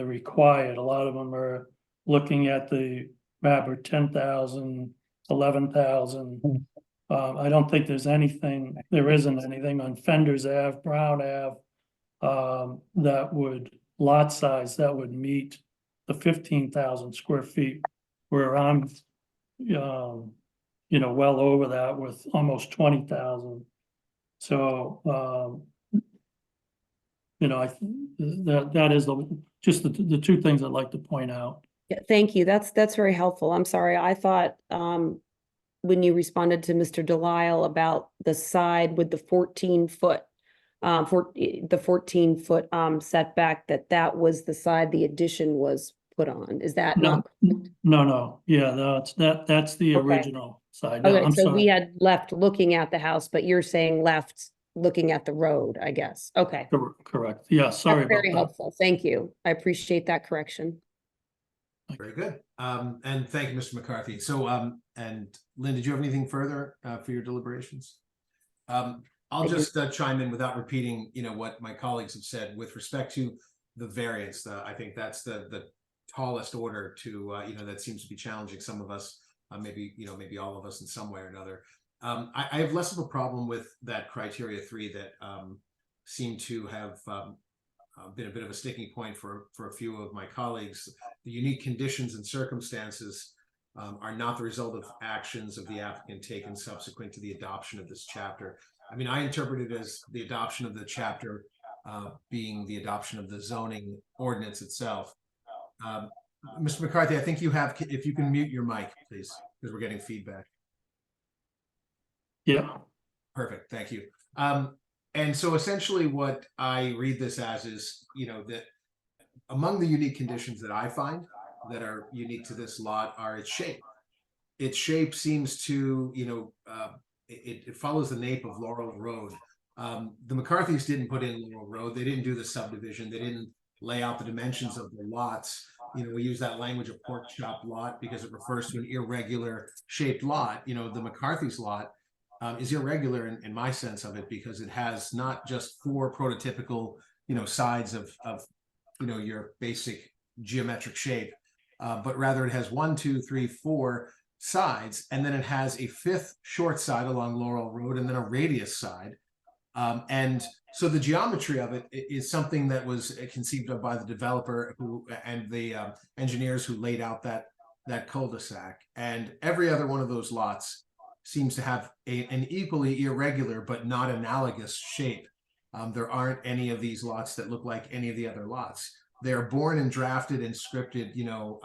required. A lot of them are looking at the map are 10,000, 11,000. I don't think there isn't anything on Fenders Ave, Brown Ave, that would lot size that would meet the 15,000 square feet, where I'm, you know, well over that with almost 20,000. So, you know, that is just the two things I'd like to point out. Yeah, thank you. That's very helpful. I'm sorry. I thought when you responded to Mr. Delisle about the side with the 14-foot setback, that was the side the addition was put on. Is that not? No. Yeah, that's the Okay. original side. No, Okay, I'm so sorry. we had left looking at the house, but you're saying left looking at the road, I guess. Okay. Correct. Yeah, sorry That's about very that. helpful. Thank you. I appreciate that correction. Very good. And thank you, Mr. McCarthy. So, and Lynn, did you have anything further for your deliberations? I'll just chime in without repeating, you know, what my colleagues have said with respect to the variance. I think that's the tallest order to, you know, that seems to be challenging some of us, maybe, you know, maybe all of us in some way or another. I have less of a problem with that criteria 3 that seem to have been a bit of a sticking point for a few of my colleagues. The unique conditions and circumstances are not the result of actions of the applicant taken subsequent to the adoption of this chapter. I mean, I interpret it as the adoption of the chapter being the adoption of the zoning ordinance itself. Mr. McCarthy, I think you have, if you can mute your mic, please, because we're getting feedback. Yeah. Perfect, thank you. And so essentially what I read this as is, you know, that among the unique conditions that I find that are unique to this lot are its shape. Its shape seems to, you know, it follows the nape of Laurel Road. The McCarthys didn't put in Laurel Road. They didn't do the subdivision. They didn't lay out the dimensions of the lots. You know, we use that language of pork chop lot because it refers to an irregular shaped lot. You know, the McCarthy's lot is irregular in my sense of it because it has not just 4 prototypical, you know, sides of you know, your basic geometric shape, but rather it has 1, 2, 3, 4 sides, and then it has a 5th short side along Laurel Road and then a radius side. And so the geometry of it is something that was conceived of by the developer who and the engineers who laid out that cul-de-sac. And every other one of those lots seems to have an equally irregular but not analogous shape. There aren't any of these lots that look like any of the other lots. They are born and drafted and scripted, you know,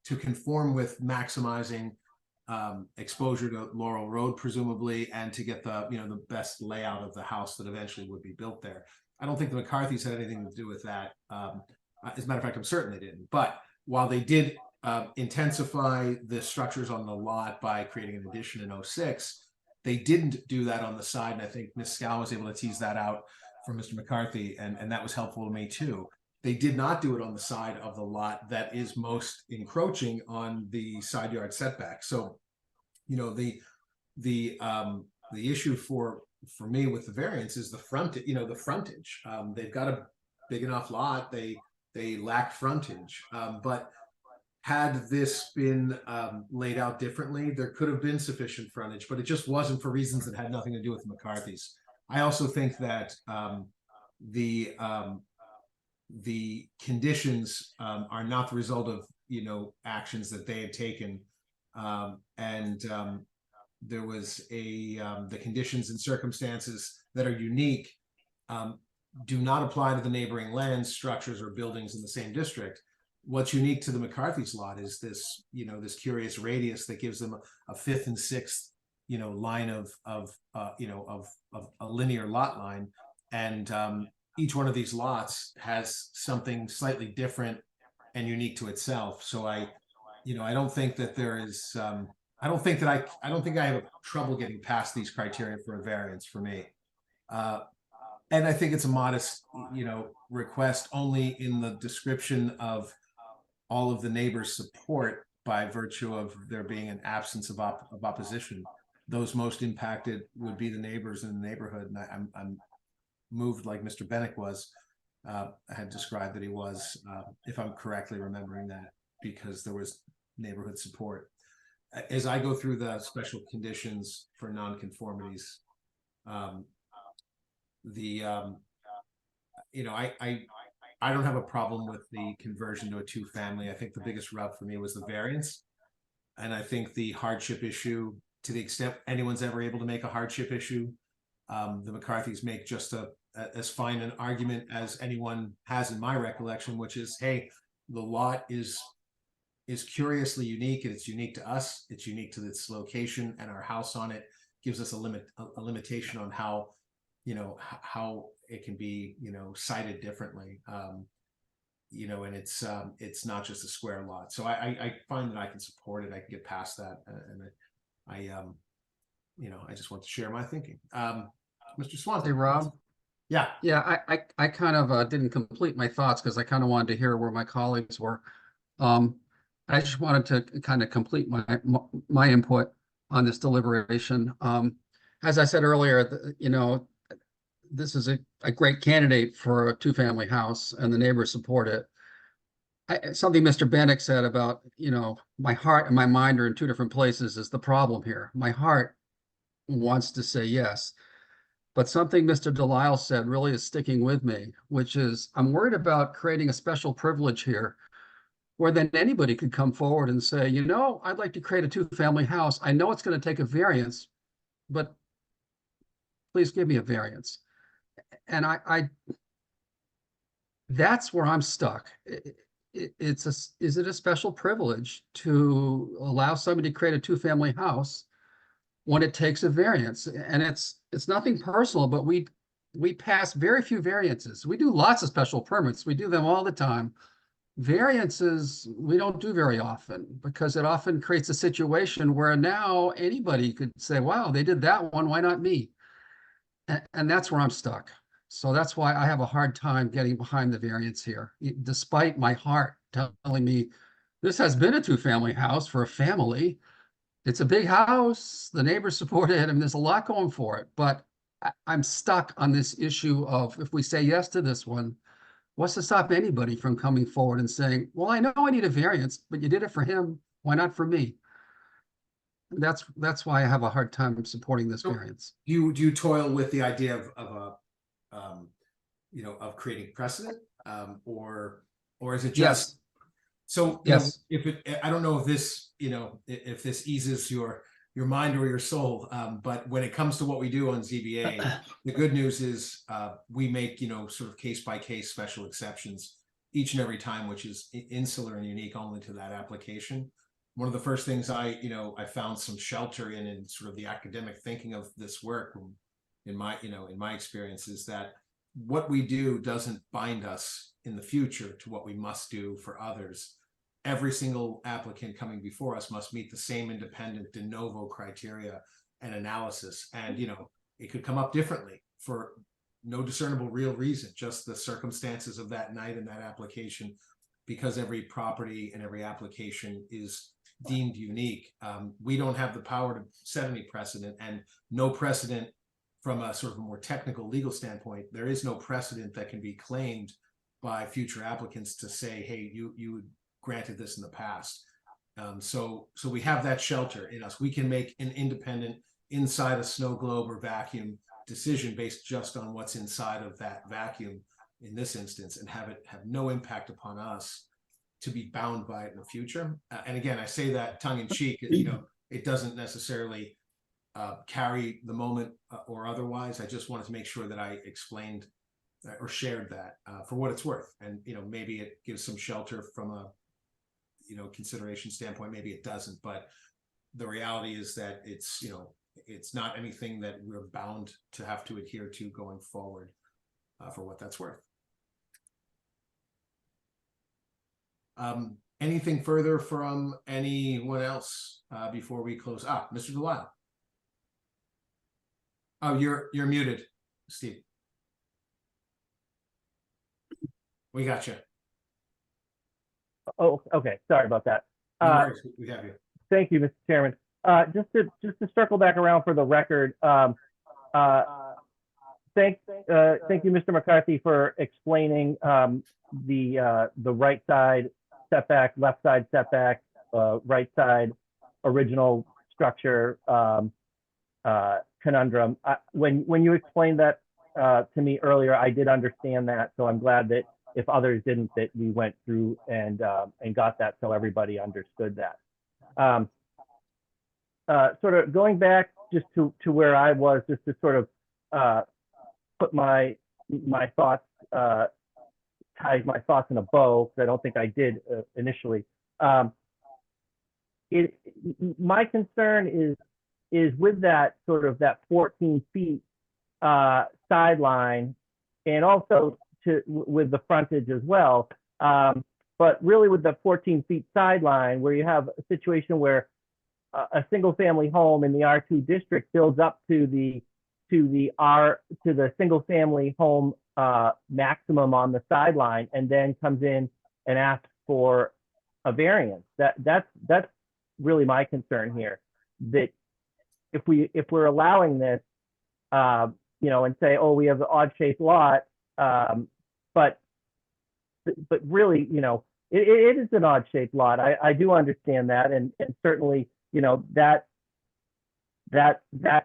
to conform with maximizing exposure to Laurel Road, presumably, and to get the, you know, the best layout of the house that eventually would be built there. I don't think the McCarthys had anything to do with that. As a matter of fact, I'm certain they didn't. But while they did intensify the structures on the lot by creating an addition in 06, they didn't do that on the side. And I think Ms. Scow was able to tease that out from Mr. McCarthy, and that was helpful to me too. They did not do it on the side of the lot that is most encroaching on the side yard setback. So, you know, the issue for me with the variance is the front, you know, the frontage. They've got a big enough lot. They lack frontage, but had this been laid out differently, there could have been sufficient frontage, but it just wasn't for reasons that had nothing to do with the McCarthys. I also think that the conditions are not the result of, you know, actions that they had taken, there was the conditions and circumstances that are unique do not apply to the neighboring lands, structures, or buildings in the same district. What's unique to the McCarthy's lot is this, you know, this curious radius that gives them a 5th and 6th, you know, line of a linear lot line, and each one of these lots has something slightly different and unique to itself. So I don't think that there is, I don't think I have trouble getting past these criteria for a variance for me. And I think it's a modest, you know, request only in the description of all of the neighbors' support by virtue of there being an absence of opposition. Those most impacted would be the neighbors in the neighborhood. And I'm moved like Mr. Bennick was, had described that he was, if I'm correctly remembering that, because there was neighborhood support. As I go through the special conditions for nonconformities, you know, I don't have a problem with the conversion to a 2-family. I think the biggest rub for me was the variance. And I think the hardship issue, to the extent anyone's ever able to make a hardship issue, the McCarthys make just as fine an argument as anyone has in my recollection, which is, hey, the lot is curiously unique, and it's unique to us. It's unique to its location, and our house on it gives us a limitation on how, you know, how it can be, you know, cited differently. You know, and it's not just a square lot. So I find that I can support it. I can get past that, and I you know, I just want to share my thinking. Mr. Swanton. Hey, Rob. Yeah. Yeah, I kind of didn't complete my thoughts because I kind of wanted to hear where my colleagues were. I just wanted to kind of complete my input on this deliberation. As I said earlier, you know, this is a great candidate for a 2-family house, and the neighbors support it. Something Mr. Bennick said about, you know, my heart and my mind are in 2 different places is the problem here. My heart wants to say yes, but something Mr. Delisle said really is sticking with me, which is I'm worried about creating a special privilege here where then anybody could come forward and say, you know, I'd like to create a two-family house. I know it's going to take a variance, but please give me a variance. And that's where I'm stuck. Is it a special privilege to allow somebody to create a two-family house when it takes a variance? And it's nothing personal, but we pass very few variances. We do lots of special permits. We do them all the time. Variances, we don't do very often because it often creates a situation where now anybody could say, wow, they did that one, why not me? And that's where I'm stuck. So that's why I have a hard time getting behind the variance here, despite my heart telling me this has been a two-family house for a family. It's a big house, the neighbors support it, and there's a lot going for it. But I'm stuck on this issue of, if we say yes to this one, what's to stop anybody from coming forward and saying, well, I know I need a variance, but you did it for him, why not for me? That's why I have a hard time supporting this variance. Do you toil with the idea of creating precedent, or is it just? So yes, I don't know if this, if this eases your mind or your soul, but when it comes to what we do on ZBA, the good news is we make sort of case by case special exceptions each and every time, which is insular and unique only to that application. One of the first things I found some shelter in sort of the academic thinking of this work in my experience is that what we do doesn't bind us in the future to what we must do for others. Every single applicant coming before us must meet the same independent de novo criteria and analysis. And, it could come up differently for no discernible real reason, just the circumstances of that night and that application, because every property and every application is deemed unique. We don't have the power to set any precedent, and no precedent from a sort of more technical legal standpoint. There is no precedent that can be claimed by future applicants to say, hey, you granted this in the past. So we have that shelter in us. We can make an independent inside a snow globe or vacuum decision based just on what's inside of that vacuum in this instance, and have it have no impact upon us to be bound by it in the future. And again, I say that tongue in cheek, it doesn't necessarily carry the moment or otherwise. I just wanted to make sure that I explained or shared that for what it's worth. And, maybe it gives some shelter from a, consideration standpoint, maybe it doesn't, but the reality is that it's, it's not anything that we're bound to have to adhere to going forward for what that's worth. Anything further from anyone else before we close? Mr. Delisle. Oh, you're muted, Steve. We got you. Oh, okay. Sorry about that. No worries. We have you. Thank you, Mr. Chairman. Just to circle back around for the record, thank you, Mr. McCarthy, for explaining the right side setback, left side setback, right side original structure conundrum. When you explained that to me earlier, I did understand that, so I'm glad that if others didn't, that we went through and got that so everybody understood that. Sort of going back just to where I was, just to sort of put my thoughts, tie my thoughts in a bow, because I don't think I did initially. My concern is with that sort of that 14 feet sideline, and also with the frontage as well. But really with the 14 feet sideline, where you have a situation where a single family home in the R2 district builds up to the single family home maximum on the sideline, and then comes in and asks for a variance. That's really my concern here. That if we're allowing this, and say, oh, we have an odd shaped lot, but really, it is an odd shaped lot. I do understand that, and certainly, that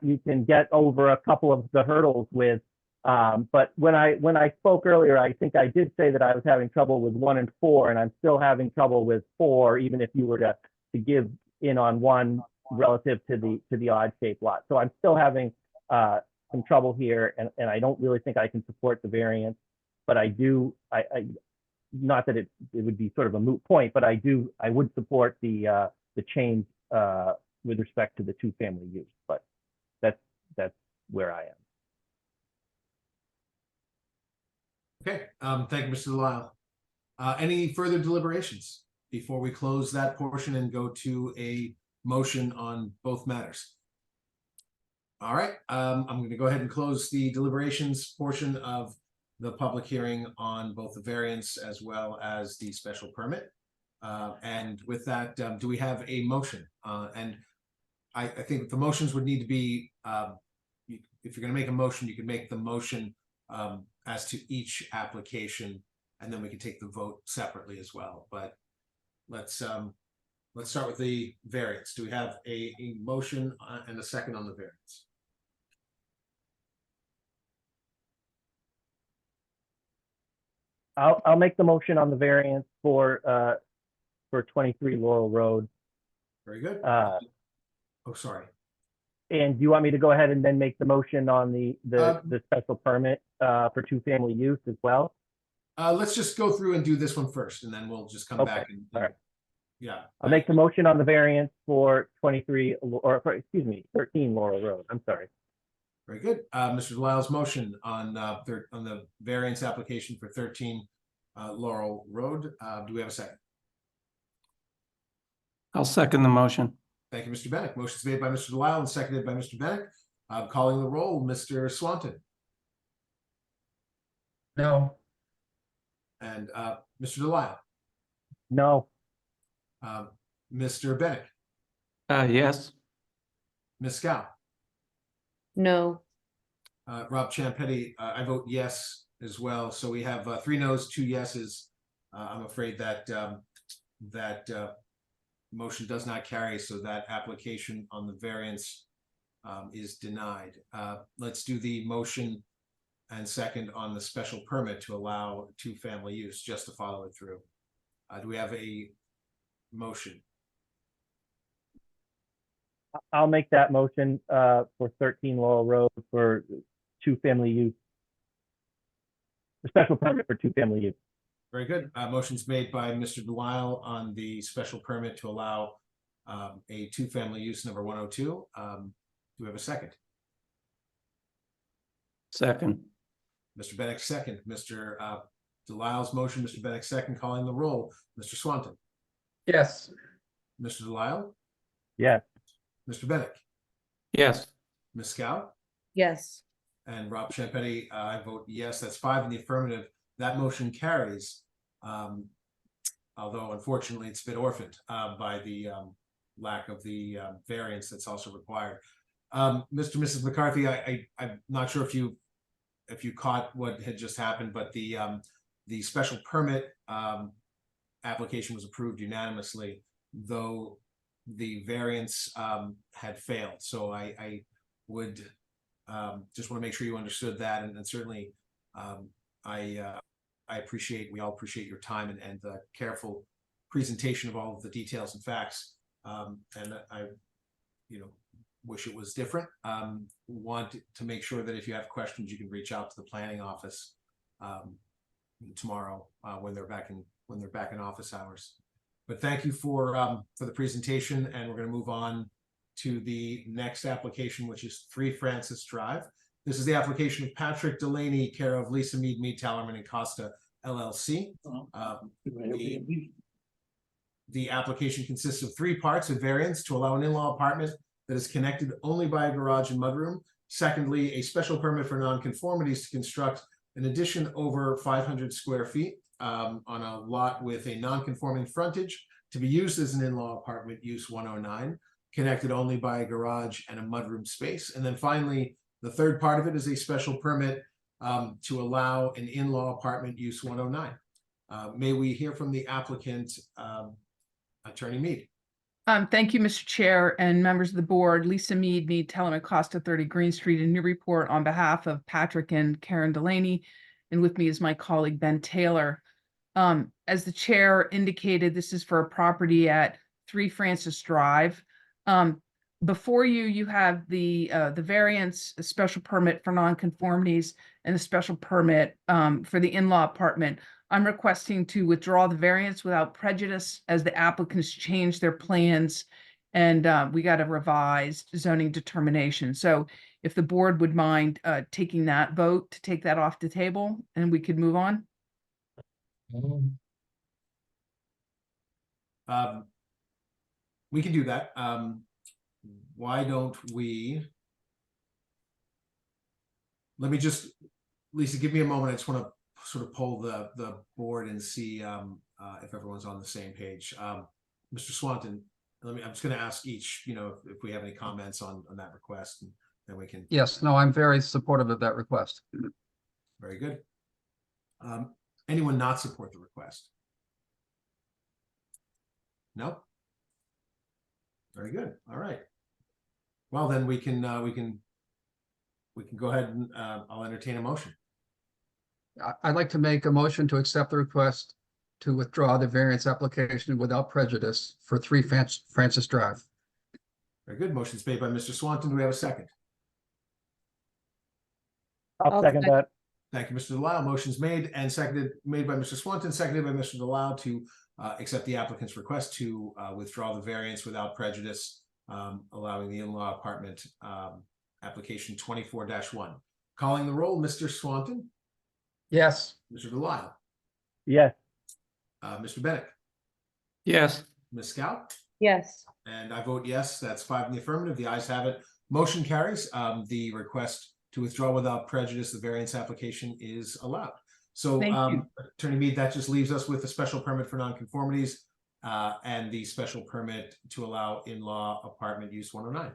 you can get over a couple of the hurdles with But when I spoke earlier, I think I did say that I was having trouble with 1 and 4, and I'm still having trouble with 4, even if you were to give in on 1 relative to the odd shaped lot. So I'm still having some trouble here, and I don't really think I can support the variance. But I not that it would be sort of a moot point, but I would support the change with respect to the 2-family use. But that's where I am. Okay, thank you, Mr. Delisle. Any further deliberations before we close that portion and go to a motion on both matters? All right, I'm going to go ahead and close the deliberations portion of the public hearing on both the variance as well as the special permit. And with that, do we have a motion? And I think the motions would need to be, if you're going to make a motion, you can make the motion as to each application, and then we can take the vote separately as well. But let's start with the variance. Do we have a motion and a second on the variance? I'll make the motion on the variance for 23 Laurel Road. Very good. Oh, sorry. And do you want me to go ahead and then make the motion on the special permit for 2-family use as well? Let's just go through and do this one first, and then we'll just come back and all right. Yeah. I'll make the motion on the variance for 13 Laurel Road. I'm sorry. Very good. Mr. Delisle's motion on the variance application for 13 Laurel Road. Do we have a second? I'll second the motion. Thank you, Mr. Bennett. Motion's made by Mr. Delisle and seconded by Mr. Bennett. Calling the roll, Mr. Swanton. No. And Mr. Delisle. No. Mr. Bennett. Yes. Ms. Scow. No. Rob Champetti, I vote yes as well. So we have 3 noes, 2 yeses. I'm afraid that that motion does not carry, so that application on the variance is denied. Let's do the motion and second on the special permit to allow 2-family use, just to follow it through. Do we have a motion? I'll make that motion for 13 Laurel Road for 2-family use. The special permit for 2-family use. Very good. Motion's made by Mr. Delisle on the special permit to allow a 2-family use number 102. Do we have a second? Second. Mr. Bennett second. Mr. Delisle's motion, Mr. Bennett second, calling the roll. Mr. Swanton. Yes. Mr. Delisle. Yes. Mr. Bennett. Yes. Ms. Scow. Yes. And Rob Champetti, I vote yes. That's 5 in the affirmative. That motion carries, although unfortunately it's been orphaned by the lack of the variance that's also required. Mr. and Mrs. McCarthy, I'm not sure if you caught what had just happened, but the special permit application was approved unanimously, though the variance had failed. So I would just want to make sure you understood that, and certainly I appreciate, we all appreciate your time and the careful presentation of all of the details and facts. And I, wish it was different. Want to make sure that if you have questions, you can reach out to the planning office tomorrow when they're back in office hours. But thank you for the presentation, and we're going to move on to the next application, which is 3 Francis Drive. This is the application of Patrick Delaney, care of Lisa Mead, Tallerman and Costa LLC. The application consists of 3 parts: a variance to allow an in-law apartment that is connected only by a garage and mudroom. Secondly, a special permit for nonconformities to construct an addition over 500 square feet on a lot with a nonconforming frontage to be used as an in-law apartment, use 109, connected only by a garage and a mudroom space. And then finally, the third part of it is a special permit to allow an in-law apartment, use 109. May we hear from the applicant, Attorney Mead? Thank you, Mr. Chair and members of the board. Lisa Mead, Telemann-Costa, 30 Green Street in Newburyport, on behalf of Patrick and Karen Delaney. And with me is my colleague, Ben Taylor. As the chair indicated, this is for a property at 3 Francis Drive. Before you, you have the variance, a special permit for nonconformities, and a special permit for the in-law apartment. I'm requesting to withdraw the variance without prejudice as the applicants changed their plans and we got a revised zoning determination. So if the board would mind taking that vote to take that off the table, and we could move on. We can do that. Why don't we? Let me just, Lisa, give me a moment. I just want to sort of poll the board and see if everyone's on the same page. Mr. Swanton, I'm just going to ask each, if we have any comments on that request, and then we can. Yes, no, I'm very supportive of that request. Very good. Anyone not support the request? No. Very good. All right. Well, then we can go ahead and I'll entertain a motion. I'd like to make a motion to accept the request to withdraw the variance application without prejudice for 3 Francis Drive. Very good. Motion's made by Mr. Swanton. Do we have a second? I'll second that. Thank you, Mr. Delisle. Motion's made and seconded, made by Mr. Swanton, seconded by Mr. Delisle to accept the applicant's request to withdraw the variance without prejudice, allowing the in-law apartment application 24-1. Calling the roll, Mr. Swanton. Yes. Mr. Delisle. Yes. Mr. Bennett. Yes. Ms. Scout. Yes. And I vote yes. That's 5 in the affirmative. The ayes have it. Motion carries. The request to withdraw without prejudice the variance application is allowed. So, Attorney Mead, that just leaves us with a special permit for nonconformities and the special permit to allow in-law apartment use 109.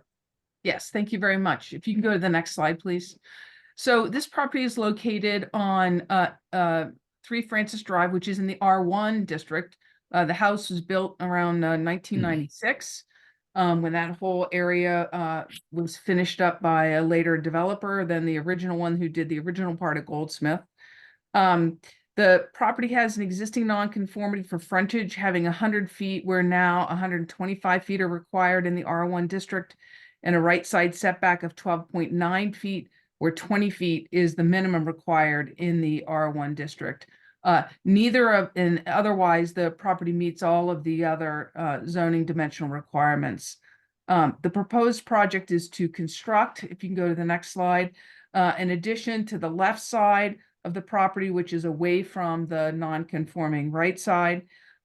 Yes, thank you very much. If you can go to the next slide, please. So this property is located on 3 Francis Drive, which is in the R1 district. The house was built around 1996. When that whole area was finished up by a later developer than the original one who did the original part of Goldsmith. The property has an existing nonconformity for frontage, having 100 feet, where now 125 feet are required in the R1 district, and a right side setback of 12.9 feet, where 20 feet is the minimum required in the R1 district. And otherwise, the property meets all of the other zoning dimensional requirements. The proposed project is to construct, if you can go to the next slide, an addition to the left side of the property, which is away from the non-conforming right side.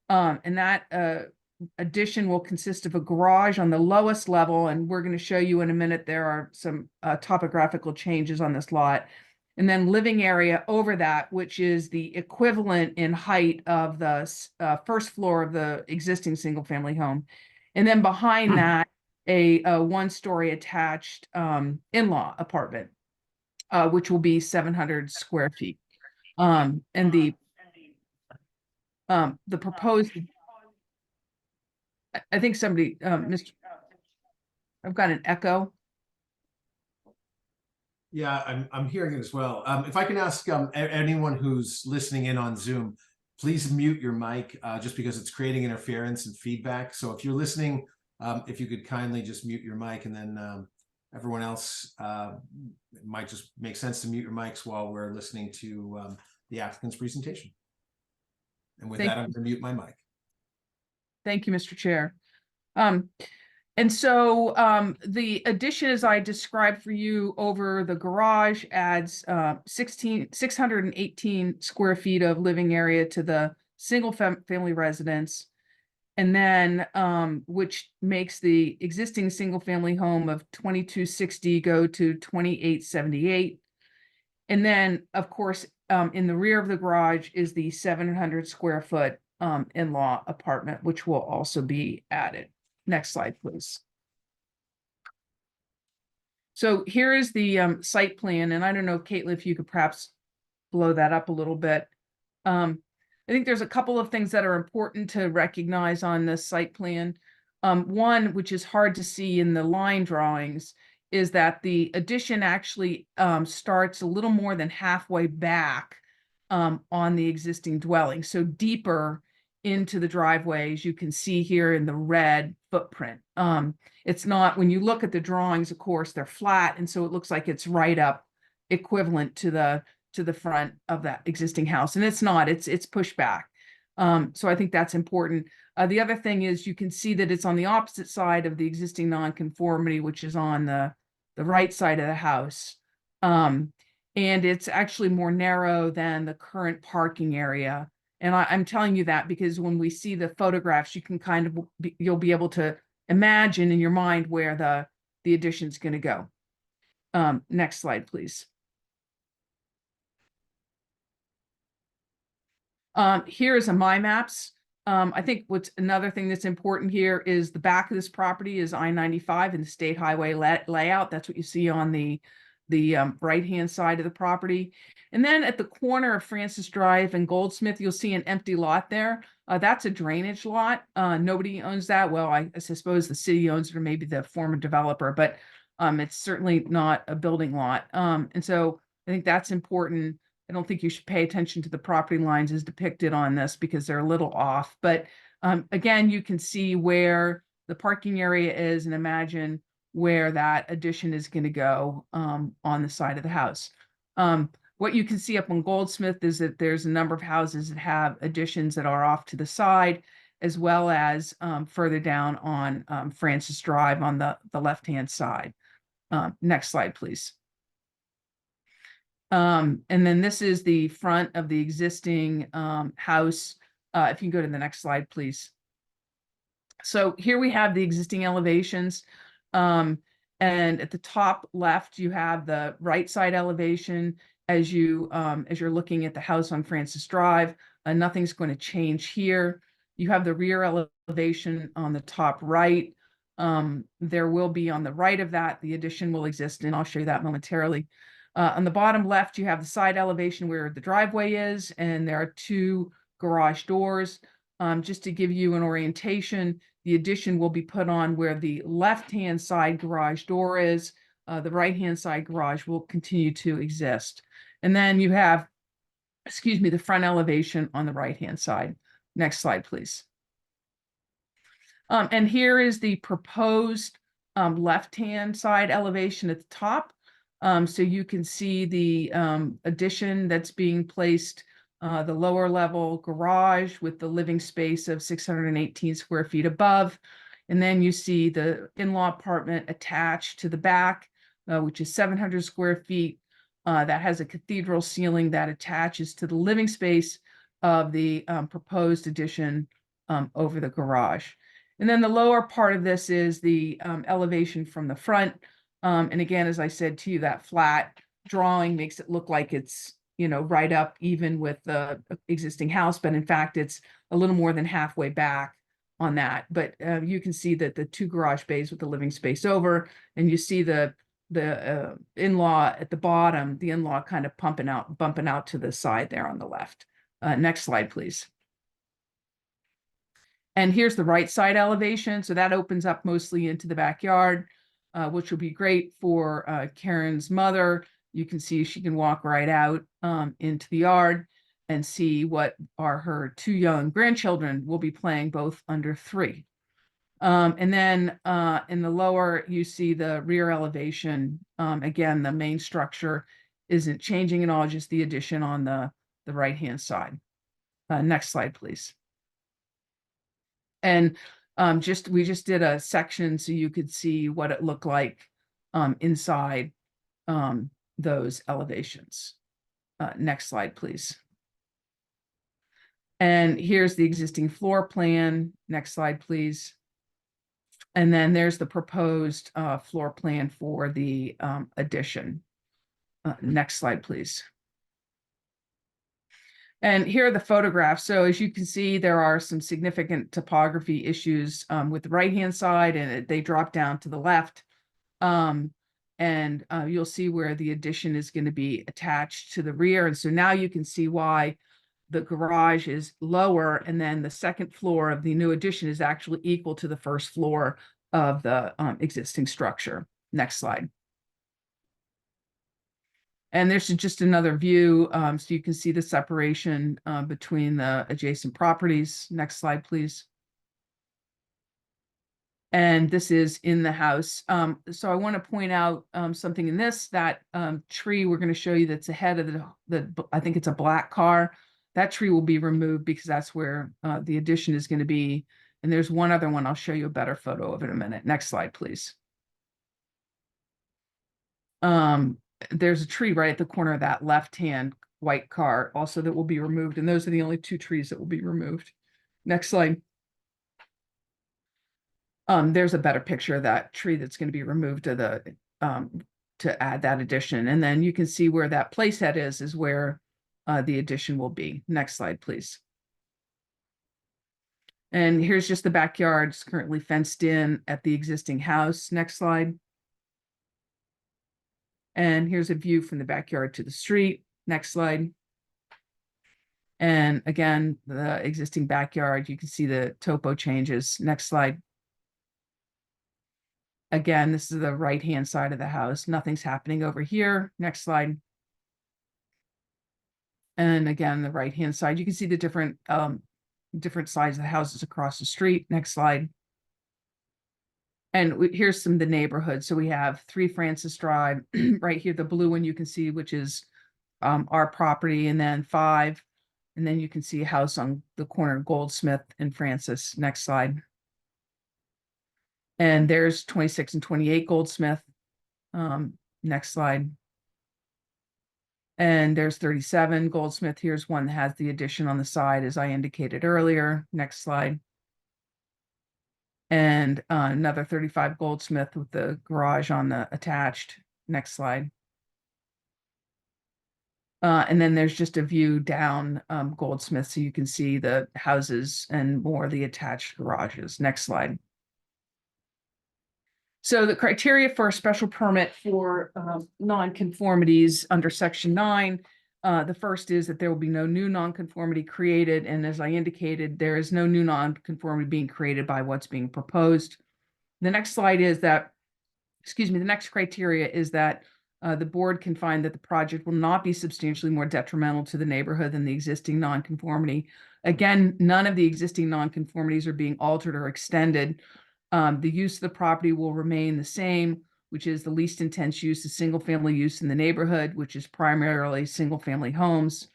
And that addition will consist of a garage on the lowest level, and we're going to show you in a minute there are some topographical changes on this lot. And then living area over that, which is the equivalent in height of the first floor of the existing single-family home. And then behind that, a 1-story attached in-law apartment, which will be 700 square feet. And the proposed, I think somebody, Mr. I've got an echo. Yeah, I'm hearing it as well. If I can ask anyone who's listening in on Zoom, please mute your mic just because it's creating interference and feedback. So if you're listening, if you could kindly just mute your mic, and then everyone else, it might just make sense to mute your mics while we're listening to the applicant's presentation. And with that, I'm going to mute my mic. Thank you, Mr. Chair. And so the addition, as I described for you over the garage, adds 618 square feet of living area to the single family residence. And then which makes the existing single family home of 2260 go to 2878. And then, of course, in the rear of the garage is the 700 square foot in-law apartment, which will also be added. Next slide, please. So here is the site plan, and I don't know, Caitlin, if you could perhaps blow that up a little bit. I think there's a couple of things that are important to recognize on this site plan. One, which is hard to see in the line drawings, is that the addition actually starts a little more than halfway back on the existing dwelling, so deeper into the driveway, as you can see here in the red footprint. It's not, when you look at the drawings, of course, they're flat, and so it looks like it's right up equivalent to the front of that existing house, and it's not. It's pushed back. So I think that's important. The other thing is you can see that it's on the opposite side of the existing nonconformity, which is on the right side of the house. And it's actually more narrow than the current parking area. And I'm telling you that because when we see the photographs, you can kind of, you'll be able to imagine in your mind where the addition's going to go. Next slide, please. Here is a My Maps. I think what's another thing that's important here is the back of this property is I-95 and the state highway layout. That's what you see on the right-hand side of the property. And then at the corner of Francis Drive and Goldsmith, you'll see an empty lot there. That's a drainage lot. Nobody owns that. Well, I suppose the city owns it, or maybe the former developer, but it's certainly not a building lot. And so I think that's important. I don't think you should pay attention to the property lines as depicted on this because they're a little off. But again, you can see where the parking area is and imagine where that addition is going to go on the side of the house. What you can see up on Goldsmith is that there's a number of houses that have additions that are off to the side, as well as further down on Francis Drive on the left-hand side. Next slide, please. And then this is the front of the existing house. If you can go to the next slide, please. So here we have the existing elevations. And at the top left, you have the right side elevation as you're looking at the house on Francis Drive. Nothing's going to change here. You have the rear elevation on the top right. There will be on the right of that, the addition will exist, and I'll show you that momentarily. On the bottom left, you have the side elevation where the driveway is, and there are two garage doors. Just to give you an orientation, the addition will be put on where the left-hand side garage door is. The right-hand side garage will continue to exist. And then you have, the front elevation on the right-hand side. Next slide, please. And here is the proposed left-hand side elevation at the top. So you can see the addition that's being placed, the lower level garage with the living space of 618 square feet above. And then you see the in-law apartment attached to the back, which is 700 square feet. That has a cathedral ceiling that attaches to the living space of the proposed addition over the garage. And then the lower part of this is the elevation from the front. And again, as I said to you, that flat drawing makes it look like it's, right up even with the existing house, but in fact, it's a little more than halfway back on that. But you can see that the two garage bays with the living space over, and you see the in-law at the bottom, the in-law kind of bumping out to the side there on the left. Next slide, please. And here's the right side elevation. So that opens up mostly into the backyard, which will be great for Karen's mother. You can see she can walk right out into the yard and see what are her two young grandchildren will be playing, both under 3. And then in the lower, you see the rear elevation. Again, the main structure isn't changing at all, just the addition on the right-hand side. Next slide, please. And we just did a section so you could see what it looked like inside those elevations. Next slide, please. And here's the existing floor plan. Next slide, please. And then there's the proposed floor plan for the addition. Next slide, please. And here are the photographs. So as you can see, there are some significant topography issues with the right-hand side, and they drop down to the left. And you'll see where the addition is going to be attached to the rear. And so now you can see why the garage is lower, and then the second floor of the new addition is actually equal to the first floor of the existing structure. Next slide. And this is just another view, so you can see the separation between the adjacent properties. Next slide, please. And this is in the house. So I want to point out something in this, that tree we're going to show you that's ahead of I think it's a black car. That tree will be removed because that's where the addition is going to be. And there's one other one. I'll show you a better photo of it in a minute. Next slide, please. There's a tree right at the corner of that left-hand white car also that will be removed. And those are the only two trees that will be removed. Next slide. There's a better picture of that tree that's going to be removed to the to add that addition. And then you can see where that playset is where the addition will be. Next slide, please. And here's just the backyard. It's currently fenced in at the existing house. Next slide. And here's a view from the backyard to the street. Next slide. And again, the existing backyard, you can see the topo changes. Next slide. Again, this is the right-hand side of the house. Nothing's happening over here. Next slide. And again, the right-hand side, you can see the different sides of the houses across the street. Next slide. And here's some of the neighborhoods. So we have 3 Francis Drive right here, the blue one you can see, which is our property, and then 5. And then you can see a house on the corner of Goldsmith and Francis. Next slide. And there's 26 and 28 Goldsmith. Next slide. And there's 37 Goldsmith. Here's one that has the addition on the side, as I indicated earlier. Next slide. And another 35 Goldsmith with the garage on the attached. Next slide. And then there's just a view down Goldsmith, so you can see the houses and more of the attached garages. Next slide. So the criteria for a special permit for nonconformities under Section 9, the first is that there will be no new nonconformity created. And as I indicated, there is no new nonconformity being created by what's being proposed. The next slide is that, the next criteria is that the board can find that the project will not be substantially more detrimental to the neighborhood than the existing nonconformity. Again, none of the existing nonconformities are being altered or extended. The use of the property will remain the same, which is the least intense use of single-family use in the neighborhood, which is primarily single-family homes.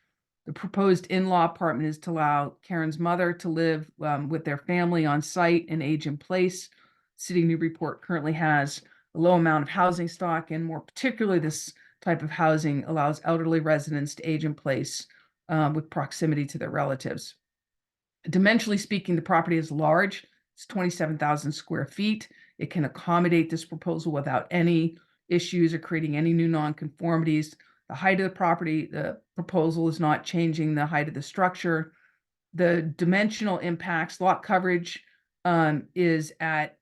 The proposed in-law apartment is to allow Karen's mother to live with their family on site and age in place. City of Newburyport currently has a low amount of housing stock, and more particularly, this type of housing allows elderly residents to age in place with proximity to their relatives. Dimensionally speaking, the property is large. It's 27,000 square feet. It can accommodate this proposal without any issues or creating any new nonconformities. The height of the property, the proposal is not changing the height of the structure. The dimensional impacts, lot coverage is at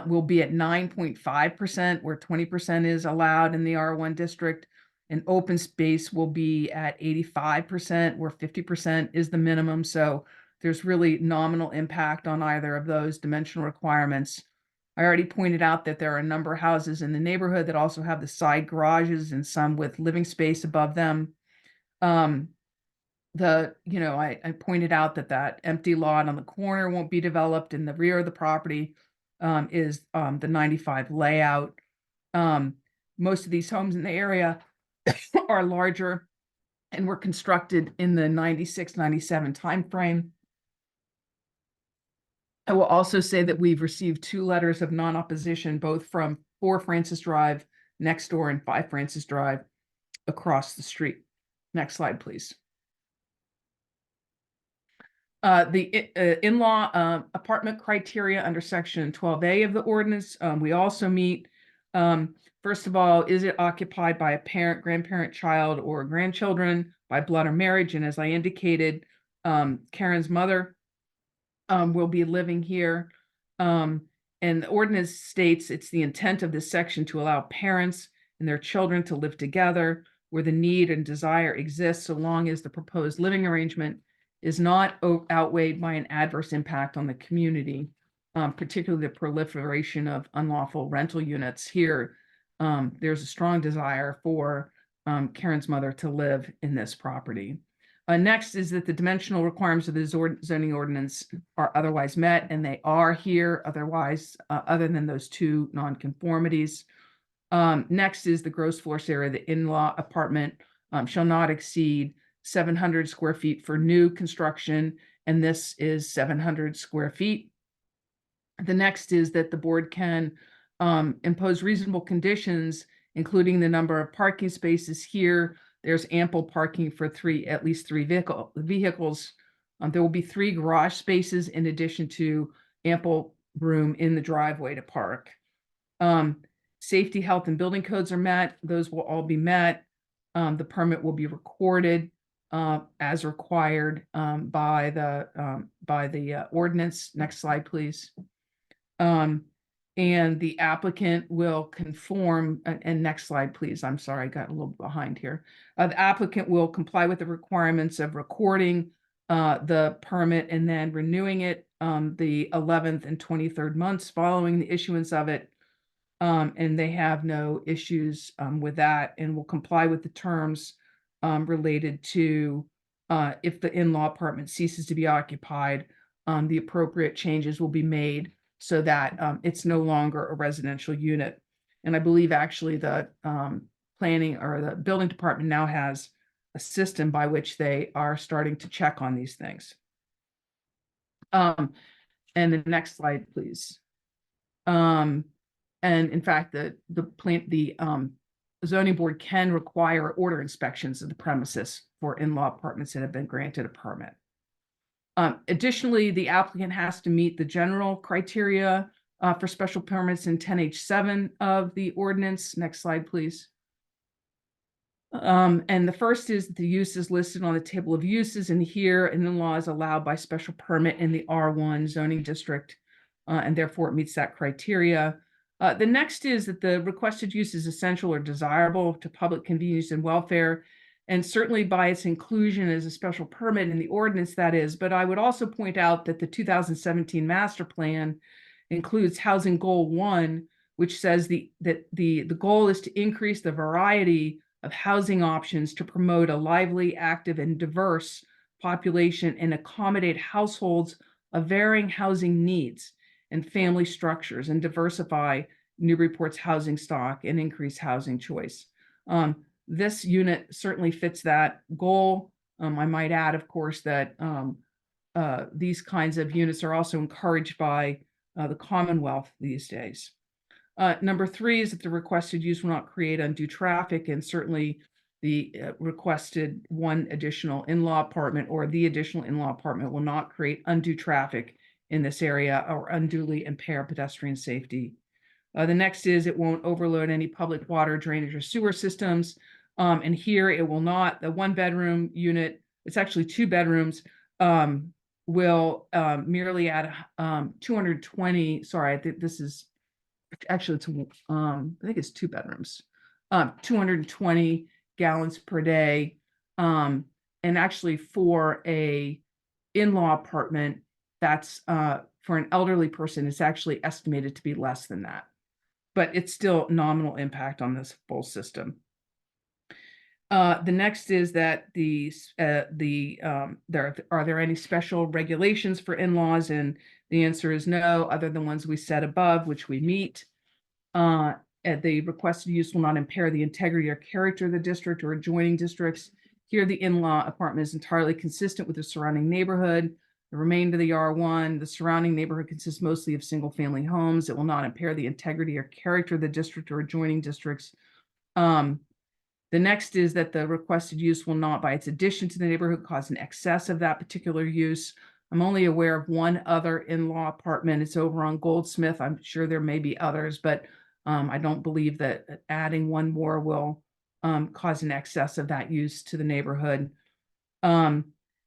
will be at 9.5%, where 20% is allowed in the R1 district. And open space will be at 85%, where 50% is the minimum. So there's really nominal impact on either of those dimensional requirements. I already pointed out that there are a number of houses in the neighborhood that also have the side garages and some with living space above them. I pointed out that empty lot on the corner won't be developed, and the rear of the property is the 95 layout. Most of these homes in the area are larger and were constructed in the 96, 97 timeframe. I will also say that we've received 2 letters of non-opposition, both from 4 Francis Drive next door and 5 Francis Drive across the street. Next slide, please. The in-law apartment criteria under Section 12A of the ordinance, we also meet. First of all, is it occupied by a parent, grandparent, child, or grandchildren by blood or marriage? And as I indicated, Karen's mother will be living here. And the ordinance states it's the intent of this section to allow parents and their children to live together where the need and desire exists, so long as the proposed living arrangement is not outweighed by an adverse impact on the community, particularly the proliferation of unlawful rental units. Here, there's a strong desire for Karen's mother to live in this property. Next is that the dimensional requirements of the zoning ordinance are otherwise met, and they are here otherwise, other than those two nonconformities. Next is the gross floor area of the in-law apartment shall not exceed 700 square feet for new construction, and this is 700 square feet. The next is that the board can impose reasonable conditions, including the number of parking spaces. Here, there's ample parking for at least three vehicles. There will be 3 garage spaces in addition to ample room in the driveway to park. Safety, health, and building codes are met. Those will all be met. The permit will be recorded as required by the ordinance. Next slide, please. And the applicant will conform, and next slide, please. I'm sorry, I got a little behind here. The applicant will comply with the requirements of recording the permit and then renewing it the 11th and 23rd months following the issuance of it. And they have no issues with that, and will comply with the terms related to if the in-law apartment ceases to be occupied, the appropriate changes will be made so that it's no longer a residential unit. And I believe actually the planning or the building department now has a system by which they are starting to check on these things. And the next slide, please. And in fact, the zoning board can require order inspections of the premises for in-law apartments that have been granted a permit. Additionally, the applicant has to meet the general criteria for special permits in 10H7 of the ordinance. Next slide, please. And the first is that the use is listed on the table of uses, and here an in-law is allowed by special permit in the R1 zoning district, and therefore it meets that criteria. The next is that the requested use is essential or desirable to public convenience and welfare, and certainly by its inclusion as a special permit in the ordinance, that is. But I would also point out that the 2017 master plan includes housing goal 1, which says that the goal is to increase the variety of housing options to promote a lively, active, and diverse population and accommodate households of varying housing needs and family structures, and diversify Newburyport's housing stock and increase housing choice. This unit certainly fits that goal. I might add, of course, that these kinds of units are also encouraged by the Commonwealth these days. Number 3 is that the requested use will not create undue traffic, and certainly the requested one additional in-law apartment or the additional in-law apartment will not create undue traffic in this area or unduly impair pedestrian safety. The next is it won't overload any public water, drainage, or sewer systems. And here it will not. The 1-bedroom unit, it's actually 2 bedrooms, will merely add 220, sorry, I think this is, actually it's, I think it's 2 bedrooms, 220 gallons per day. And actually for a in-law apartment, that's for an elderly person, it's actually estimated to be less than that. But it's still nominal impact on this full system. The next is that are there any special regulations for in-laws? And the answer is no, other than ones we said above, which we meet. The requested use will not impair the integrity or character of the district or adjoining districts. Here, the in-law apartment is entirely consistent with the surrounding neighborhood. The remainder of the R1, the surrounding neighborhood consists mostly of single-family homes. It will not impair the integrity or character of the district or adjoining districts. The next is that the requested use will not, by its addition to the neighborhood, cause an excess of that particular use. I'm only aware of one other in-law apartment. It's over on Goldsmith. I'm sure there may be others, but I don't believe that adding one more will cause an excess of that use to the neighborhood.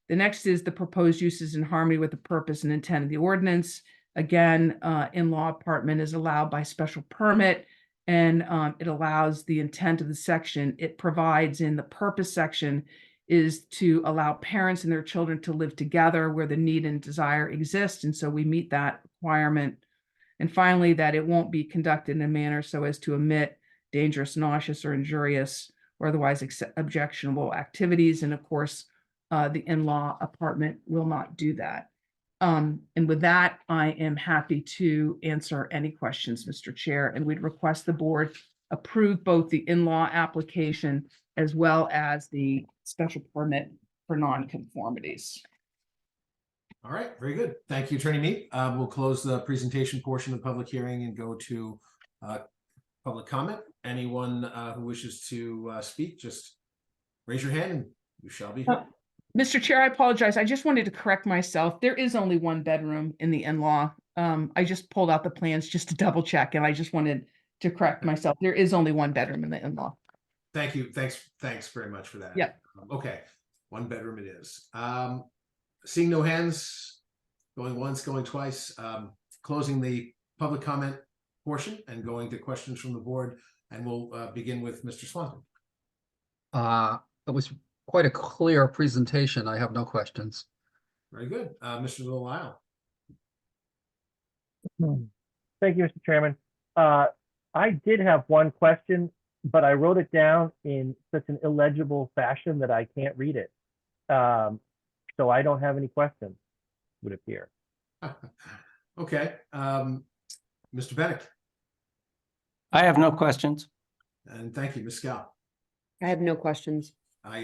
The next is the proposed use is in harmony with the purpose and intent of the ordinance. Again, in-law apartment is allowed by special permit, And it allows the intent of the section. It provides in the purpose section is to allow parents and their children to live together where the need and desire exist. And so we meet that requirement. And finally, that it won't be conducted in a manner so as to omit dangerous, nauseous, or injurious or otherwise objectionable activities. And of course, the in-law apartment will not do that. And with that, I am happy to answer any questions, Mr. Chair, and we'd request the board approve both the in-law application as well as the special permit for nonconformities. All right, very good. Thank you, Attorney Mead. We'll close the presentation portion of the public hearing and go to public comment. Anyone who wishes to speak, just raise your hand and you shall be heard. Mr. Chair, I apologize. I just wanted to correct myself. There is only one bedroom in the in-law. I just pulled out the plans just to double check, and I just wanted to correct myself. There is only one bedroom in the in-law. Thank you. Thanks very much for that. Yeah. Okay, one bedroom it is. Seeing no hands, going once, going twice, closing the public comment portion and going to questions from the board. And we'll begin with Mr. Swanton. It was quite a clear presentation. I have no questions. Very good. Mr. Delisle. Thank you, Mr. Chairman. I did have one question, but I wrote it down in such an illegible fashion that I can't read it. So I don't have any questions, would appear. Okay. Mr. Bennett. I have no questions. And thank you, Ms. Scow. I have no questions. I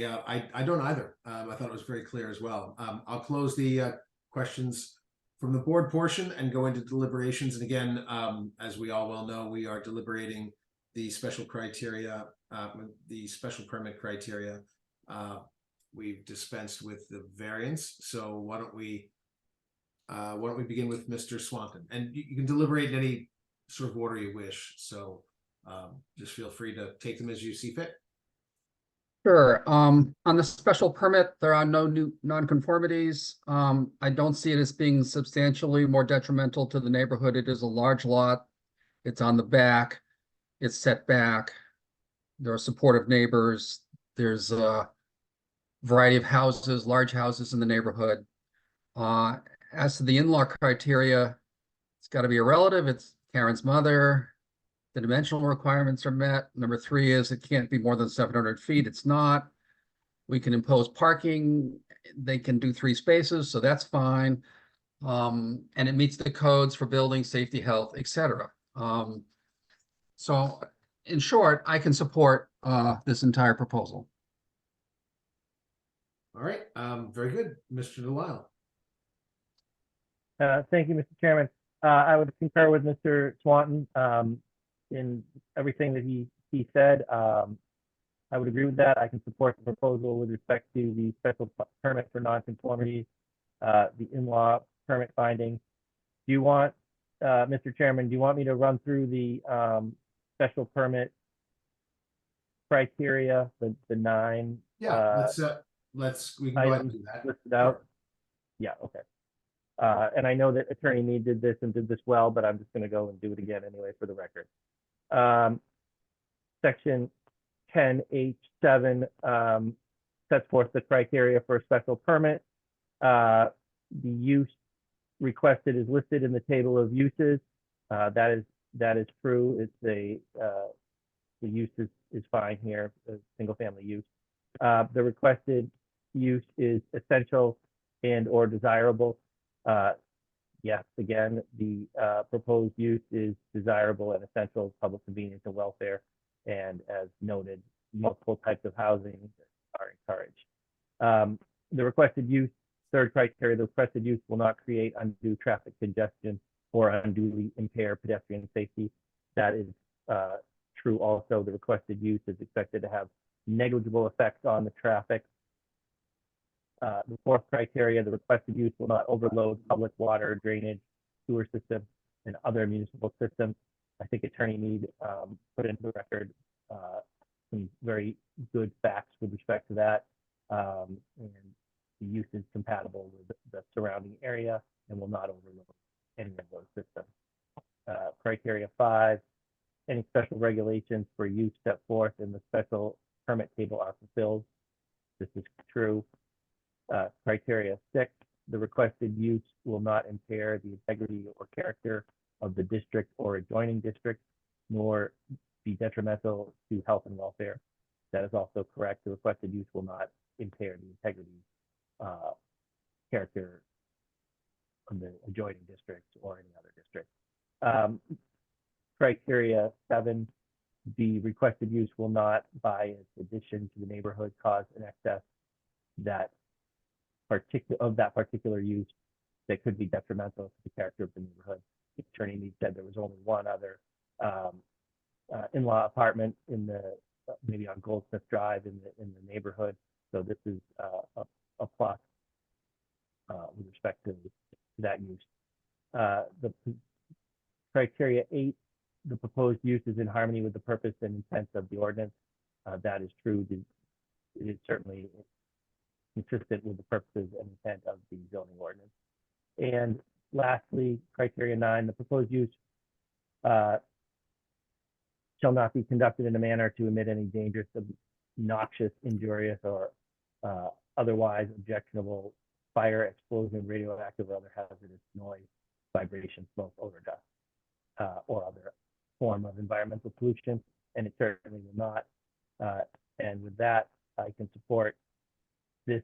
don't either. I thought it was very clear as well. I'll close the questions from the board portion and go into deliberations. And again, as we all well know, we are deliberating the special criteria, the special permit criteria. We've dispensed with the variance. So why don't we begin with Mr. Swanton? And you can deliberate in any sort of order you wish. So just feel free to take them as you see fit. Sure. On the special permit, there are no new nonconformities. I don't see it as being substantially more detrimental to the neighborhood. It is a large lot. It's on the back. It's set back. There are supportive neighbors. There's a variety of houses, large houses in the neighborhood. As to the in-law criteria, it's got to be a relative. It's Karen's mother. The dimensional requirements are met. Number 3 is it can't be more than 700 feet. It's not. We can impose parking. They can do 3 spaces, so that's fine. And it meets the codes for building, safety, health, etc. So in short, I can support this entire proposal. All right. Very good. Mr. Delisle. Thank you, Mr. Chairman. I would concur with Mr. Swanton in everything that he said. I would agree with that. I can support the proposal with respect to the special permit for nonconformity, the in-law permit finding. Do you want, Mr. Chairman, do you want me to run through the special permit criteria, the 9? Yeah, we can go ahead and do that. Listed out? Yeah, okay. And I know that Attorney Mead did this and did this well, but I'm just going to go and do it again anyway for the record. Section 10H7 sets forth the criteria for a special permit. The use requested is listed in the table of uses. That is true. It's the use is fine here, single family use. The requested use is essential and or desirable. Yes, again, the proposed use is desirable and essential public convenience and welfare. And as noted, multiple types of housing are encouraged. The requested use, third criteria, the requested use will not create undue traffic congestion or unduly impair pedestrian safety. That is true also. The requested use is expected to have negligible effects on the traffic. The fourth criteria, the requested use will not overload public water, drainage, sewer system, and other municipal systems. I think Attorney Mead put into the record some very good facts with respect to that. And the use is compatible with the surrounding area and will not overload any of those systems. Criteria 5, any special regulations qualifications for use set forth in the special permit table are fulfilled. This is true. Criteria 6, the requested use will not impair the integrity or character of the district or adjoining district, nor be detrimental to health and welfare. That is also correct. The requested use will not impair the integrity, character of the adjoining districts or any other district. Criteria 7, the requested use will not, by its addition to the neighborhood, cause an excess that particular use that could be detrimental to the character of the neighborhood. The Attorney Mead said there was only one other in-law apartment in the maybe on Goldsmith Drive in the neighborhood. So this is a plus with respect to that use. The criteria 8, the proposed use is in harmony with the purpose and intent of the ordinance. That is true. It is certainly consistent with the purposes and intent of the zoning ordinance. And lastly, criteria 9, the proposed use shall not be conducted in a manner to emit any dangerous, obnoxious, injurious, or otherwise objectionable fire, explosion, radioactive, or other hazardous noise, vibration, smoke, odor, dust, or other form of environmental pollution, and it certainly will not. And with that, I can support this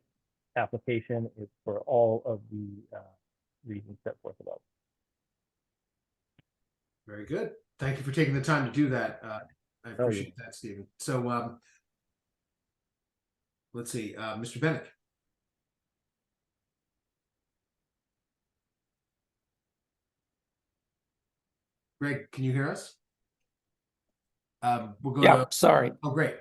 application is for all of the reasons set forth above. Very good. Thank you for taking the time to do that. I appreciate that, Stephen. So let's see, Mr. Bennett. Greg, can you hear us? We'll go to. Sorry. Oh, great.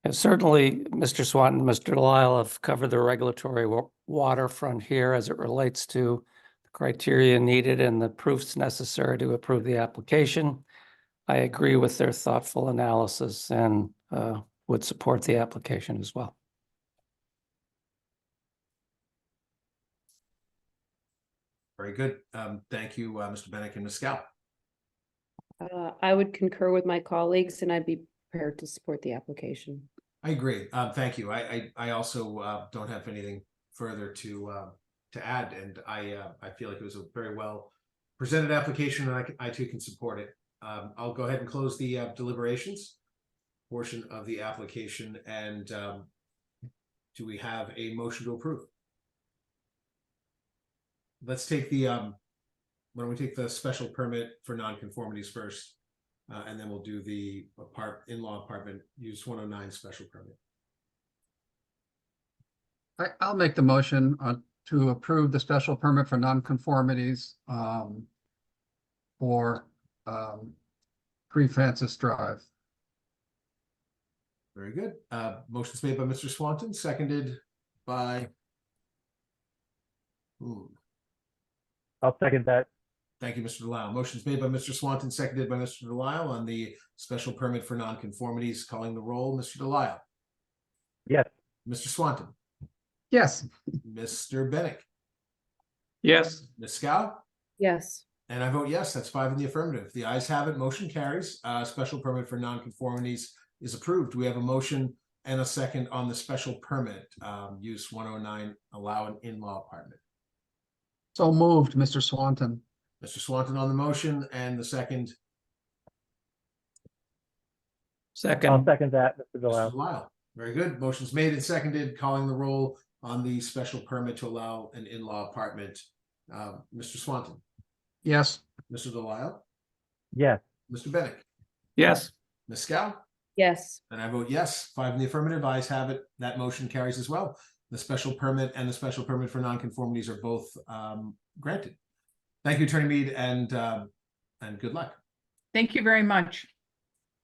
And certainly, Mr. Swanton, Mr. Delisle have covered the regulatory waterfront here as it relates to the criteria needed and the proofs necessary to approve the application. I agree with their thoughtful analysis and would support the application as well. Very good. Thank you, Mr. Bennett and Ms. Scow. I would concur with my colleagues and I'd be prepared to support the application. I agree. Thank you. I also don't have anything further to add, and I feel like it was a very well presented application, and I too can support it. I'll go ahead and close the deliberations portion of the application, and do we have a motion to approve? Let's take the why don't we take the special permit for nonconformities first, and then we'll do the in-law apartment use 109 special permit. I'll make the motion to approve the special permit for nonconformities for 3 Francis Drive. Very good. Motion's made by Mr. Swanton, seconded by. I'll second that. Thank you, Mr. Delisle. Motion's made by Mr. Swanton, seconded by Mr. Delisle on the special permit for nonconformities. Calling the roll, Mr. Delisle. Yes. Mr. Swanton. Yes. Mr. Bennett. Yes. Ms. Scow. Yes. And I vote yes. That's 5 in the affirmative. The ayes have it. Motion carries. Special permit for nonconformities is approved. We have a motion and a second on the special permit. Use 109, allow an in-law apartment. So moved, Mr. Swanton. Mr. Swanton on the motion, and the second. Second. I'll second that, Mr. Mr. Delisle. Delisle. Very good. Motion's made and seconded. Calling the roll on the special permit to allow an in-law apartment. Mr. Swanton. Yes. Mr. Delisle. Yes. Mr. Bennett. Yes. Ms. Scow. Yes. And I vote yes. 5 in the affirmative. Ayes have it. That motion carries as well. The special permit and the special permit for nonconformities are both granted. Thank you, Attorney Mead, and good luck. Thank you very much.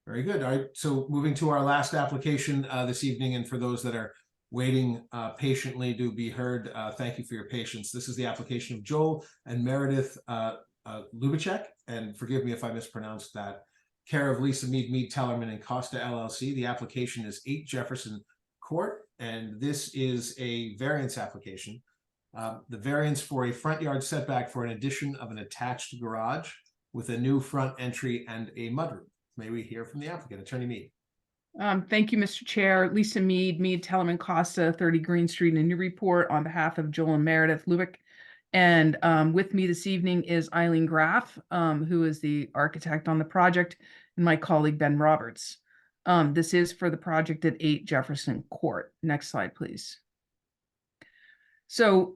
Very good. All right. So moving to our last application this evening, and for those that are waiting patiently to be heard, thank you for your patience. This is the application of Joel and Meredith Lubacek, and forgive me if I mispronounced that, care of Lisa Mead, Tellerman, and Costa LLC. The application is 8 Jefferson Court, and this is a variance application. The variance for a front yard setback for an addition of an attached garage with a new front entry and a mudroom. May we hear from the applicant, Attorney Mead? Thank you, Mr. Chair. Lisa Mead, Tellerman Costa, 30 Green Street in Newburyport, on behalf of Joel and Meredith Lubick. And with me this evening is Eileen Graff, who is the architect on the project, and my colleague Ben Roberts. This is for the project at 8 Jefferson Court. Next slide, please. So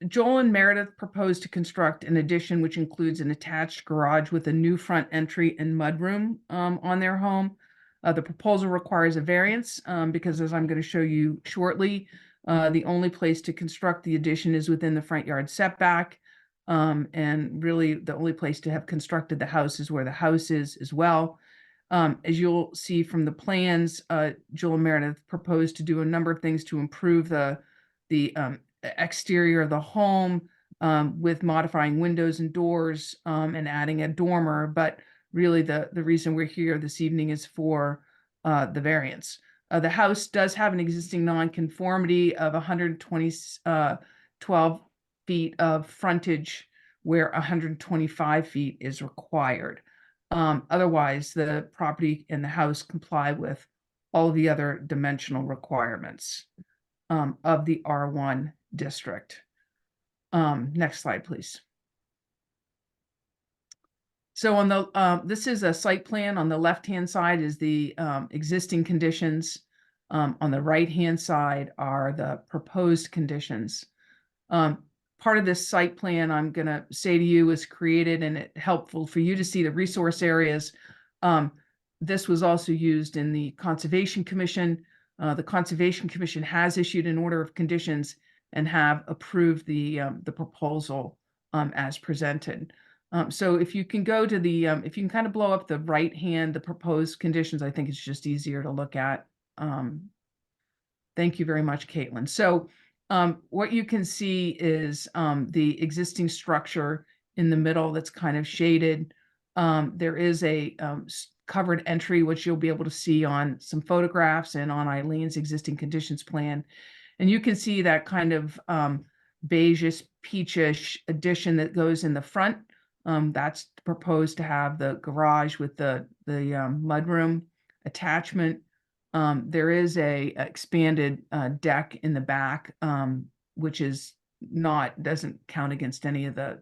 Joel and Meredith proposed to construct an addition which includes an attached garage with a new front entry and mudroom on their home. The proposal requires a variance because, as I'm going to show you shortly, the only place to construct the addition is within the front yard setback. And really the only place to have constructed the house is where the house is as well. As you'll see from the plans, Joel and Meredith proposed to do a number of things to improve the exterior of the home with modifying windows and doors and adding a dormer. But really the reason we're here this evening is for the variance. The house does have an existing nonconformity of 12 feet of frontage where 125 feet is required. Otherwise, the property and the house comply with all of the other dimensional requirements of the R1 district. Next slide, please. So on the this is a site plan. On the left-hand side is the existing conditions. On the right-hand side are the proposed conditions. Part of this site plan, I'm going to say to you, is created and it's helpful for you to see the resource areas. This was also used in the Conservation Commission. The Conservation Commission has issued an order of conditions and have approved the proposal as presented. So if you can go to the, if you can kind of blow up the right hand, the proposed conditions, I think it's just easier to look at. Thank you very much, Caitlin. So what you can see is the existing structure in the middle that's kind of shaded. There is a covered entry, which you'll be able to see on some photographs and on Eileen's existing conditions plan. And you can see that kind of beigeish, peachish addition that goes in the front. That's proposed to have the garage with the mudroom attachment. There is a expanded deck in the back, which is doesn't count against any of the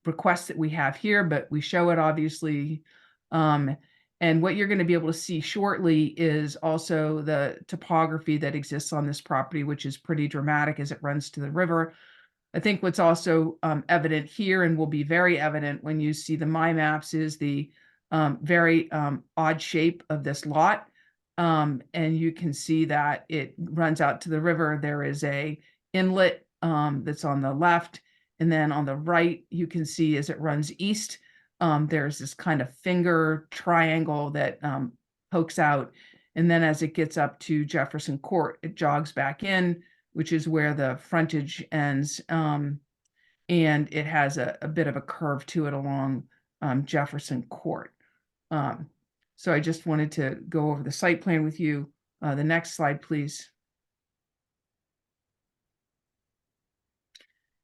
requests that we have here, but we show it obviously. And what you're going to be able to see shortly is also the topography that exists on this property, which is pretty dramatic as it runs to the river. I think what's also evident here and will be very evident when you see the MyMaps is the very odd shape of this lot. And you can see that it runs out to the river. There is a inlet that's on the left. And then on the right, you can see as it runs east, there's this kind of finger triangle that pokes out. And then as it gets up to Jefferson Court, it jogs back in, which is where the frontage ends. And it has a bit of a curve to it along Jefferson Court. So I just wanted to go over the site plan with you. The next slide, please.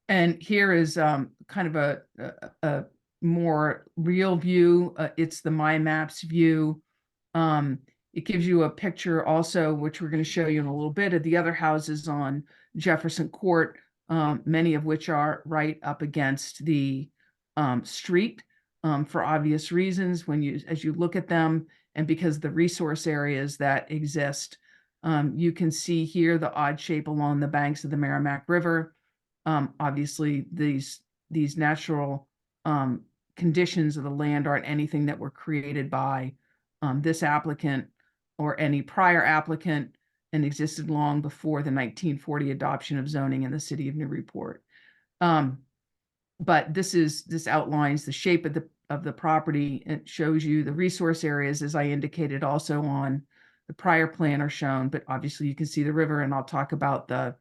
And here is kind of a more real view. It's the MyMaps view. It gives you a picture also, which we're going to show you in a little bit, of the other houses on Jefferson Court, many of which are right up against the street for obvious reasons as you look at them, and because the resource areas that exist. You can see here the odd shape along the banks of the Merrimack River. Obviously, these natural conditions of the land aren't anything that were created by this applicant or any prior applicant, and existed long before the 1940 adoption of zoning in the city of Newburyport. But this outlines the shape of the property. It shows you the resource areas, as I indicated also on the prior plan are shown, but obviously you can see the river, and I'll talk about the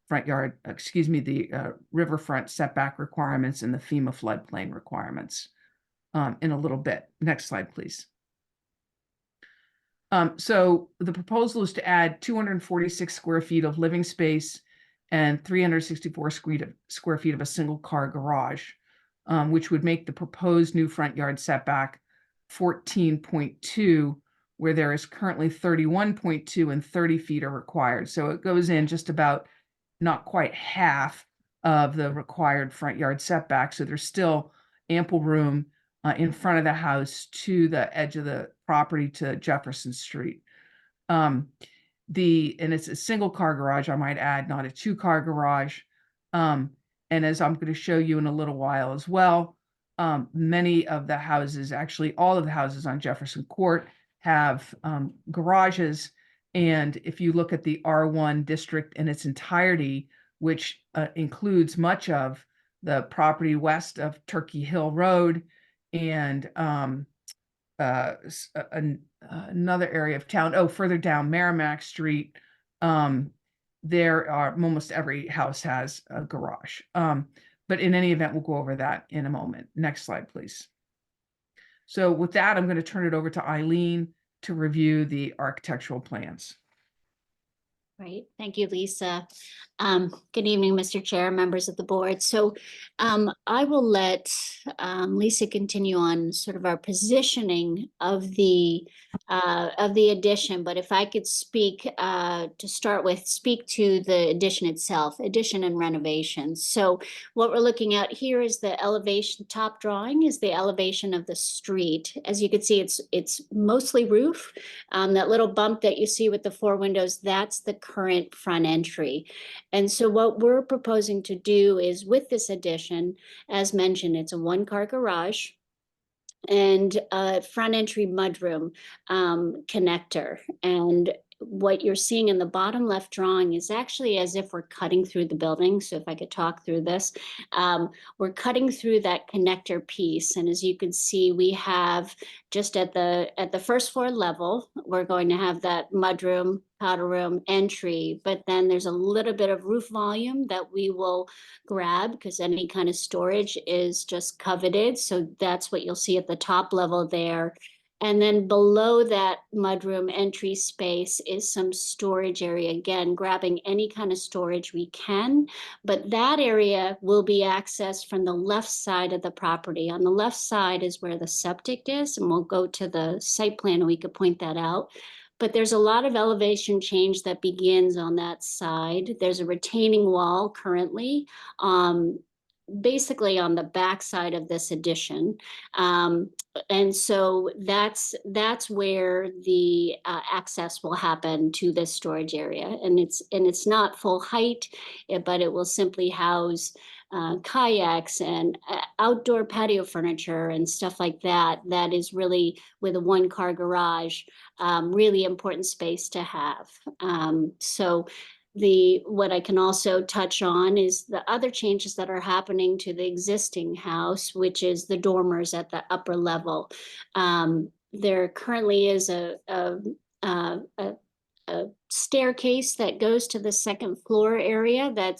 front yard, the riverfront setback requirements and the FEMA floodplain requirements in a little bit. Next slide, please. So the proposal is to add 246 square feet of living space and 364 square feet of a single car garage. which would make the proposed new front yard setback 14.2, where there is currently 31.2 and 30 feet are required. So it goes in just about not quite half of the required front yard setback. So there's still ample room in front of the house to the edge of the property to Jefferson Street. And it's a single car garage, I might add, not a 2-car garage. And as I'm going to show you in a little while as well, many of the houses, actually all of the houses on Jefferson Court, have garages. And if you look at the R1 district in its entirety, which includes much of the property west of Turkey Hill Road and another area of town, further down Merrimack Street, there are almost every house has a garage. But in any event, we'll go over that in a moment. Next slide, please. So with that, I'm going to turn it over to Eileen to review the architectural plans. Right. Thank you, Lisa. Good evening, Mr. Chair, members of the board. So I will let Lisa continue on sort of our positioning of the addition. But if I could speak to start with, speak to the addition itself, addition and renovation. So what we're looking at here is the elevation. Top drawing is the elevation of the street. As you can see, it's mostly roof. That little bump that you see with the 4 windows, that's the current front entry. And so what we're proposing to do is, with this addition, as mentioned, it's a 1-car garage and a front entry mudroom connector. And what you're seeing in the bottom left drawing is actually as if we're cutting through the building. So if I could talk through this, we're cutting through that connector piece. And as you can see, we have just at the first floor level, we're going to have that mudroom, powder room entry, but then there's a little bit of roof volume that we will grab because any kind of storage is just coveted. So that's what you'll see at the top level there. And then below that mudroom entry space is some storage area, again, grabbing any kind of storage we can, but that area will be accessed from the left side of the property. On the left side is where the septic is, and we'll go to the site plan and we could point that out. But there's a lot of elevation change that begins on that side. There's a retaining wall currently, basically on the back side of this addition. And so that's where the access will happen to this storage area. And it's not full height, but it will simply house kayaks and outdoor patio furniture and stuff like that. That is really, with a 1-car garage, really important space to have. So what I can also touch on is the other changes that are happening to the existing house, which is the dormers at the upper level. There currently is a staircase that goes to the 2nd floor area that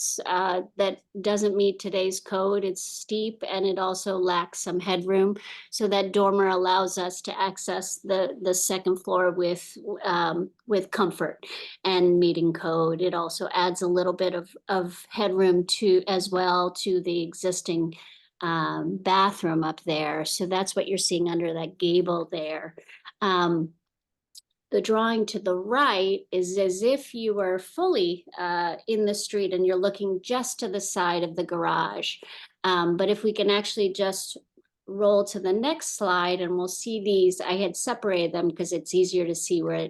doesn't meet today's code. It's steep and it also lacks some headroom. So that dormer allows us to access the 2nd floor with comfort and meeting code. It also adds a little bit of headroom as well to the existing bathroom up there. So that's what you're seeing under that gable there. The drawing to the right is as if you were fully in the street and you're looking just to the side of the garage. But if we can actually just roll to the next slide, and we'll see these. I had separated them because it's easier to see where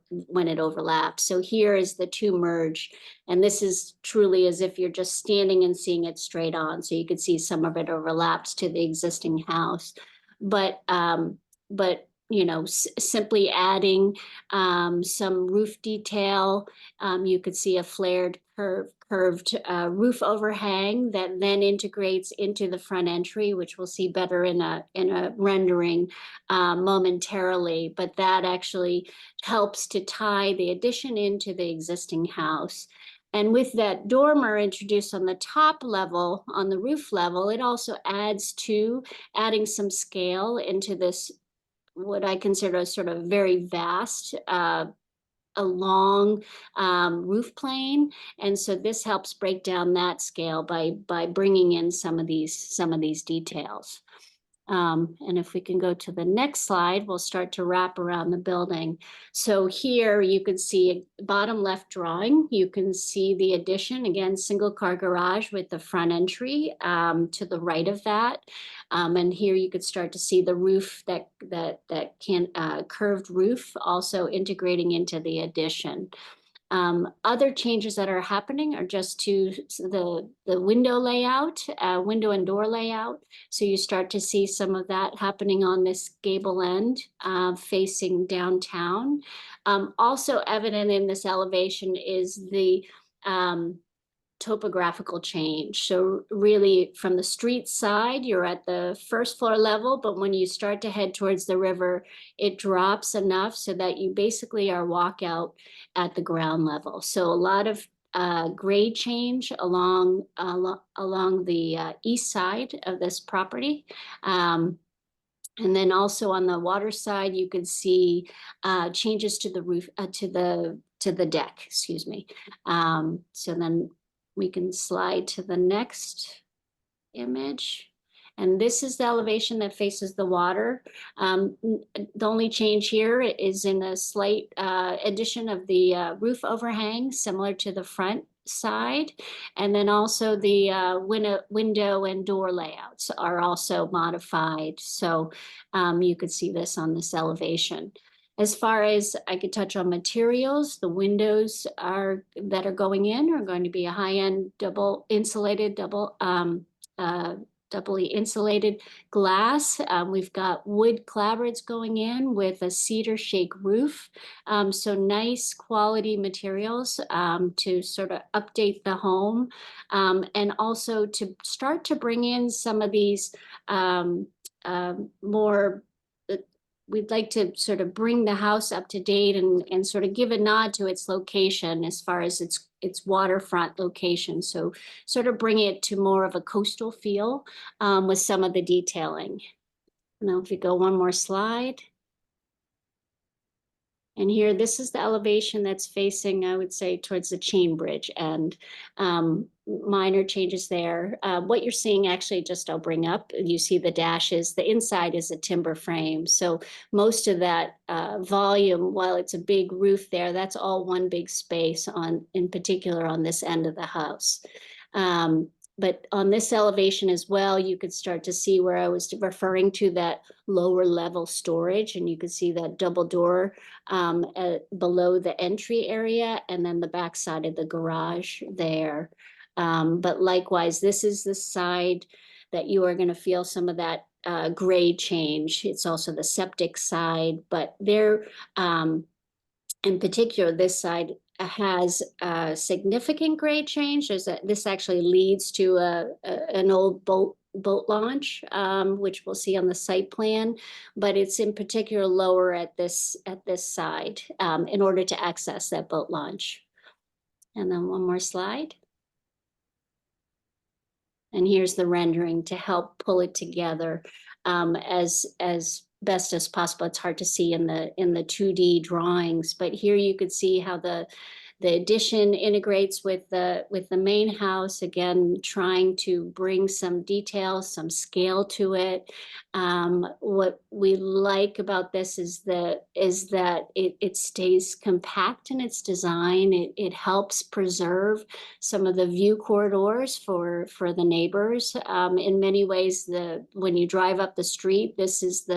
when it overlaps. So here is the 2 merge, and this is truly as if you're just standing and seeing it straight on. So you could see some of it overlaps to the existing house, but you know, simply adding some roof detail. You could see a flared curved roof overhang that then integrates into the front entry, which we'll see better in a rendering momentarily. But that actually helps to tie the addition into the existing house. And with that dormer introduced on the top level, on the roof level, it also adds to adding some scale into this, what I consider a sort of very vast a long roof plane, and so this helps break down that scale by bringing in some of these details. And if we can go to the next slide, we'll start to wrap around the building. So here you can see a bottom left drawing. You can see the addition, again, single car garage with the front entry to the right of that. And here you could start to see the roof that curved roof also integrating into the addition. Other changes that are happening are just to the window layout, window and door layout. So you start to see some of that happening on this gable end facing downtown. Also evident in this elevation is the topographical change. So really from the street side, you're at the first floor level, but when you start to head towards the river, it drops enough so that you basically are walkout at the ground level. So a lot of grade change along the east side of this property. And then also on the water side, you could see changes to the roof, to the deck, excuse me. So then we can slide to the next image. And this is the elevation that faces the water. The only change here is in a slight addition of the roof overhang, similar to the front side. And then also the window and door layouts are also modified. So you could see this on this elevation. As far as I could touch on materials, the windows that are going in are going to be a high-end doubly insulated glass. We've got wood clapboards going in with a cedar shake roof. So nice quality materials to sort of update the home, and also to start to bring in some of these more. We'd like to sort of bring the house up to date and sort of give a nod to its location as far as its waterfront location. So sort of bring it to more of a coastal feel with some of the detailing. Now, if we go one more slide. And here, this is the elevation that's facing, I would say, towards the chain bridge, and minor changes there. What you're seeing, actually, just I'll bring up, you see the dashes. The inside is a timber frame. So most of that volume, while it's a big roof there, that's all one big space in particular on this end of the house. But on this elevation as well, you could start to see where I was referring to that lower level storage, and you could see that double door below the entry area, and then the back side of the garage there. But likewise, this is the side that you are going to feel some of that grade change. It's also the septic side, but there, in particular, this side has a significant grade change. This actually leads to an old boat launch, which we'll see on the site plan, but it's in particular lower at this side in order to access that boat launch. And then one more slide. And here's the rendering to help pull it together as best as possible. It's hard to see in the 2D drawings, but here you could see how the addition integrates with the main house, again, trying to bring some detail, some scale to it. What we like about this is that it stays compact in its design. It helps preserve some of the view corridors for the neighbors. In many ways, when you drive up the street, this is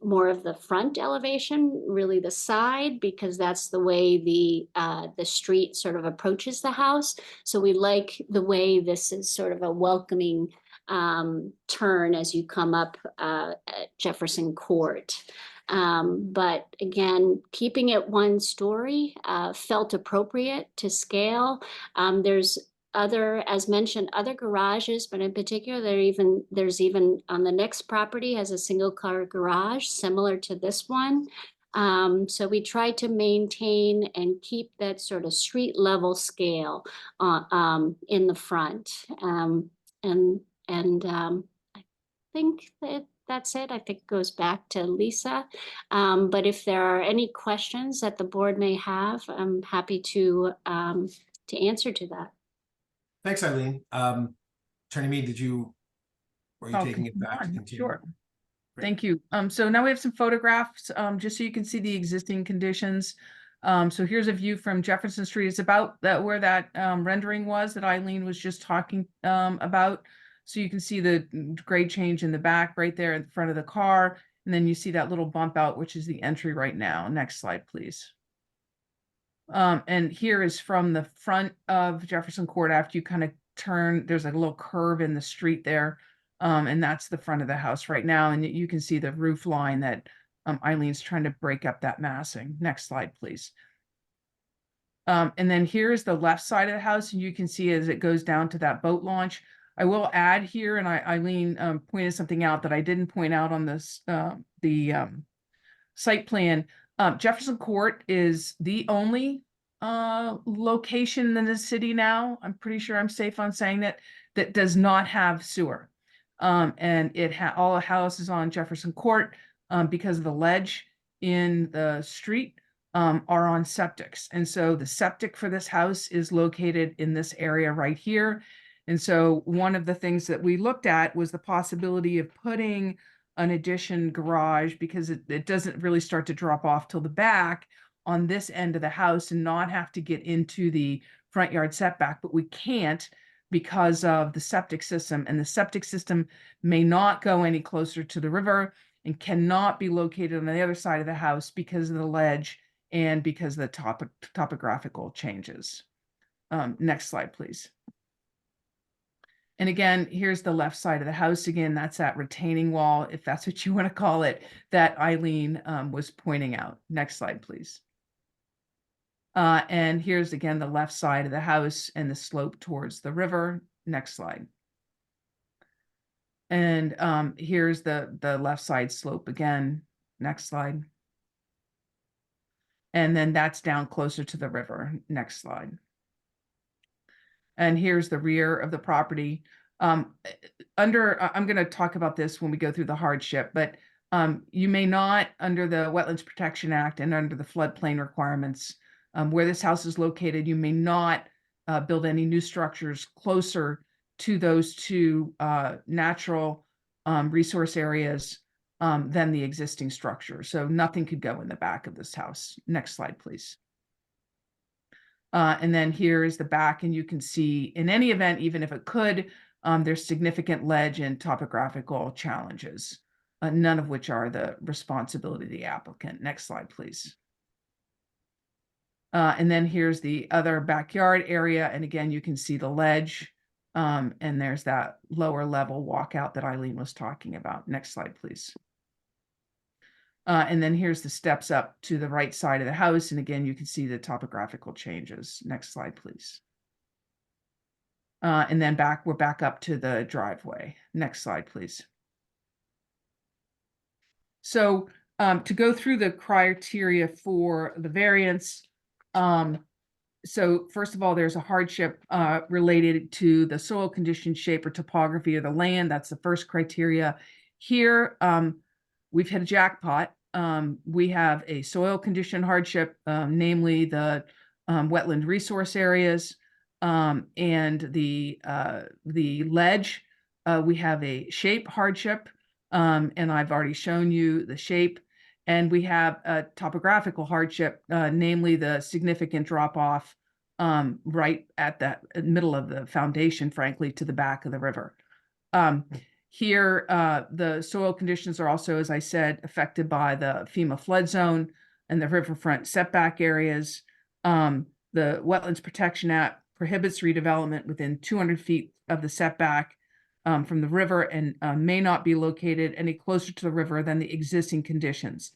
more of the front elevation, really the side, because that's the way the street sort of approaches the house. So we like the way this is sort of a welcoming turn as you come up at Jefferson Court. But again, keeping it one story felt appropriate to scale. There's as mentioned, other garages, but in particular, there's even on the next property has a single car garage similar to this one. So we try to maintain and keep that sort of street level scale in the front. I think that that's it. I think it goes back to Lisa. But if there are any questions that the board may have, I'm happy to answer to that. Thanks, Eileen. Attorney Mead, were you I'll taking it back to continue on. continue? Sure. Great. Thank you. So now we have some photographs, just so you can see the existing conditions. So here's a view from Jefferson Street. It's about where that rendering was that Eileen was just talking about. So you can see the grade change in the back right there in front of the car. And then you see that little bump out, which is the entry right now. Next slide, please. And here is from the front of Jefferson Court after you kind of turn, there's a little curve in the street there. And that's the front of the house right now. And you can see the roof line that Eileen's trying to break up that massing. Next slide, please. And then here's the left side of the house, and you can see as it goes down to that boat launch. I will add here, and Eileen pointed something out that I didn't point out on this site plan. Jefferson Court is the only location in the city now, I'm pretty sure I'm safe on saying that does not have sewer. And all the houses on Jefferson Court, because of the ledge in the street, are on septics. And so the septic for this house is located in this area right here. And so one of the things that we looked at was the possibility of putting an addition garage, because it doesn't really start to drop off till the back on this end of the house and not have to get into the front yard setback, but we can't because of the septic system, and the septic system may not go any closer to the river and cannot be located on the other side of the house because of the ledge and because of the topographical changes. Next slide, please. And again, here's the left side of the house. Again, that's that retaining wall, if that's what you want to call it, that Eileen was pointing out. Next slide, please. And here's again the left side of the house and the slope towards the river. Next slide. And here's the left side slope again. Next slide. And then that's down closer to the river. Next slide. And here's the rear of the property. I'm going to talk about this when we go through the hardship, but you may not, under the Wetlands Protection Act and under the floodplain requirements, where this house is located, you may not build any new structures closer to those two natural resource areas than the existing structure. So nothing could go in the back of this house. Next slide, please. And then here is the back, and you can see in any event, even if it could, there's significant ledge and topographical challenges, none of which are the responsibility of the applicant. Next slide, please. And then here's the other backyard area. And again, you can see the ledge, and there's that lower level walkout that Eileen was talking about. Next slide, please. And then here's the steps up to the right side of the house. And again, you can see the topographical changes. Next slide, please. And then we're back up to the driveway. Next slide, please. So to go through the criteria for the variance, so first of all, there's a hardship related to the soil condition, shape, or topography of the land. That's the first criteria. Here, we've hit a jackpot. We have a soil condition hardship, namely the wetland resource areas and the ledge. We have a shape hardship, and I've already shown you the shape. And we have a topographical hardship, namely the significant drop off right at that middle of the foundation, frankly, to the back of the river. Here, the soil conditions are also, as I said, affected by the FEMA flood zone and the riverfront setback areas. The Wetlands Protection Act prohibits redevelopment within 200 feet of the setback from the river and may not be located any closer to the river than the existing conditions.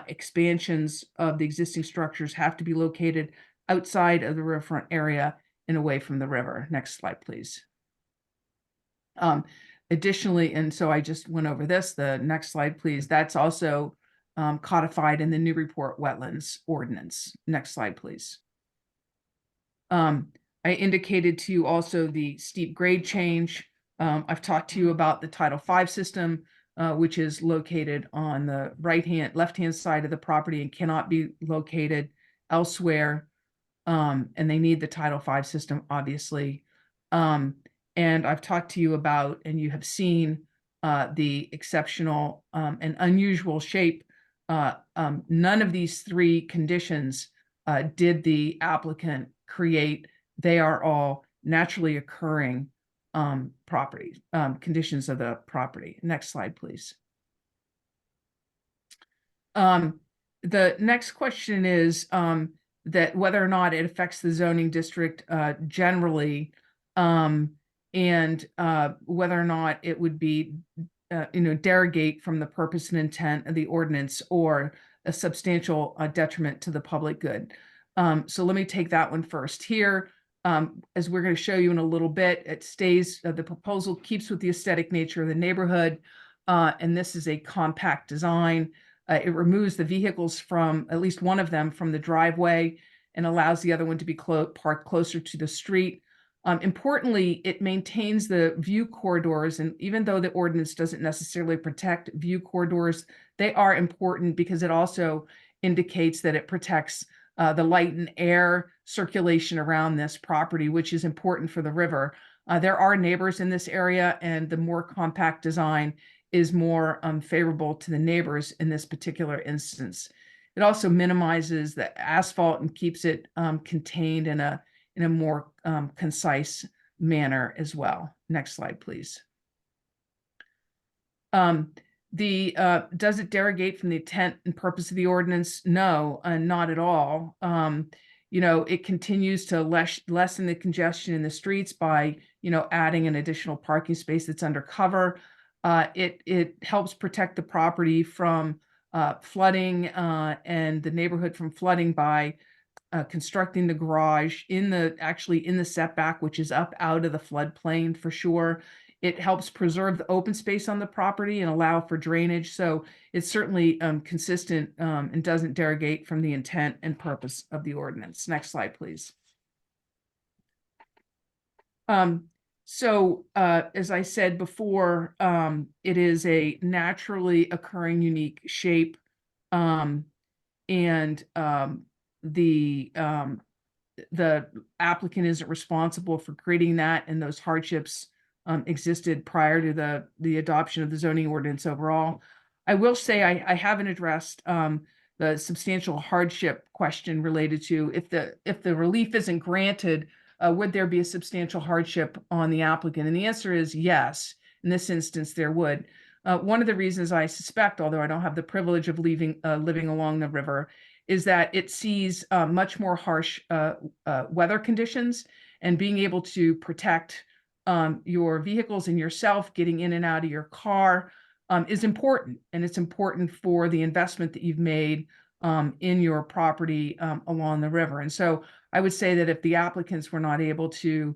Expansions of the existing structures have to be located outside of the riverfront area and away from the river. Next slide, please. Additionally, and so I just went over this, the next slide, please. That's also codified in the Newburyport Wetlands Ordinance. Next slide, please. I indicated to you also the steep grade change. I've talked to you about the Title V system, which is located on the left-hand side of the property and cannot be located elsewhere. And they need the Title V system, obviously. And I've talked to you about, and you have seen the exceptional and unusual shape. None of these three conditions did the applicant create. They are all naturally occurring property conditions of the property. Next slide, please. The next question is that whether or not it affects the zoning district generally, and whether or not it would be, derogate from the purpose and intent of the ordinance or a substantial detriment to the public good. So let me take that one first. Here, as we're going to show you in a little bit, it stays, the proposal keeps with the aesthetic nature of the neighborhood, and this is a compact design. It removes the vehicles from, at least one of them, from the driveway and allows the other one to be parked closer to the street. Importantly, it maintains the view corridors, and even though the ordinance doesn't necessarily protect view corridors, they are important because it also indicates that it protects the light and air circulation around this property, which is important for the river. There are neighbors in this area, and the more compact design is more favorable to the neighbors in this particular instance. It also minimizes the asphalt and keeps it contained in a more concise manner as well. Next slide, please. Does it derogate from the intent and purpose of the ordinance? No, not at all. It continues to lessen the congestion in the streets by, adding an additional parking space that's undercover. It helps protect the property from flooding and the neighborhood from flooding by constructing the garage actually in the setback, which is up out of the floodplain for sure. It helps preserve the open space on the property and allow for drainage. So it's certainly consistent and doesn't derogate from the intent and purpose of the ordinance. Next slide, please. As I said before, it is a naturally occurring unique shape, and the applicant isn't responsible for creating that, and those hardships existed prior to the adoption of the zoning ordinance overall. I will say I haven't addressed the substantial hardship question related to if the relief isn't granted, would there be a substantial hardship on the applicant? And the answer is yes. In this instance, there would. One of the reasons I suspect, although I don't have the privilege of living along the river, is that it sees much more harsh weather conditions, and being able to protect your vehicles and yourself getting in and out of your car is important. And it's important for the investment that you've made in your property along the river. And so I would say that if the applicants were not able to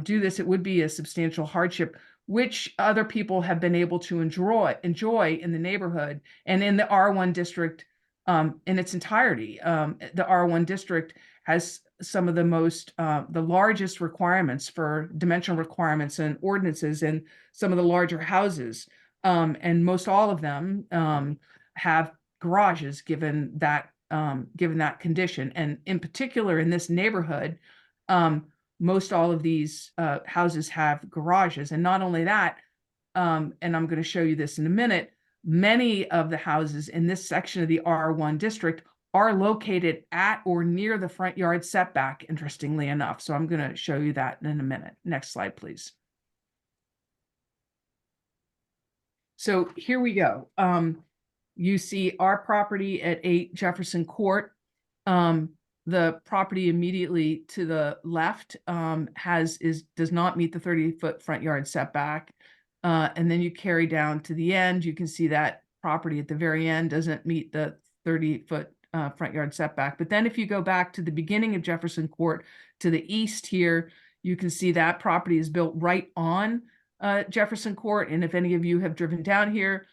do this, it would be a substantial hardship, which other people have been able to enjoy in the neighborhood and in the R1 district in its entirety. The R1 district has some of the largest requirements for dimensional requirements and ordinances in some of the larger houses. And most all of them have garages given that condition. And in particular, in this neighborhood, most all of these houses have garages. And not only that, and I'm going to show you this in a minute, many of the houses in this section of the R1 district are located at or near the front yard setback, interestingly enough. So I'm going to show you that in a minute. Next slide, please. So here we go. You see our property at 8 Jefferson Court. The property immediately to the left does not meet the 30-foot front yard setback. And then you carry down to the end, you can see that property at the very end doesn't meet the 30-foot front yard setback. But then if you go back to the beginning of Jefferson Court to the east here, you can see that property is built right on Jefferson Court. And if any of you have driven down here,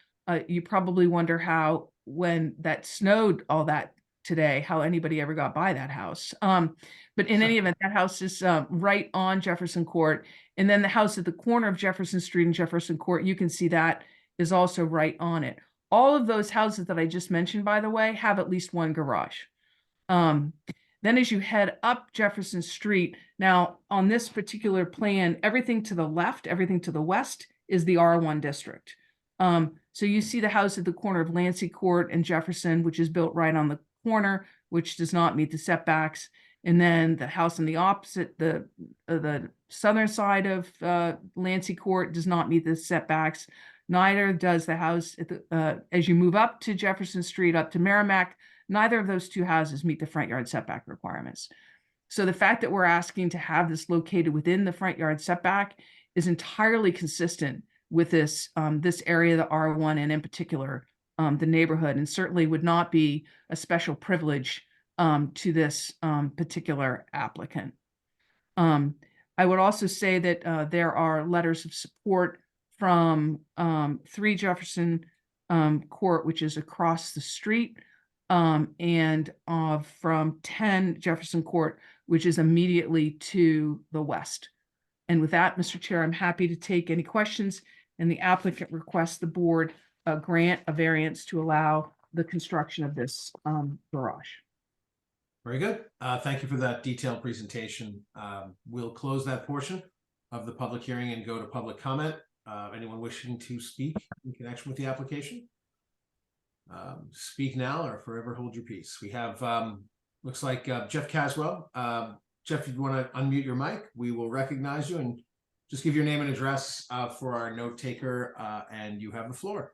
you probably wonder how, when that snowed all that today, how anybody ever got by that house. But in any event, that house is right on Jefferson Court. And then the house at the corner of Jefferson Street and Jefferson Court, you can see that is also right on it. All of those houses that I just mentioned, by the way, have at least one garage. Then as you head up Jefferson Street, now on this particular plan, everything to the left, everything to the west is the R1 district. So you see the house at the corner of Lancey Court and Jefferson, which is built right on the corner, which does not meet the setbacks. And then the house on the opposite, the southern side of Lancey Court does not meet the setbacks. Neither does the house at the, as you move up to Jefferson Street, up to Merrimack, neither of those two houses meet the front yard setback requirements. So the fact that we're asking to have this located within the front yard setback is entirely consistent with this, this area, the R1, and in particular, the neighborhood, and certainly would not be a special privilege to this particular applicant. I would also say that there are letters of support from 3 Jefferson Court, which is across the street, and from 10 Jefferson Court, which is immediately to the west. And with that, Mr. Chair, I'm happy to take any questions, and the applicant requests the board grant a variance to allow the construction of this garage. Very good. Thank you for that detailed presentation. We'll close that portion of the public hearing and go to public comment. Anyone wishing to speak in connection with the application? Speak now or forever hold your peace. We have, looks like Jeff Caswell. Jeff, if you want to unmute your mic, we will recognize you and just give your name and address for our note taker, and you have the floor.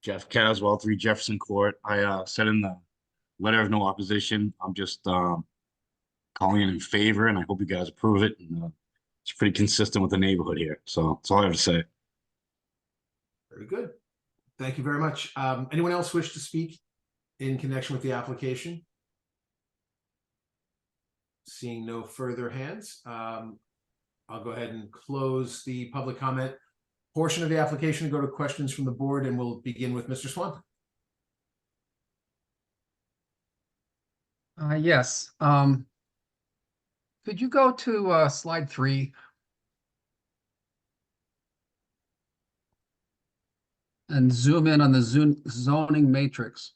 Jeff Caswell, 3 Jefferson Court. I said in the letter of no opposition, I'm just calling in favor, and I hope you guys approve it. And, it's pretty consistent with the neighborhood here. So that's all I have to say. Very good. Thank you very much. Anyone else wish to speak in connection with the application? Seeing no further hands, I'll go ahead and close the public comment portion of the application and go to questions from the board, and we'll begin with Mr. Swanton. Yes. Could you go to slide 3? And zoom in on the zoning matrix.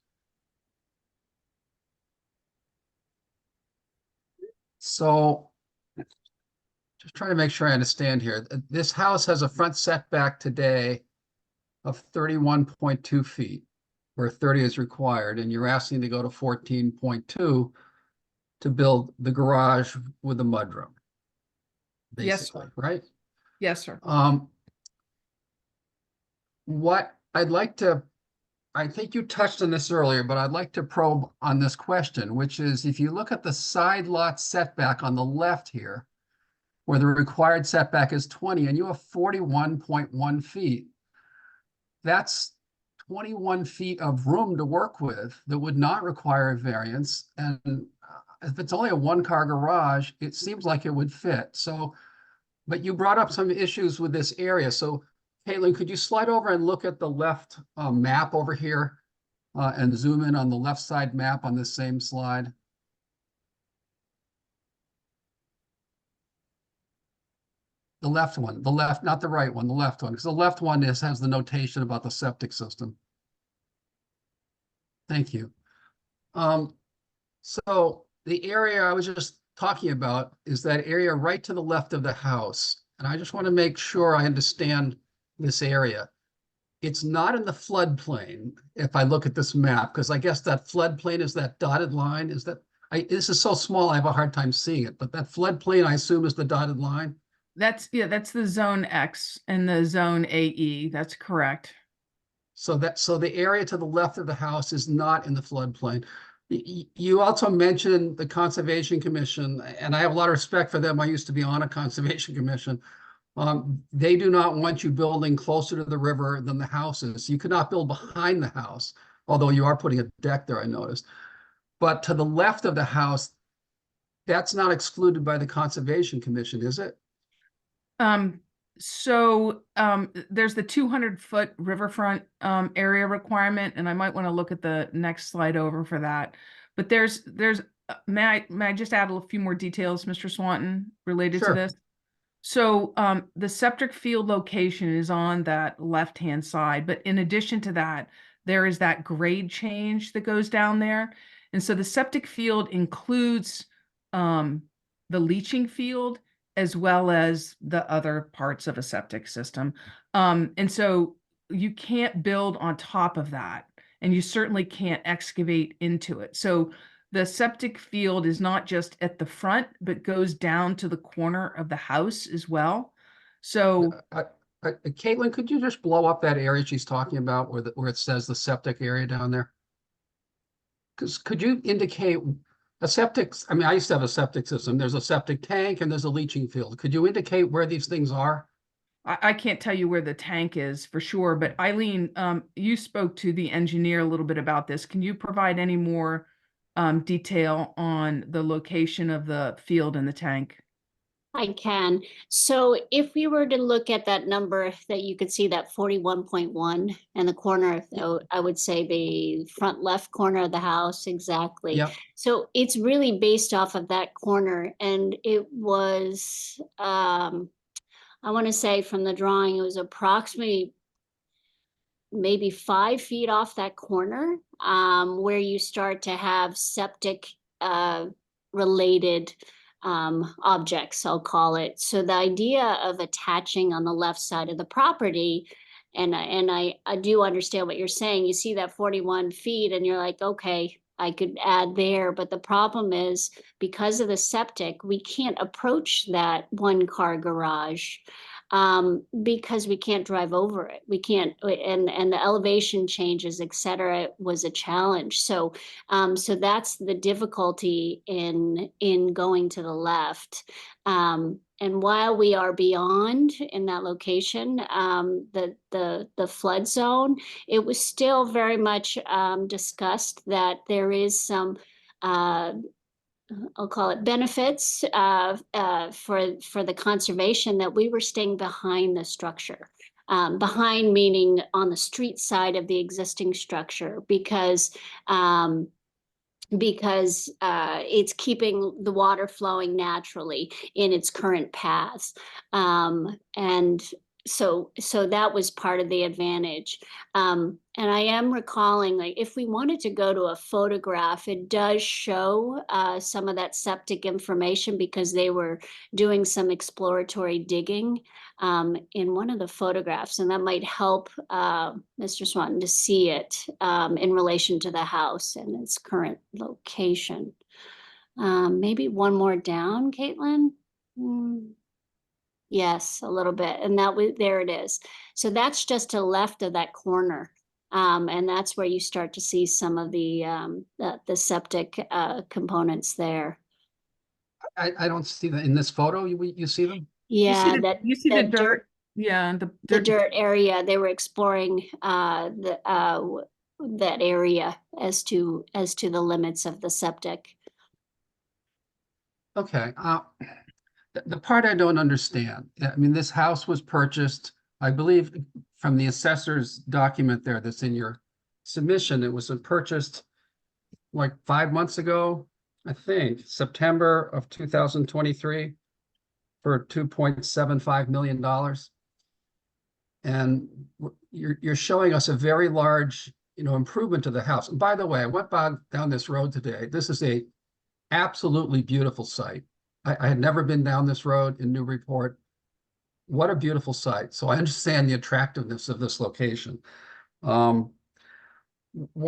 So, just trying to make sure I understand here. This house has a front setback today of 31.2 feet, where 30 is required, and you're asking to go to 14.2 to build the garage with the mudroom. Basically, yes, right? Yes, sir. What I'd like to, I think you touched on this earlier, but I'd like to probe on this question, which is if you look at the side lot setback on the left here, where the required setback is 20 and you have 41.1 feet, that's 21 feet of room to work with that would not require a variance. And if it's only a 1-car garage, it seems like it would fit. So, but you brought up some issues with this area. So Caitlin, could you slide over and look at the left map over here and zoom in on the left side map on this same slide? The left one, the left, not the right one, the left one, because the left one has the notation about the septic system. Thank you. So the area I was just talking about is that area right to the left of the house. And I just want to make sure I understand this area. It's not in the floodplain if I look at this map, because I guess that floodplain is that dotted line. Is that, this is so small I have a hard time seeing it, but that floodplain I assume is the dotted line. That's, yeah, that's the zone X and the zone AE. That's correct. So the area to the left of the house is not in the floodplain. You also mentioned the Conservation Commission, and I have a lot of respect for them. I used to be on a Conservation Commission. They do not want you building closer to the river than the house is. You could not build behind the house, although you are putting a deck there, I noticed. But to the left of the house, that's not excluded by the Conservation Commission, is it? So there's the 200-foot riverfront area requirement, and I might want to look at the next slide over for that. But may I just add a few more details, Mr. Swanton, related to this? So the septic field location is on that left-hand side, but in addition to that, there is that grade change that goes down there. And so the septic field includes the leaching field as well as the other parts of a septic system. And so you can't build on top of that, and you certainly can't excavate into it. So the septic field is not just at the front, but goes down to the corner of the house as well. So Caitlin, could you just blow up that area she's talking about where it says the septic area down there? Because could you indicate a septic, I mean, I used to have a septic system. There's a septic tank and there's a leaching field. Could you indicate where these things are? I can't tell you where the tank is for sure, but Eileen, you spoke to the engineer a little bit about this. Can you provide any more detail on the location of the field and the tank? I can. So if we were to look at that number that you could see, that 41.1 in the corner, I would say the front left corner of the house, exactly. Yep. So it's really based off of that corner, and it was, I want to say from the drawing, it was approximately maybe 5 feet off that corner, where you start to have septic related objects, I'll call it. So the idea of attaching on the left side of the property, and I do understand what you're saying. You see that 41 feet and you're like, okay, I could add there. But the problem is, because of the septic, we can't approach that 1-car garage because we can't drive over it. We can't, and the elevation changes, et cetera, was a challenge. So so that's the difficulty in going to the left. And while we are beyond in that location, the flood zone, it was still very much discussed that there is some I'll call it benefits for the conservation, that we were staying behind the structure. Behind meaning on the street side of the existing structure, because it's keeping the water flowing naturally in its current paths. And so that was part of the advantage. And I am recalling, like, if we wanted to go to a photograph, it does show some of that septic information, because they were doing some exploratory digging in one of the photographs, and that might help Mr. Swanton to see it in relation to the house and its current location. Maybe one more down, Caitlin. Yes, a little bit, and there it is. So that's just to the left of that corner, and that's where you start to see some of the septic components there. I don't see that in this photo. You see them? Yeah, you see the dirt. Yeah, the dirt area. They were exploring that area as to the limits of the septic. Okay. The part I don't understand, I mean, this house was purchased, I believe, from the assessor's document there that's in your submission. It was purchased like 5 months ago, I think, September of 2023, for $2.75 million. And you're showing us a very large, improvement to the house. And by the way, I went down this road today. This is a absolutely beautiful site. I had never been down this road in Newburyport. What a beautiful site. So I understand the attractiveness of this location. What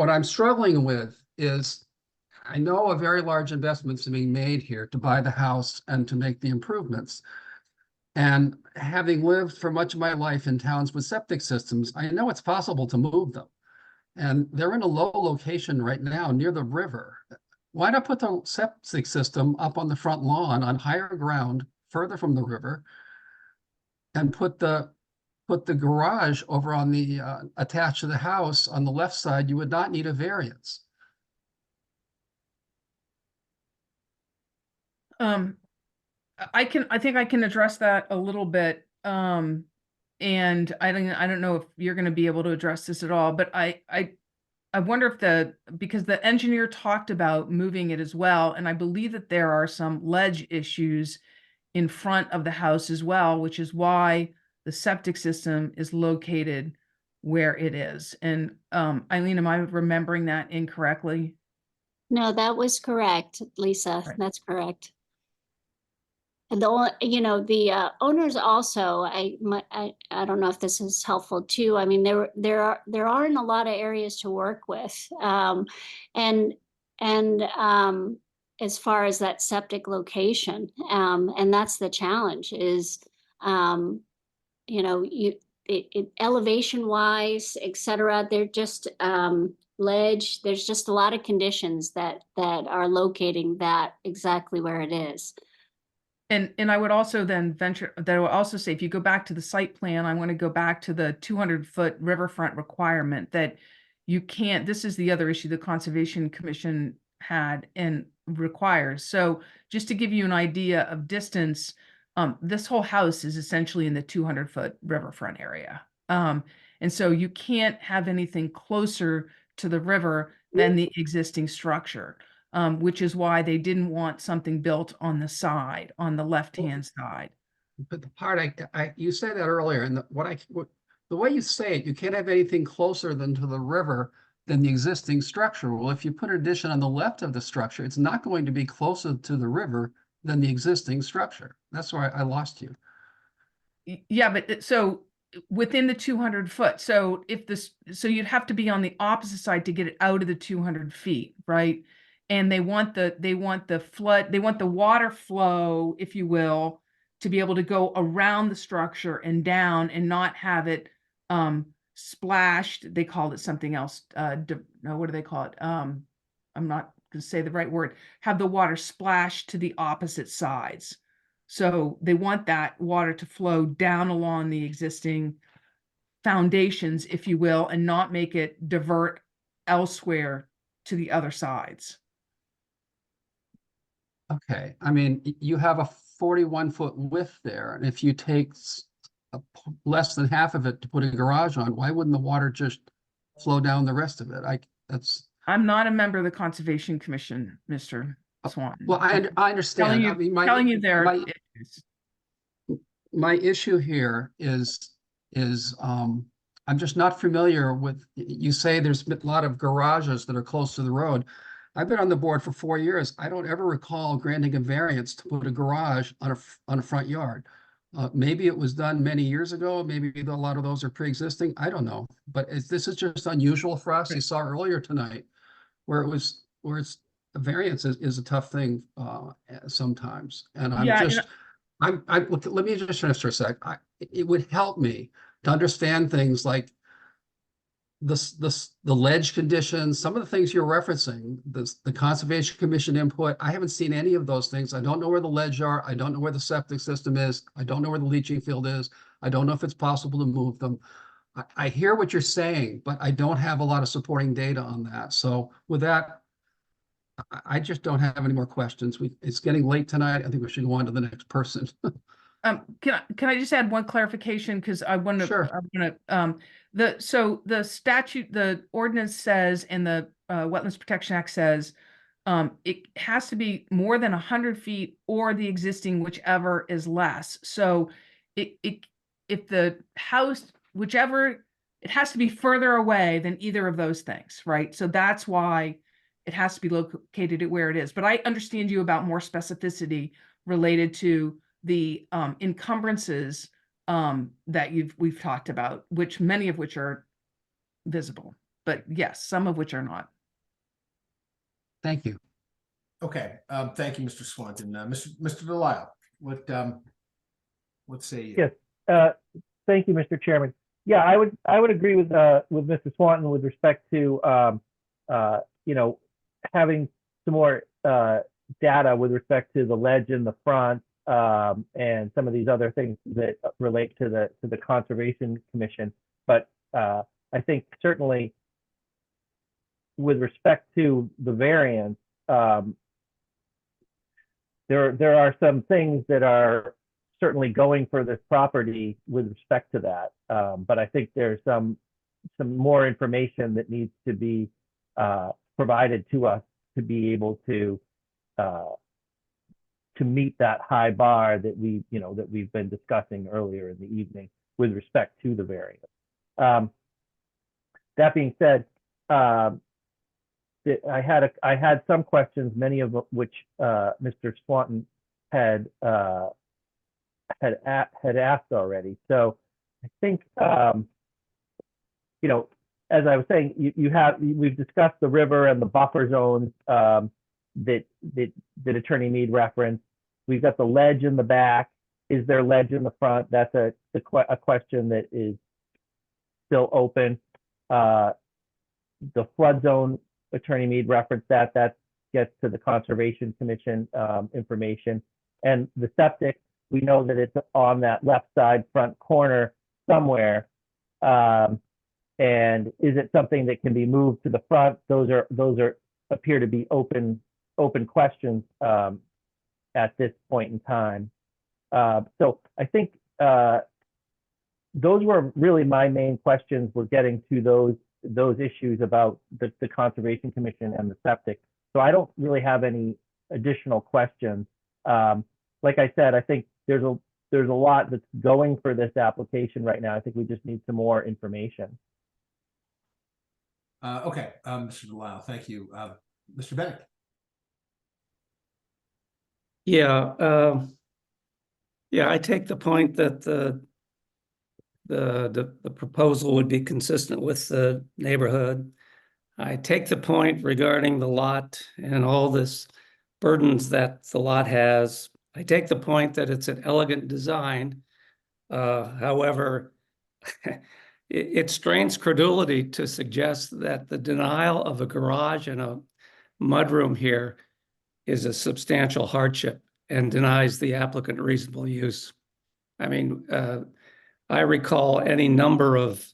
I'm struggling with is, I know a very large investment is being made here to buy the house and to make the improvements. And having lived for much of my life in towns with septic systems, I know it's possible to move them. And they're in a low location right now near the river. Why not put the septic system up on the front lawn on higher ground, further from the river, and put the garage over on the attached to the house on the left side? You would not need a variance. I think I can address that a little bit. And I don't know if you're going to be able to address this at all, but I wonder if because the engineer talked about moving it as well, and I believe that there are some ledge issues in front of the house as well, which is why the septic system is located where it is. And Eileen, am I remembering that incorrectly? No, that was correct, Lisa. Right. That's correct. And the owners also, I don't know if this is helpful too. I mean, there aren't a lot of areas to work with. And as far as that septic location, and that's the challenge is, elevation wise, et cetera, they're just, ledge, there's just a lot of conditions that are locating that exactly where it is. And I would also then venture that I will also say, if you go back to the site plan, I want to go back to the 200-foot riverfront requirement that you can't, this is the other issue the Conservation Commission had and requires. So just to give you an idea of distance, this whole house is essentially in the 200-foot riverfront area. And so you can't have anything closer to the river than the existing structure. Which is why they didn't want something built on the side, on the left-hand side. But the part you said that earlier, and the way you say it, you can't have anything closer than to the river than the existing structure. Well, if you put an addition on the left of the structure, it's not going to be closer to the river than the existing structure. That's why I lost you. Yeah, but so within the 200 foot. So so you'd have to be on the opposite side to get it out of the 200 feet, right? And they want the water flow, if you will, to be able to go around the structure and down and not have it splashed. They called it something else. No, what do they call it? I'm not going to say the right word. Have the water splash to the opposite sides. So they want that water to flow down along the existing foundations, if you will, and not make it divert elsewhere to the other sides. Okay, I mean, you have a 41-foot width there, and if you take less than half of it to put a garage on, why wouldn't the water just flow down the rest of it? I'm not a member of the Conservation Commission, Mr. Swan. Well, I understand. Telling you there. My issue here is I'm just not familiar with, you say there's a lot of garages that are close to the road. I've been on the board for 4 years. I don't ever recall granting a variance to put a garage on a front yard. Maybe it was done many years ago. Maybe a lot of those are pre-existing. I don't know. But this is just unusual for us. You saw earlier tonight where it's a variance is a tough thing sometimes. And let me just finish for a sec. It would help me to understand things like the ledge conditions, some of the things you're referencing, the Conservation Commission input. I haven't seen any of those things. I don't know where the ledge are. I don't know where the septic system is. I don't know where the leaching field is. I don't know if it's possible to move them. I hear what you're saying, but I don't have a lot of supporting data on that. So with that, I just don't have any more questions. It's getting late tonight. I think we should go on to the next person. Can I just add one clarification? Because I want to, Sure. the statute, the ordinance says, and the Wetlands Protection Act says, it has to be more than 100 feet or the existing, whichever is less. So if the house, whichever, it has to be further away than either of those things, right? So that's why it has to be located at where it is. But I understand you about more specificity related to the encumbrances that we've talked about, which many of which are visible, but yes, some of which are not. Thank you. Okay, thank you, Mr. Swanton. Mr. Delisle, what say you? Yes, thank you, Mr. Chairman. Yeah, I would agree with Mr. Swanton with respect to having some more data with respect to the ledge in the front and some of these other things that relate to the Conservation Commission. But I think certainly with respect to the variance, there are some things that are certainly going for this property with respect to that. But I think there's some more information that needs to be provided to us to be able to to meet that high bar that that we've been discussing earlier in the evening with respect to the variance. That being said, I had some questions, many of which Mr. Swanton had asked already. So I think as I was saying, we've discussed the river and the buffer zones that Attorney Mead referenced. We've got the ledge in the back. Is there ledge in the front? That's a question that is still open. The flood zone, Attorney Mead referenced that. That gets to the Conservation Commission information. And the septic, we know that it's on that left side front corner somewhere. And is it something that can be moved to the front? Those appear to be open questions at this point in time. So I think those were really my main questions. We're getting to those issues about the Conservation Commission and the septic. So I don't really have any additional questions. Like I said, I think there's a lot that's going for this application right now. I think we just need some more information. Okay, Mr. Delisle, thank you. Mr. Bennett. Yeah, I take the point that the proposal would be consistent with the neighborhood. I take the point regarding the lot and all this burdens that the lot has. I take the point that it's an elegant design. However, it strains credulity to suggest that the denial of a garage and a mudroom here is a substantial hardship and denies the applicant reasonable use. I mean, I recall any number of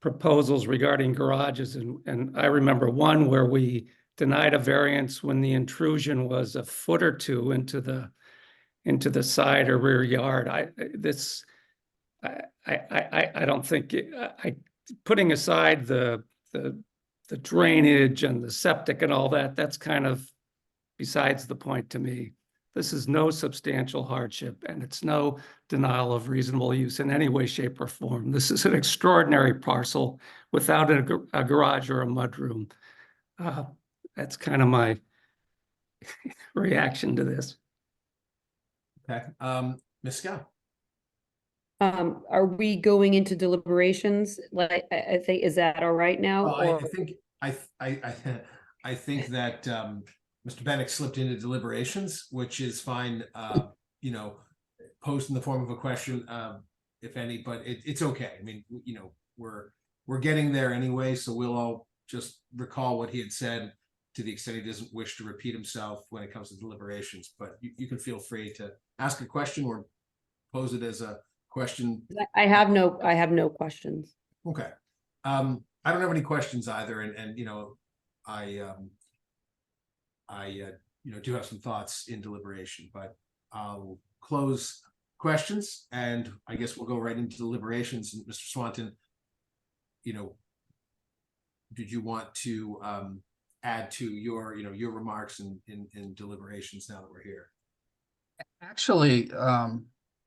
proposals regarding garages, and I remember one where we denied a variance when the intrusion was a foot or two into the side or rear yard. I don't think putting aside the drainage and the septic and all that, that's kind of besides the point to me. This is no substantial hardship, and it's no denial of reasonable use in any way, shape, or form. This is an extraordinary parcel without a garage or a mudroom. That's kind of my reaction to this. Okay, Ms. Scow. Are we going into deliberations? Like, I think, is that all right now? Well, I think that Mr. Bennett slipped into deliberations, which is fine. Posed in the form of a question, if any, but it's okay. I mean, we're getting there anyway, so we'll all just recall what he had said to the extent he doesn't wish to repeat himself when it comes to deliberations. But you can feel free to ask a question or pose it as a question. I have no questions. Okay. I don't have any questions either, and I do have some thoughts in deliberation, but I'll close questions and I guess we'll go right into deliberations. And Mr. Swanton, did you want to add to your remarks in deliberations now that we're here? Actually,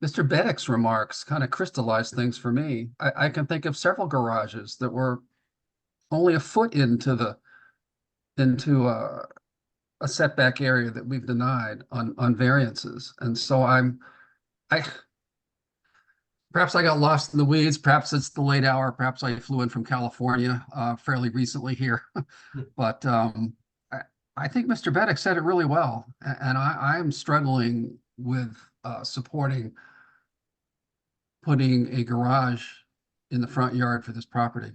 Mr. Beddick's remarks kind of crystallized things for me. I can think of several garages that were only a foot into a setback area that we've denied on variances. And so perhaps I got lost in the weeds. Perhaps it's the late hour. Perhaps I flew in from California fairly recently here. But I think Mr. Beddick said it really well. And I am struggling with supporting putting a garage in the front yard for this property.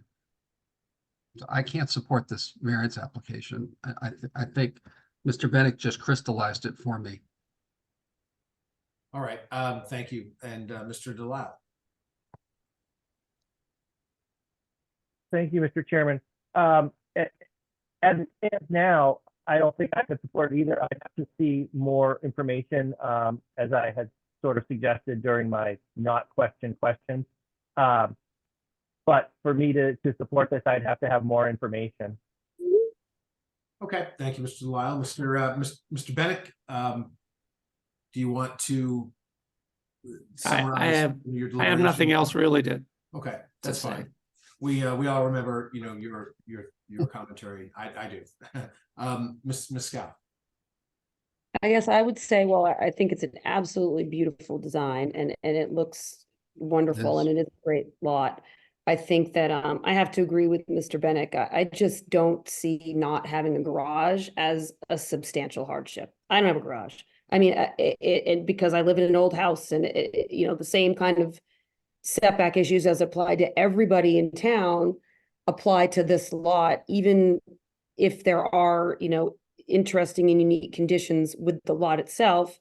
I can't support this variance application. I think Mr. Bennett just crystallized it for me. All right, thank you. And Mr. Delisle. Thank you, Mr. Chairman. As it stands now, I don't think I could support it either. I'd have to see more information, as I had sort of suggested during my not question. But for me to support this, I'd have to have more information. Okay, thank you, Mr. Delisle. Mr. Bennett, do you want to I summarize have your I have nothing deliberation? else really to Okay, that's say. fine. We all remember, you know, your commentary. I do. Ms. Scott. I guess I would say, well, I think it's an absolutely beautiful design and it looks wonderful Yes. and it is a great lot. I think that I have to agree with Mr. Bennett. I just don't see not having a garage as a substantial hardship. I don't have a garage. I mean, because I live in an old house and you know, the same kind of setback issues as apply to everybody in town apply to this lot, even if there are, you know, interesting and unique conditions with the lot itself.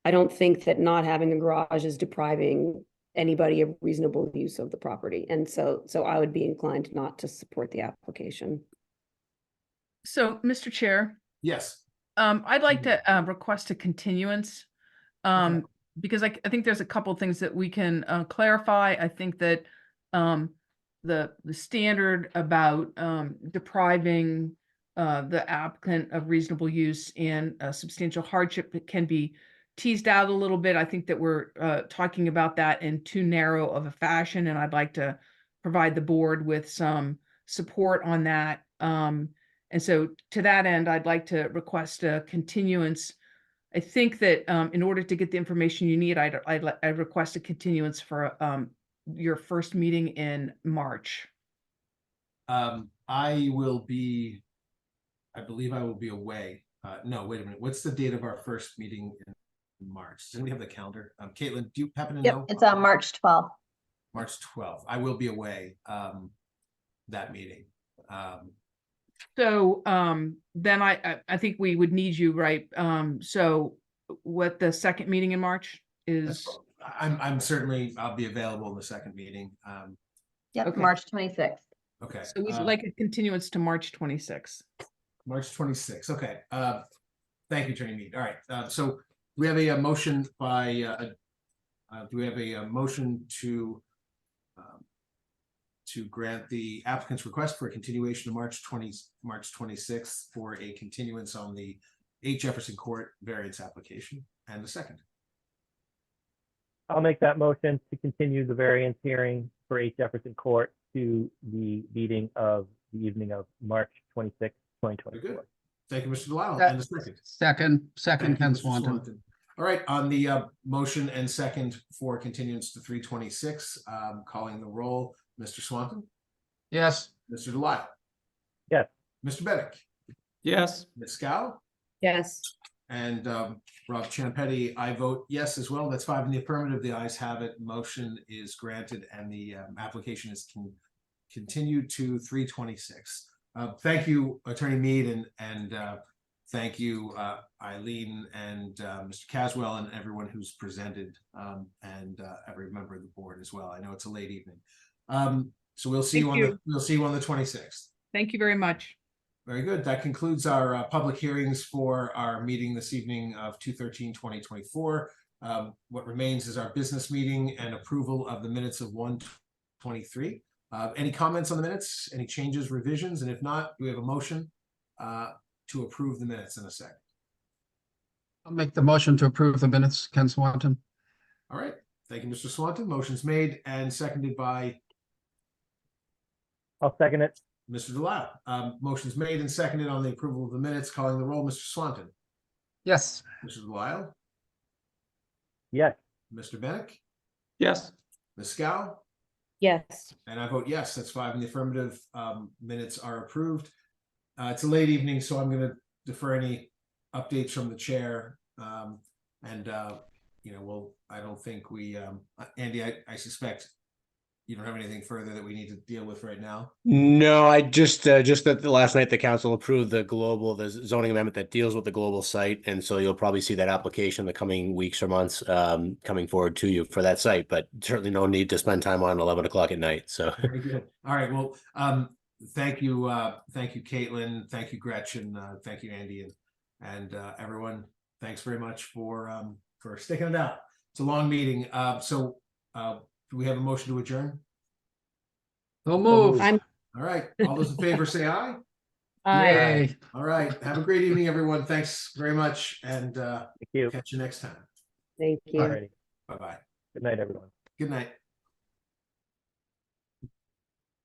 I don't think that not having a garage is depriving anybody of reasonable use of the property. And so I would be inclined not to support the application. So, Mr. Chair, Yes. I'd like to request a continuance. Because I think there's a couple things that we can clarify. I think that the standard about depriving the applicant of reasonable use and substantial hardship can be teased out a little bit. I think that we're talking about that in too narrow of a fashion, and I'd like to provide the board with some support on that. And so to that end, I'd like to request a continuance. I think that in order to get the information you need, I request a continuance for your first meeting in March. I believe I will be away. No, wait a minute. What's the date of our first meeting in March? Does anybody have the calendar? Caitlin, do you happen to know? It's on March 12th. March 12th. I will be away that meeting. So then I think we would need you, right? So what the second meeting in March is? I'm certainly, I'll be available in the second meeting. Yep, Okay. March 26th. Okay. So we'd like a continuance to March 26th. March 26th. Okay. Thank you, Attorney Mead. All right. So we have a motion by, do we have a motion to grant the applicant's request for a continuation to March 26th for a continuance on the 8 Jefferson Court variance application, and a second? I'll make that motion to continue the variance hearing for 8 Jefferson Court to the meeting of the evening of March 26, 2024. Thank you, Mr. Delisle. And a second. Second, Thank you, Ken Mr. Swanton. All right, on the motion and second for continuance to 3/26, calling the roll, Mr. Swanton, Yes. Mr. Delisle, Yes. Mr. Bennett, Yes. Ms. Scow, Yes. and Rob Champetti. I vote yes as well. That's 5 in the affirmative. The ayes have it. Motion is granted, and the application is continued to 3/26. Thank you, Attorney Mead, and thank you, Eileen and Mr. Caswell, and everyone who's presented, and every member of the board as well. I know it's a late evening. So we'll see Thank you on the 26th. Thank you very much. Very good. That concludes our public hearings for our meeting this evening of 2/13/2024. What remains is our business meeting and approval of the minutes of 1/23. Any comments on the minutes? Any changes, revisions? And if not, do we have a motion to approve the minutes in a second? I'll make the motion to approve the minutes, Ken Swanton. All right. Thank you, Mr. Swanton. Motion's made and seconded by I'll second it. Mr. Delisle. Motion's made and seconded on the approval of the minutes, calling the roll, Mr. Swanton, Yes. Mr. Delisle, Yes. Mr. Bennett, Yes. Ms. Scow, Yes. and I vote yes. That's 5 in the affirmative. Minutes are approved. It's a late evening, so I'm going to defer any updates from the chair. You know, I don't think we, Andy, I suspect you don't have anything further that we need to deal with right now. No, I just that last night the council approved the zoning amendment that deals with the global site, and so you'll probably see that application in the coming weeks or months coming forward to you for that site. But certainly no need to spend time on 11 o'clock at night. So very good. All right. Well, thank you, Caitlin. Thank you, Gretchen. Thank you, Andy, and everyone. Thanks very much for sticking it out. It's a long meeting. Do we have a motion to adjourn? So move. I'm All right. All those in favor say aye. Yay. All right. Have a great evening, everyone. Thanks very much. And Thank you. catch you next time. Thank you. Alrighty. Bye-bye. Good night, everyone. Good night.